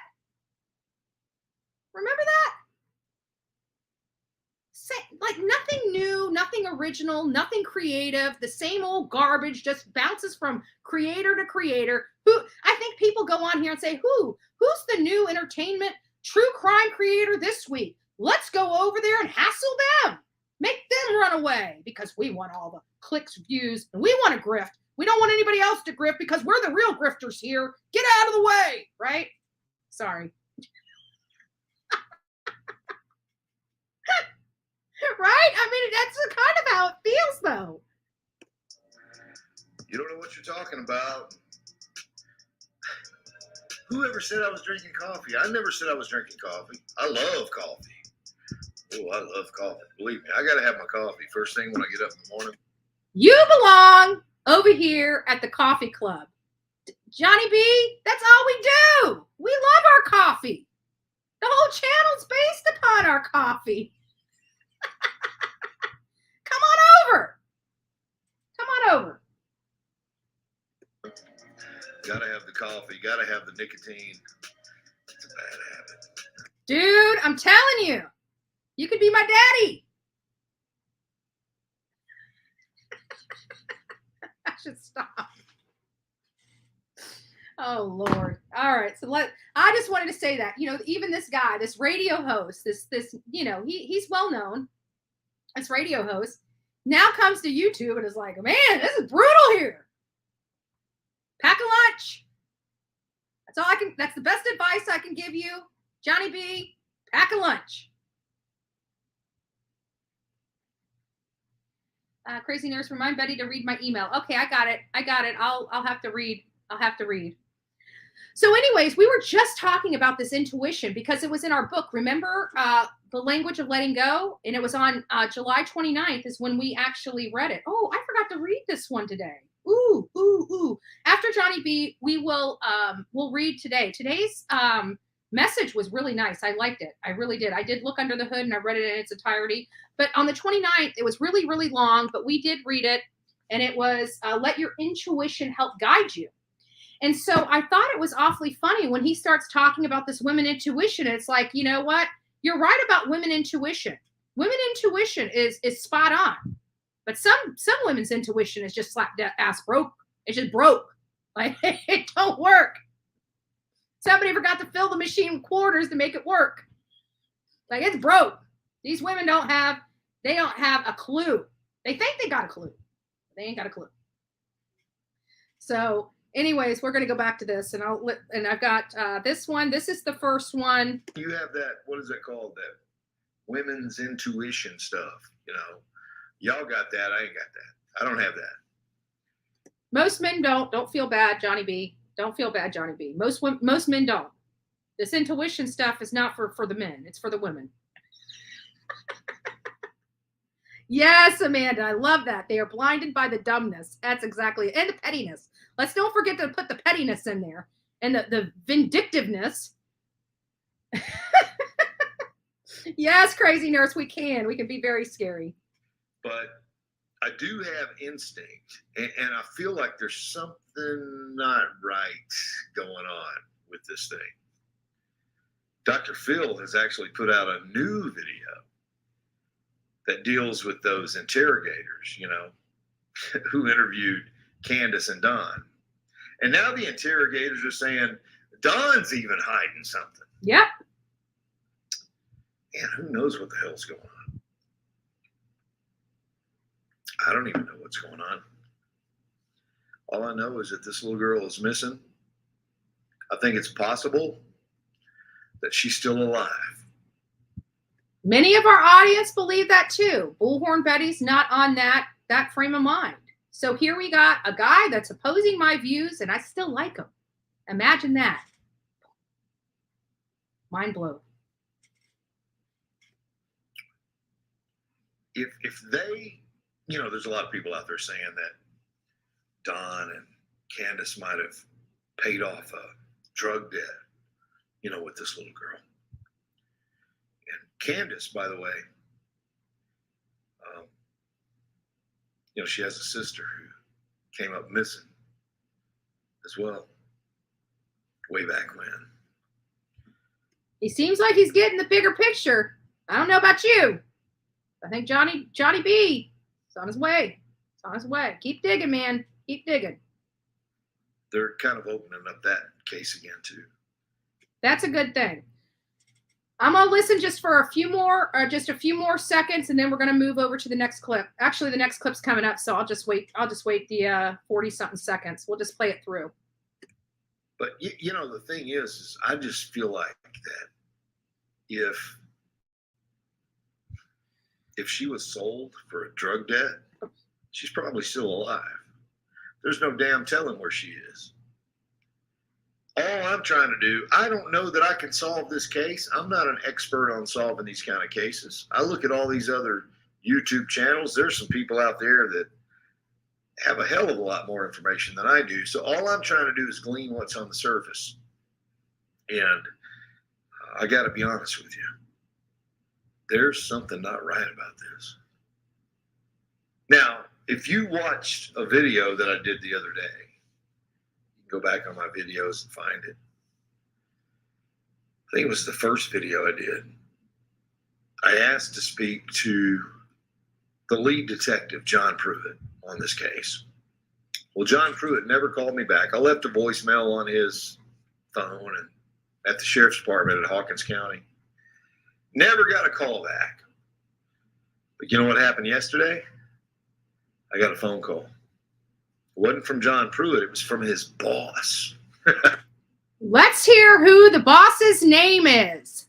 Like nothing new, nothing original, nothing creative. The same old garbage just bounces from creator to creator. I think people go on here and say, who's the new entertainment true crime creator this week? Let's go over there and hassle them. Make them run away because we want all the clicks, views, and we want to grift. We don't want anybody else to grift because we're the real grifters here. Get out of the way, right? Sorry. Right? I mean, that's kind of how it feels, though. You don't know what you're talking about. Whoever said I was drinking coffee? I never said I was drinking coffee. I love coffee. Oh, I love coffee. Believe me, I got to have my coffee first thing when I get up in the morning. You belong over here at the coffee club. Johnny B, that's all we do. We love our coffee. The whole channel's based upon our coffee. Come on over. Gotta have the coffee. Gotta have the nicotine. It's a bad habit. Dude, I'm telling you. You could be my daddy. I should stop. Oh, Lord. All right. So I just wanted to say that, even this guy, this radio host, this he's well known as radio host, now comes to YouTube and is like, man, this is brutal here. Pack a lunch. That's the best advice I can give you. Johnny B, pack a lunch. Crazy Nurse, remind Betty to read my email. Okay, I got it. I'll have to read. So anyways, we were just talking about this intuition because it was in our book. Remember The Language of Letting Go? And it was on July 29th is when we actually read it. Oh, I forgot to read this one today. Ooh. After Johnny B, we'll read today. Today's message was really nice. I liked it. I really did. I did look under the hood and I read it in its entirety. But on the 29th, it was really, really long, but we did read it. And it was let your intuition help guide you. And so I thought it was awfully funny when he starts talking about this women intuition. It's like, you know what? You're right about women intuition. Women intuition is spot on. But some women's intuition is just slap ass broke. It's just broke. Like it don't work. Somebody forgot to fill the machine with quarters to make it work. Like it's broke. These women don't have a clue. They think they got a clue. They ain't got a clue. So anyways, we're going to go back to this, and I've got this one. This is the first one. You have that, what is it called? That women's intuition stuff, you know. Y'all got that. I ain't got that. I don't have that. Most men don't. Don't feel bad, Johnny B. Don't feel bad, Johnny B. Most men don't. This intuition stuff is not for the men. It's for the women. Yes, Amanda. I love that. They are blinded by the dumbness. That's exactly it. And the pettiness. Let's don't forget to put the pettiness in there. And the vindictiveness. Yes, crazy nurse, we can. We can be very scary. But I do have instinct. And I feel like there's something not right going on with this thing. Dr. Phil has actually put out a new video that deals with those interrogators, you know, who interviewed Candace and Don. And now the interrogators are saying Don's even hiding something. Yep. And who knows what the hell's going on? I don't even know what's going on. All I know is that this little girl is missing. I think it's possible that she's still alive. Many of our audience believe that too. Bullhorn Betty's not on that frame of mind. So here we got a guy that's opposing my views, and I still like him. Imagine that. Mind blown. If they, you know, there's a lot of people out there saying that Don and Candace might have paid off a drug debt, you know, with this little girl. And Candace, by the way, you know, she has a sister who came up missing as well, way back when. He seems like he's getting the bigger picture. I don't know about you. I think Johnny B is on his way. It's on his way. Keep digging, man. Keep digging. They're kind of opening up that case again, too. That's a good thing. I'm going to listen just for a few more seconds, and then we're going to move over to the next clip. Actually, the next clip's coming up, so I'll just wait the 40-something seconds. We'll just play it through. But, you know, the thing is I just feel like that if she was sold for a drug debt, she's probably still alive. There's no damn telling where she is. All I'm trying to do, I don't know that I can solve this case. I'm not an expert on solving these kind of cases. I look at all these other YouTube channels. There's some people out there that have a hell of a lot more information than I do. So all I'm trying to do is glean what's on the surface. And I got to be honest with you. There's something not right about this. Now, if you watched a video that I did the other day, go back on my videos and find it. I think it was the first video I did. I asked to speak to the lead detective, John Pruitt, on this case. Well, John Pruitt never called me back. I left a voicemail on his phone and at the sheriff's department at Hawkins County. Never got a call back. But you know what happened yesterday? I got a phone call. It wasn't from John Pruitt. It was from his boss. Let's hear who the boss's name is.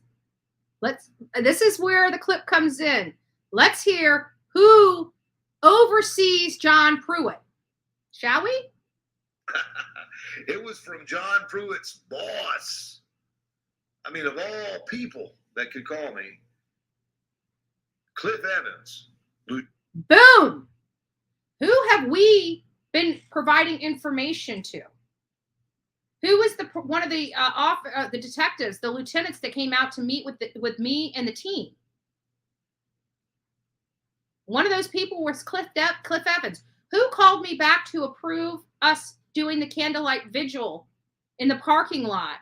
This is where the clip comes in. Let's hear who oversees John Pruitt. Shall we? It was from John Pruitt's boss. I mean, of all people that could call me, Cliff Evans. Boom. Who have we been providing information to? Who was one of the detectives, the lieutenants that came out to meet with me and the team? One of those people was Cliff Evans. Who called me back to approve us doing the candlelight vigil in the parking lot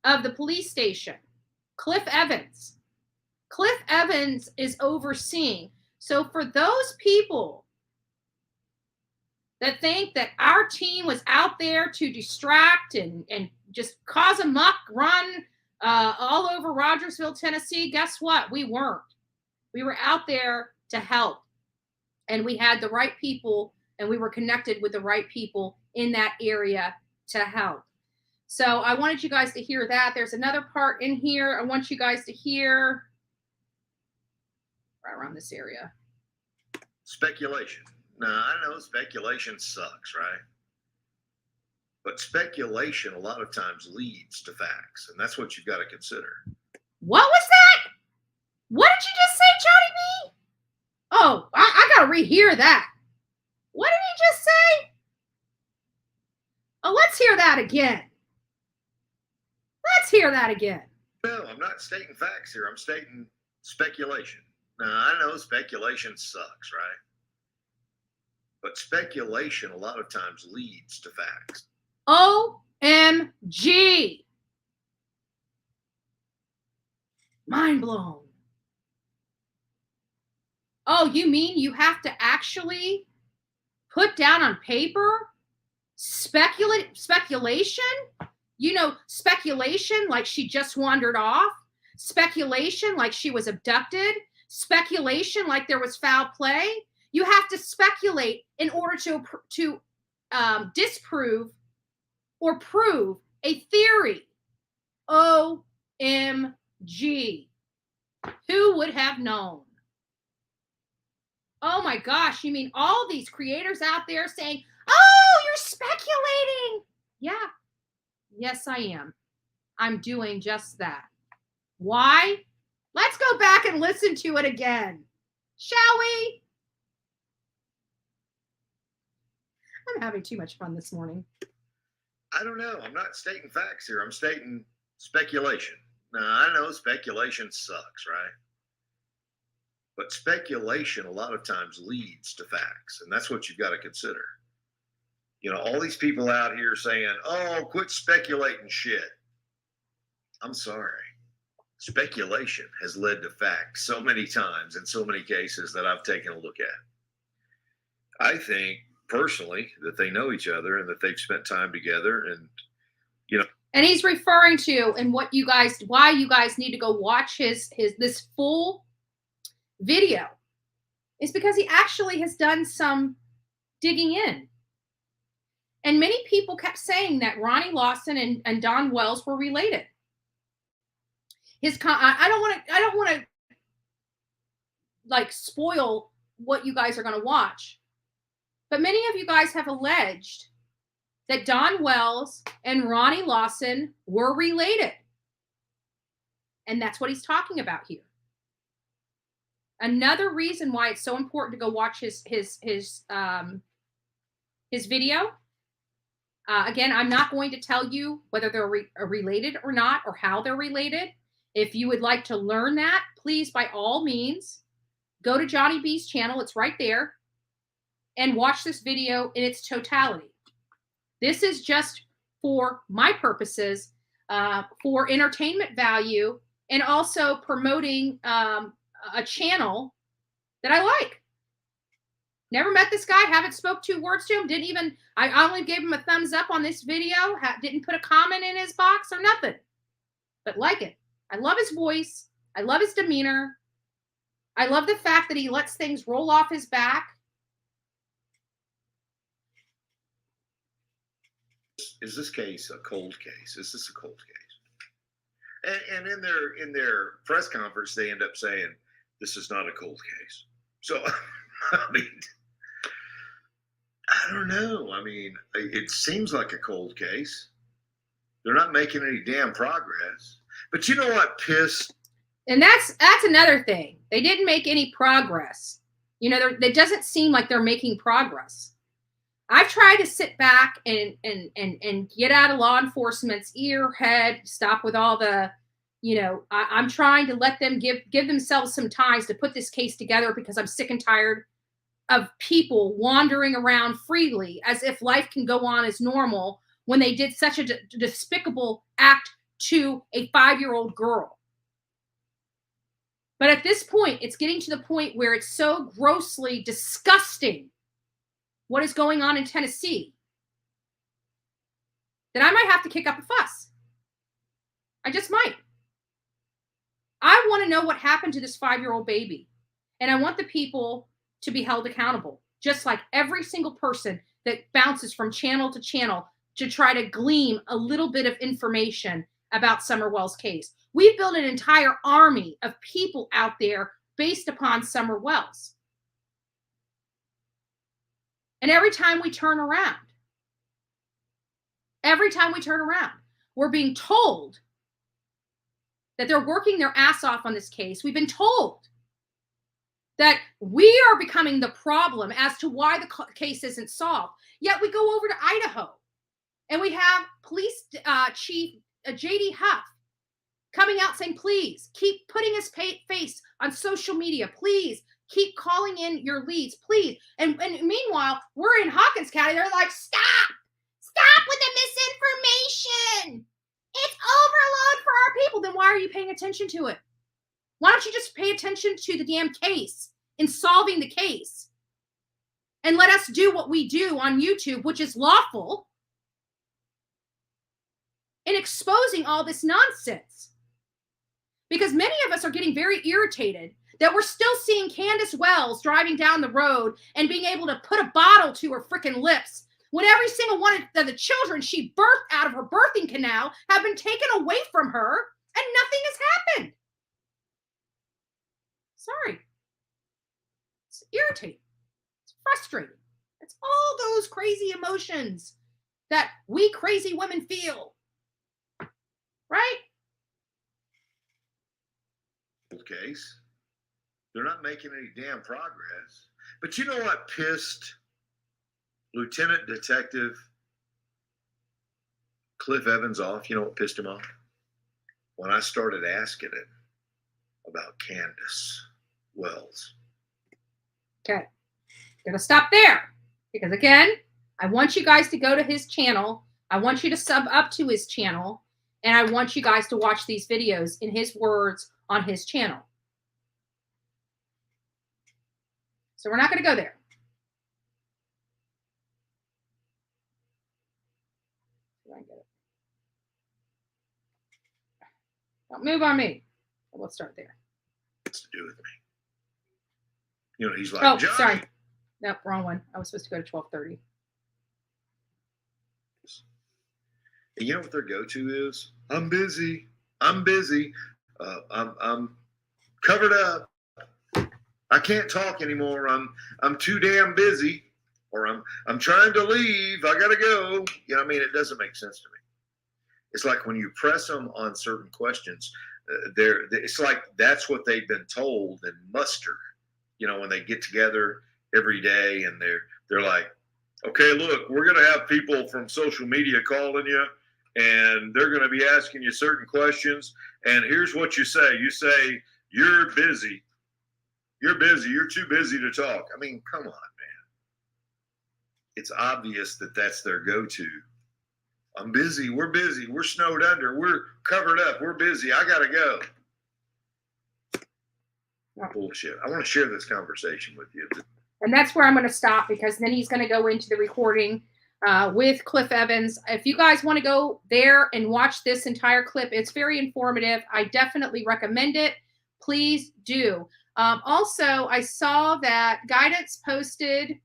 of the police station? Cliff Evans. Cliff Evans is overseeing. So for those people that think that our team was out there to distract and just cause a muck run all over Rogersville, Tennessee, guess what? We weren't. We were out there to help. And we had the right people, and we were connected with the right people in that area to help. So I wanted you guys to hear that. There's another part in here I want you guys to hear right around this area. Speculation. Now, I know speculation sucks, right? But speculation a lot of times leads to facts, and that's what you've got to consider. What was that? What did you just say, Johnny B? Oh, I got to rehear that. What did he just say? Oh, let's hear that again. Let's hear that again. No, I'm not stating facts here. I'm stating speculation. Now, I know speculation sucks, right? But speculation a lot of times leads to facts. OMG. Mind blown. Oh, you mean you have to actually put down on paper speculation? You know, speculation like she just wandered off. Speculation like she was abducted. Speculation like there was foul play. You have to speculate in order to disprove or prove a theory. OMG. Who would have known? Oh my gosh, you mean all these creators out there saying, oh, you're speculating. Yeah, yes, I am. I'm doing just that. Why? Let's go back and listen to it again. Shall we? I'm having too much fun this morning. I don't know. I'm not stating facts here. I'm stating speculation. Now, I know speculation sucks, right? But speculation a lot of times leads to facts, and that's what you've got to consider. You know, all these people out here saying, oh, quit speculating shit. I'm sorry. Speculation has led to facts so many times in so many cases that I've taken a look at. I think personally that they know each other and that they've spent time together, and you know. And he's referring to, and why you guys need to go watch this full video is because he actually has done some digging in. And many people kept saying that Ronnie Lawson and Don Wells were related. I don't want to like spoil what you guys are going to watch. But many of you guys have alleged that Don Wells and Ronnie Lawson were related. And that's what he's talking about here. Another reason why it's so important to go watch his video. Again, I'm not going to tell you whether they're related or not, or how they're related. If you would like to learn that, please, by all means, go to Johnny B's channel. It's right there. And watch this video in its totality. This is just for my purposes, for entertainment value, and also promoting a channel that I like. Never met this guy, haven't spoke 2 words to him, I only gave him a thumbs up on this video, didn't put a comment in his box or nothing, but like it. I love his voice. I love his demeanor. I love the fact that he lets things roll off his back. Is this case a cold case? Is this a cold case? And in their press conference, they end up saying, this is not a cold case. So, I mean, I don't know. I mean, it seems like a cold case. They're not making any damn progress. But you know what pissed? And that's another thing. They didn't make any progress. You know, it doesn't seem like they're making progress. I've tried to sit back and get out of law enforcement's ear, head, stop with all the, you know, I'm trying to let them give themselves some time to put this case together, because I'm sick and tired of people wandering around freely as if life can go on as normal when they did such a despicable act to a 5-year-old girl. But at this point, it's getting to the point where it's so grossly disgusting what is going on in Tennessee that I might have to kick up a fuss. I just might. I want to know what happened to this 5-year-old baby. And I want the people to be held accountable, just like every single person that bounces from channel to channel to try to glean a little bit of information about Summer Wells' case. We've built an entire army of people out there based upon Summer Wells. And every time we turn around, we're being told that they're working their ass off on this case. We've been told that we are becoming the problem as to why the case isn't solved. Yet we go over to Idaho and we have police chief J.D. Huff coming out saying, please keep putting his face on social media. Please keep calling in your leads, please. And meanwhile, we're in Hawkins County. They're like, stop with the misinformation. It's overload for our people. Then why are you paying attention to it? Why don't you just pay attention to the damn case and solving the case? And let us do what we do on YouTube, which is lawful, in exposing all this nonsense. Because many of us are getting very irritated that we're still seeing Candace Wells driving down the road and being able to put a bottle to her freaking lips when every single one of the children she birthed out of her birthing canal have been taken away from her and nothing has happened. Sorry. It's irritating. It's frustrating. It's all those crazy emotions that we crazy women feel. Right? Case. They're not making any damn progress. But you know what pissed Lieutenant Detective Cliff Evans off? You know what pissed him off? When I started asking him about Candace Wells. Okay. Gonna stop there. Because again, I want you guys to go to his channel. I want you to sub up to his channel. And I want you guys to watch these videos in his words on his channel. So we're not going to go there. Don't move on me. Let's start there. What's to do with me? You know, he's like, oh, Johnny. Sorry. Nope, wrong one. I was supposed to go to 12:30. And you know what their go-to is? I'm busy. I'm covered up. I can't talk anymore. I'm too damn busy, or I'm trying to leave. I gotta go. You know what I mean? It doesn't make sense to me. It's like when you press them on certain questions, it's like that's what they've been told in muster. You know, when they get together every day and they're like, okay, look, we're gonna have people from social media calling you, and they're gonna be asking you certain questions. And here's what you say. You say, you're busy. You're busy. You're too busy to talk. I mean, come on, man. It's obvious that that's their go-to. I'm busy. We're busy. We're snowed under. We're covered up. We're busy. I got to go. Bullshit. I want to share this conversation with you. And that's where I'm going to stop, because then he's going to go into the recording with Cliff Evans. If you guys want to go there and watch this entire clip, it's very informative. I definitely recommend it. Please do. Also, I saw that Guidance posted,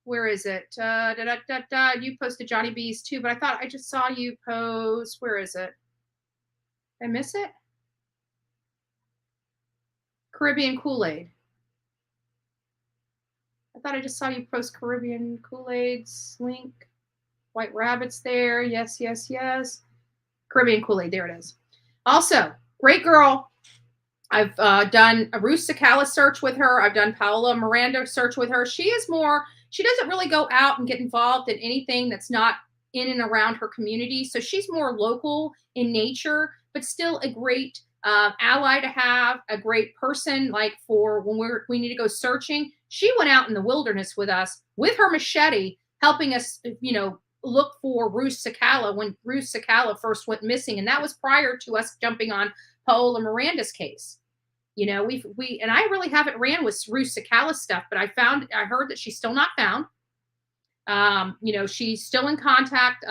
where is it? You posted Johnny B's too, but I thought I just saw you post, where is it? Did I miss it? Caribbean Kool-Aid. I thought I just saw you post Caribbean Kool-Aid's link. White Rabbit's there. Yes, yes, yes. Caribbean Kool-Aid. There it is. Also, great girl. I've done a Ruth Cecala search with her. I've done Paola Miranda search with her. She doesn't really go out and get involved in anything that's not in and around her community. So she's more local in nature, but still a great ally to have, a great person. Like for when we need to go searching, she went out in the wilderness with us with her machete, helping us, look for Ruth Cecala when Ruth Cecala first went missing. And that was prior to us jumping on Paola Miranda's case. And I really haven't ran with Ruth Cecala stuff, but I heard that she's still not found. She's still in contact.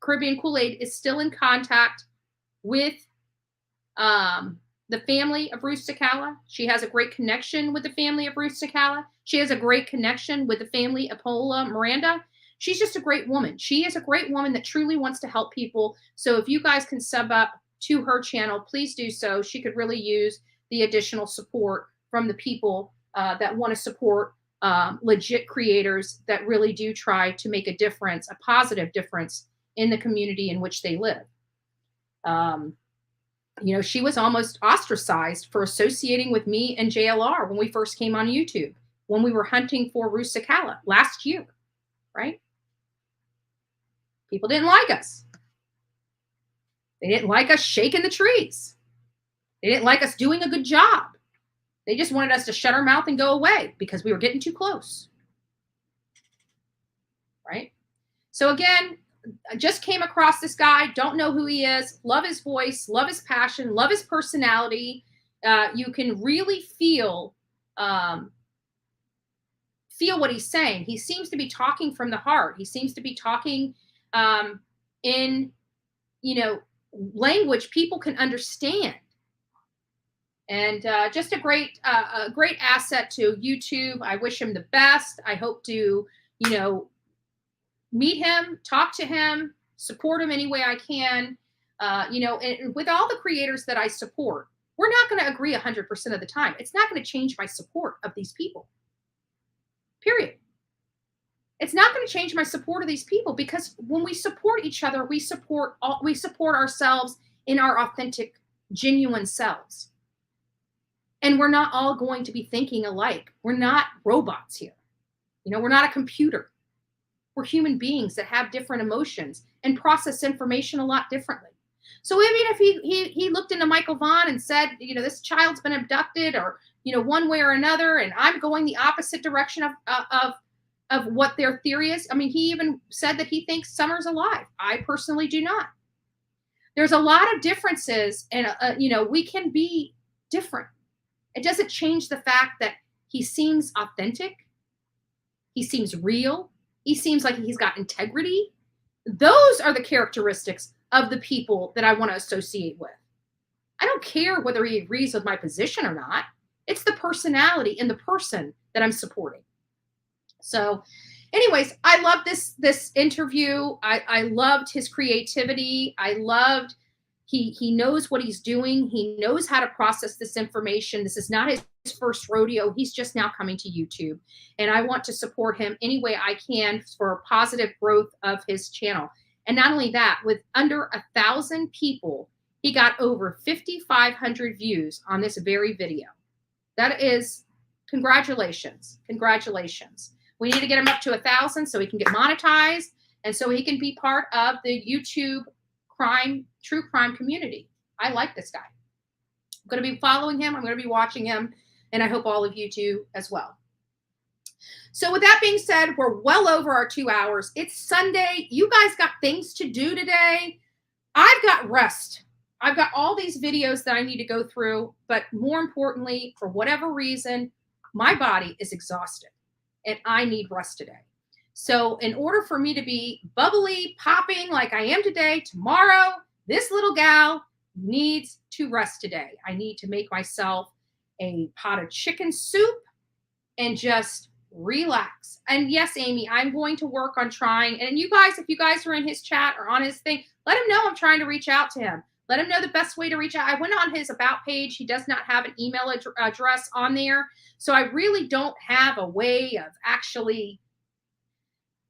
Caribbean Kool-Aid is still in contact with the family of Ruth Cecala. She has a great connection with the family of Ruth Cecala. She has a great connection with the family of Paola Miranda. She's just a great woman. She is a great woman that truly wants to help people. So if you guys can sub up to her channel, please do so. She could really use the additional support from the people that want to support legit creators that really do try to make a difference, a positive difference in the community in which they live. You know, she was almost ostracized for associating with me and JLR when we first came on YouTube, when we were hunting for Ruth Cecala last year, right? People didn't like us. They didn't like us shaking the trees. They didn't like us doing a good job. They just wanted us to shut our mouth and go away because we were getting too close, right? So again, I just came across this guy, don't know who he is, love his voice, love his passion, love his personality. You can really feel what he's saying. He seems to be talking from the heart. He seems to be talking in, you know, language people can understand. And just a great asset to YouTube. I wish him the best. I hope to, you know, meet him, talk to him, support him any way I can. You know, and with all the creators that I support, we're not going to agree 100% of the time. It's not going to change my support of these people. Period. It's not going to change my support of these people, because when we support each other, we support ourselves in our authentic, genuine selves. And we're not all going to be thinking alike. We're not robots here. You know, we're not a computer. We're human beings that have different emotions and process information a lot differently. So I mean, if he looked into Michael Vaughn and said, you know, this child's been abducted, or, you know, one way or another, and I'm going the opposite direction of what their theory is. I mean, he even said that he thinks Summer's alive. I personally do not. There's a lot of differences, and you know, we can be different. It doesn't change the fact that he seems authentic. He seems real. He seems like he's got integrity. Those are the characteristics of the people that I want to associate with. I don't care whether he agrees with my position or not. It's the personality and the person that I'm supporting. So anyways, I love this interview. I loved his creativity. I loved he knows what he's doing. He knows how to process this information. This is not his first rodeo. He's just now coming to YouTube. And I want to support him any way I can for positive growth of his channel. And not only that, with under 1,000 people, he got over 5,500 views on this very video. That is, congratulations. Congratulations. We need to get him up to 1,000 so he can get monetized and so he can be part of the YouTube true crime community. I like this guy. I'm going to be following him. I'm going to be watching him, and I hope all of you do as well. So with that being said, we're well over our 2 hours. It's Sunday. You guys got things to do today. I've got rest. I've got all these videos that I need to go through, but more importantly, for whatever reason, my body is exhausted and I need rest today. So in order for me to be bubbly, popping like I am today, tomorrow, this little gal needs to rest today. I need to make myself a pot of chicken soup and just relax. And yes, Amy, I'm going to work on trying. And you guys, if you guys are in his chat or on his thing, let him know I'm trying to reach out to him. Let him know the best way to reach out. I went on his about page. He does not have an email address on there. So I really don't have a way of actually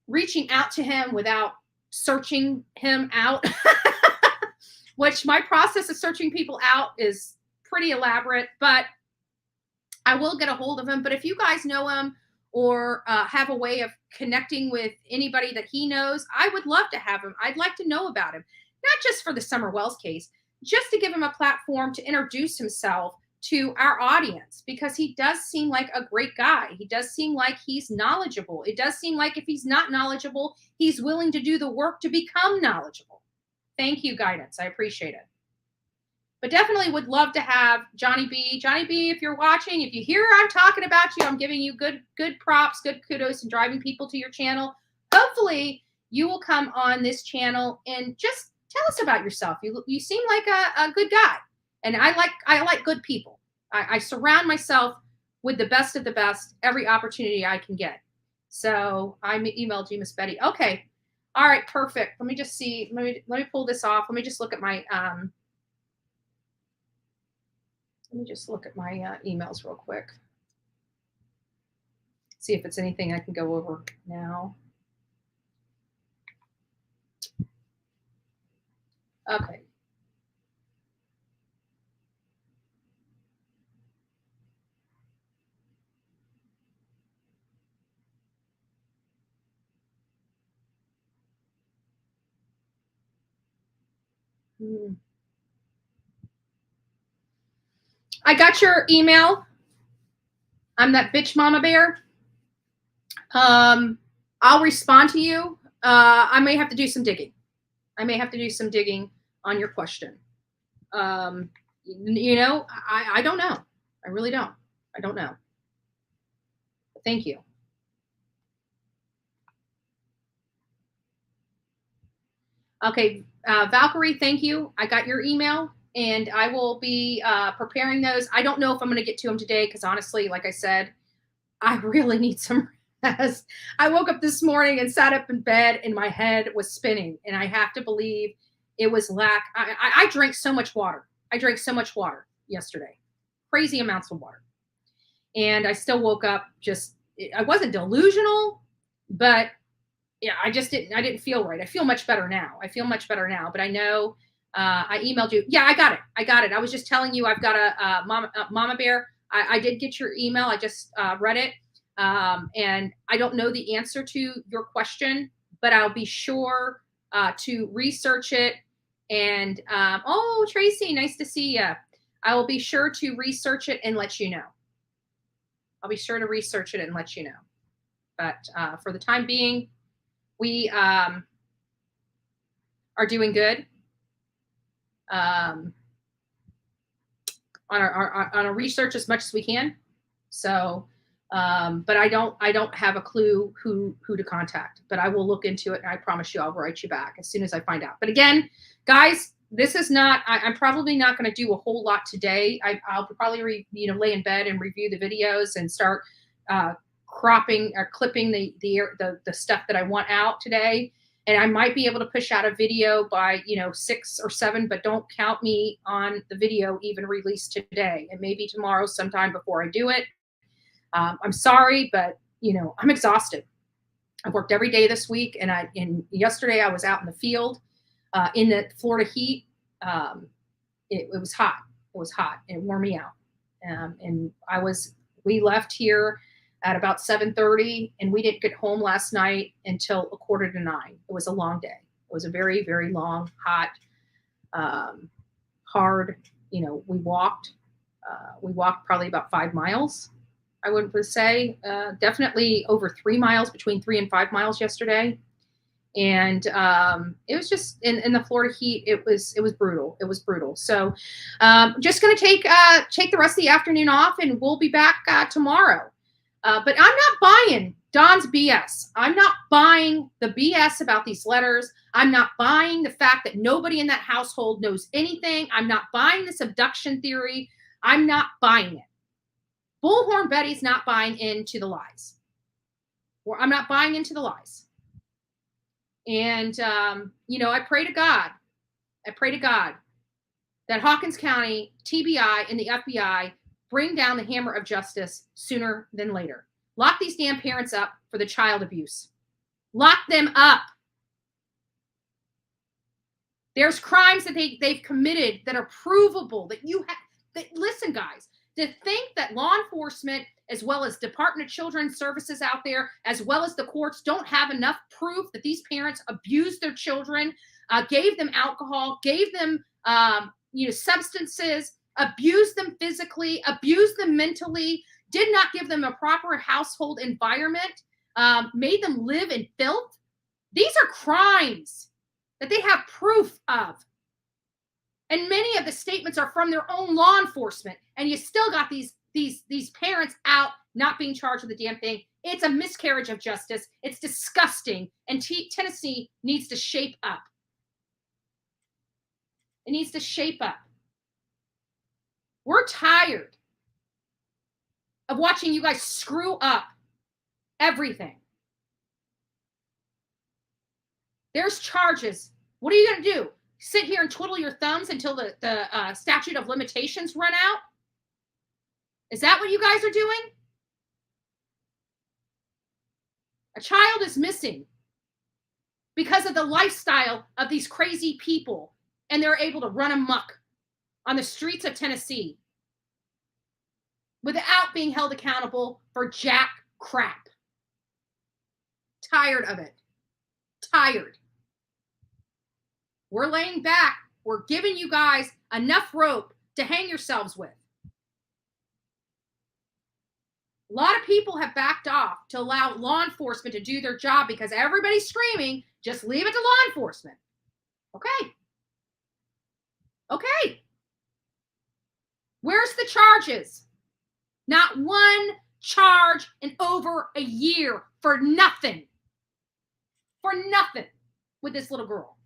reaching out to him without searching him out, which my process of searching people out is pretty elaborate, but I will get a hold of him. But if you guys know him or have a way of connecting with anybody that he knows, I would love to have him. I'd like to know about him, not just for the Summer Wells case, just to give him a platform to introduce himself to our audience, because he does seem like a great guy. He does seem like he's knowledgeable. It does seem like if he's not knowledgeable, he's willing to do the work to become knowledgeable. Thank you, Guidance. I appreciate it. But definitely would love to have Johnny B. Johnny B, if you're watching, if you hear I'm talking about you, I'm giving you good props, good kudos, and driving people to your channel. Hopefully you will come on this channel and just tell us about yourself. You seem like a good guy. And I like good people. I surround myself with the best of the best every opportunity I can get. So I emailed you, Miss Betty. Okay. All right, perfect. Let me just see. Let me pull this off. Let me just look at my emails real quick. See if it's anything I can go over now. Okay. I got your email. I'm that bitch mama bear. I'll respond to you. I may have to do some digging. On your question. You know, I don't know. I really don't. I don't know. But thank you. Okay, Valkyrie, thank you. I got your email, and I will be preparing those. I don't know if I'm going to get to them today because honestly, like I said, I really need some rest. I woke up this morning and sat up in bed, and my head was spinning, and I have to believe it was lack. I drank so much water. I drank so much water yesterday, crazy amounts of water, and I still woke up I wasn't delusional, but yeah, I didn't feel right. I feel much better now. But I know I emailed you. Yeah, I got it. I was just telling you I've got a Mama Bear. I did get your email. I just read it. And I don't know the answer to your question, but I'll be sure to research it. And oh, Tracy, nice to see you. I will be sure to research it and let you know. But for the time being, we are doing good on our research as much as we can. So, but I don't have a clue who to contact. But I will look into it, and I promise you, I'll write you back as soon as I find out. But again, guys, this is not. I'm probably not going to do a whole lot today. I'll probably lay in bed and review the videos and start cropping or clipping the stuff that I want out today. And I might be able to push out a video by 6 or 7, but don't count me on the video even released today. It may be tomorrow sometime before I do it. I'm sorry, but I'm exhausted. I've worked every day this week, and yesterday I was out in the field in the Florida heat. It was hot. It was hot, and it wore me out. And we left here at about 7:30, and we didn't get home last night until 8:45. It was a long day. It was a very, very long, hot, hard. We walked probably about 5 miles. I would say definitely over 3 miles, between 3 and 5 miles yesterday. And it was just in the Florida heat. It was brutal. It was brutal. So just going to take the rest of the afternoon off, and we'll be back tomorrow. But I'm not buying Don's BS. I'm not buying the BS about these letters. I'm not buying the fact that nobody in that household knows anything. I'm not buying this abduction theory. I'm not buying it. Bullhorn Betty's not buying into the lies. Or I'm not buying into the lies. And, I pray to God that Hawkins County, TBI, and the FBI bring down the hammer of justice sooner than later. Lock these damn parents up for the child abuse. Lock them up. There's crimes that they've committed that are provable, listen, guys, to think that law enforcement, as well as Department of Children's Services out there, as well as the courts, don't have enough proof that these parents abused their children, gave them alcohol, gave them, substances, abused them physically, abused them mentally, did not give them a proper household environment, made them live in filth. These are crimes that they have proof of. And many of the statements are from their own law enforcement. And you still got these parents out not being charged with the damn thing. It's a miscarriage of justice. It's disgusting. And Tennessee needs to shape up. It needs to shape up. We're tired of watching you guys screw up everything. There's charges. What are you going to do? Sit here and twiddle your thumbs until the statute of limitations run out? Is that what you guys are doing? A child is missing because of the lifestyle of these crazy people, and they're able to run amok on the streets of Tennessee without being held accountable for jack crap. Tired of it. Tired. We're laying back. We're giving you guys enough rope to hang yourselves with. A lot of people have backed off to allow law enforcement to do their job because everybody's screaming, just leave it to law enforcement. Okay. Okay. Where's the charges? Not one charge in over a year for nothing. For nothing with this little girl.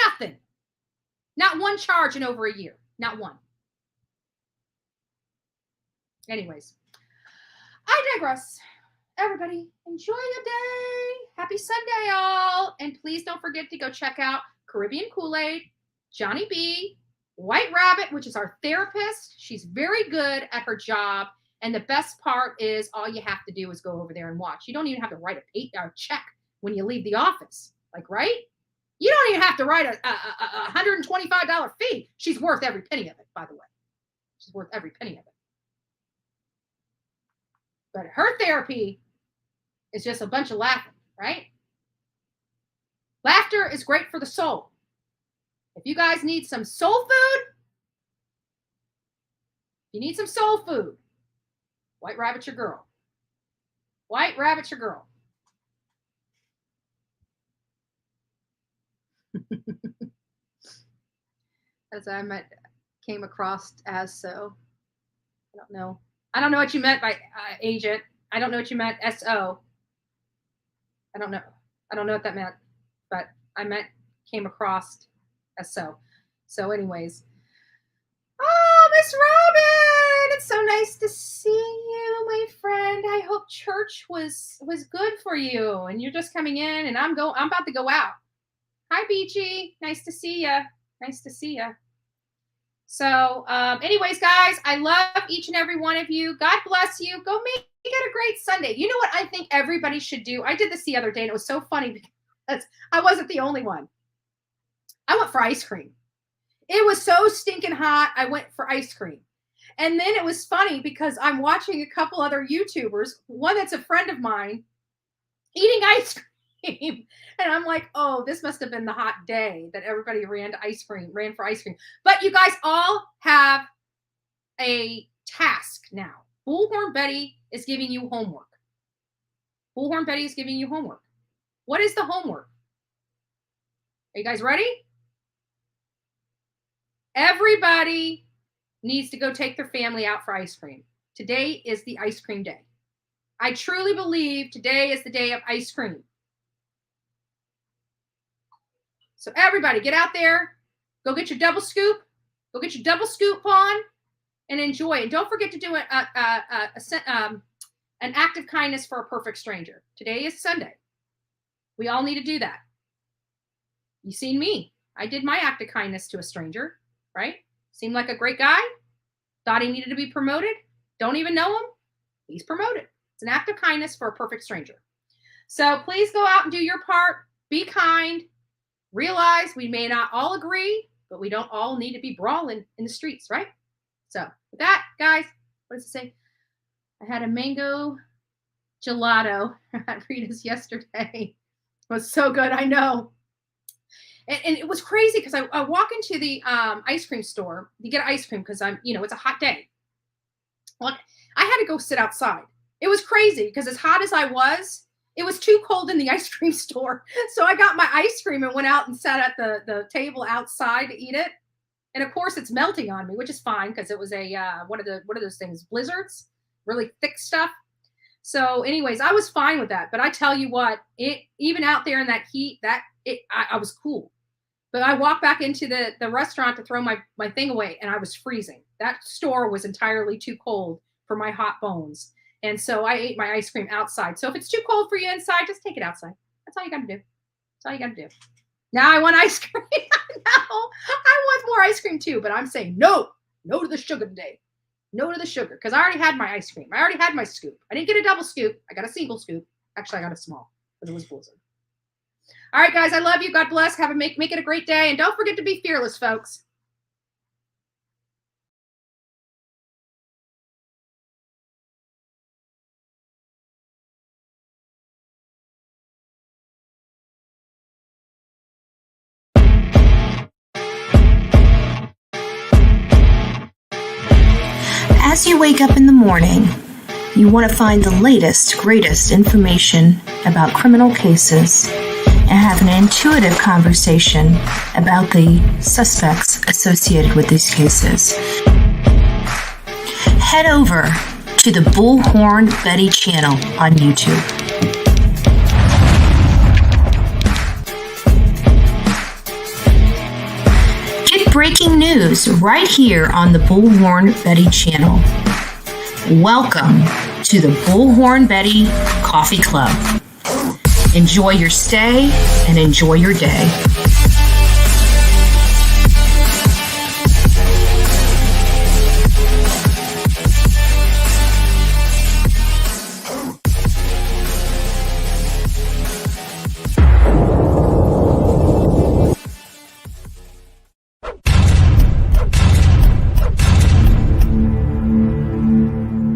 Nothing. Not one charge in over a year. Not one. Anyways, I digress. Everybody, enjoy your day. Happy Sunday, y'all. And please don't forget to go check out Caribbean Kool-Aid, Johnny B, White Rabbit, which is our therapist. She's very good at her job. And the best part is all you have to do is go over there and watch. You don't even have to write a check when you leave the office. Like, right? You don't even have to write a $125 fee. She's worth every penny of it, by the way. She's worth every penny of it. But her therapy is just a bunch of laughing, right? Laughter is great for the soul. If you guys need some soul food, White Rabbit's your girl. White Rabbit's your girl. As I came across as so. I don't know. I don't know what you meant by agent. I don't know what you meant SO. I don't know. I don't know what that meant, but I meant came across as so. So anyways. Oh, Miss Robin, it's so nice to see you, my friend. I hope church was good for you and you're just coming in and I'm about to go out. Hi, Beachy. Nice to see you. Nice to see you. So anyways, guys, I love each and every one of you. God bless you. Go make it a great Sunday. You know what I think everybody should do? I did this the other day, and it was so funny because I wasn't the only one. I went for ice cream. It was so stinking hot. I went for ice cream. And then it was funny because I'm watching a couple other YouTubers, one that's a friend of mine, eating ice cream. And I'm like, oh, this must have been the hot day that everybody ran for ice cream. But you guys all have a task now. Bullhorn Betty is giving you homework. Bullhorn Betty is giving you homework. What is the homework? Are you guys ready? Everybody needs to go take their family out for ice cream. Today is the ice cream day. I truly believe today is the day of ice cream. So everybody get out there, go get your double scoop, on and enjoy. And don't forget to do an act of kindness for a perfect stranger. Today is Sunday. We all need to do that. You seen me. I did my act of kindness to a stranger, right? Seemed like a great guy. Thought he needed to be promoted. Don't even know him. He's promoted. It's an act of kindness for a perfect stranger. So please go out and do your part. Be kind. Realize we may not all agree, but we don't all need to be brawling in the streets, right? So with that, guys, what does it say? I had a mango gelato at Rita's yesterday. It was so good, I know. And it was crazy because I walk into the ice cream store to get ice cream because it's a hot day. Well, I had to go sit outside. It was crazy because as hot as I was, it was too cold in the ice cream store. So I got my ice cream and went out and sat at the table outside to eat it. And of course it's melting on me, which is fine because it was a, what are those things? Blizzards, really thick stuff. So anyways, I was fine with that. But I tell you what, even out there in that heat, I was cool. But I walked back into the restaurant to throw my thing away and I was freezing. That store was entirely too cold for my hot bones. And so I ate my ice cream outside. So if it's too cold for you inside, just take it outside. That's all you got to do. That's all you got to do. Now I want ice cream. No, I want more ice cream too, but I'm saying no to the sugar today. No to the sugar, because I already had my ice cream. I already had my scoop. I didn't get a double scoop. I got a single scoop. Actually, I got a small, because it was blizzard. All right, guys, I love you. God bless. Make it a great day. And don't forget to be fearless, folks. As you wake up in the morning, you want to find the latest, greatest information about criminal cases and have an intuitive conversation about the suspects associated with these cases. Head over to the Bullhorn Betty channel on YouTube. Get breaking news right here on the Bullhorn Betty channel. Welcome to the Bullhorn Betty Coffee Club. Enjoy your stay and enjoy your day.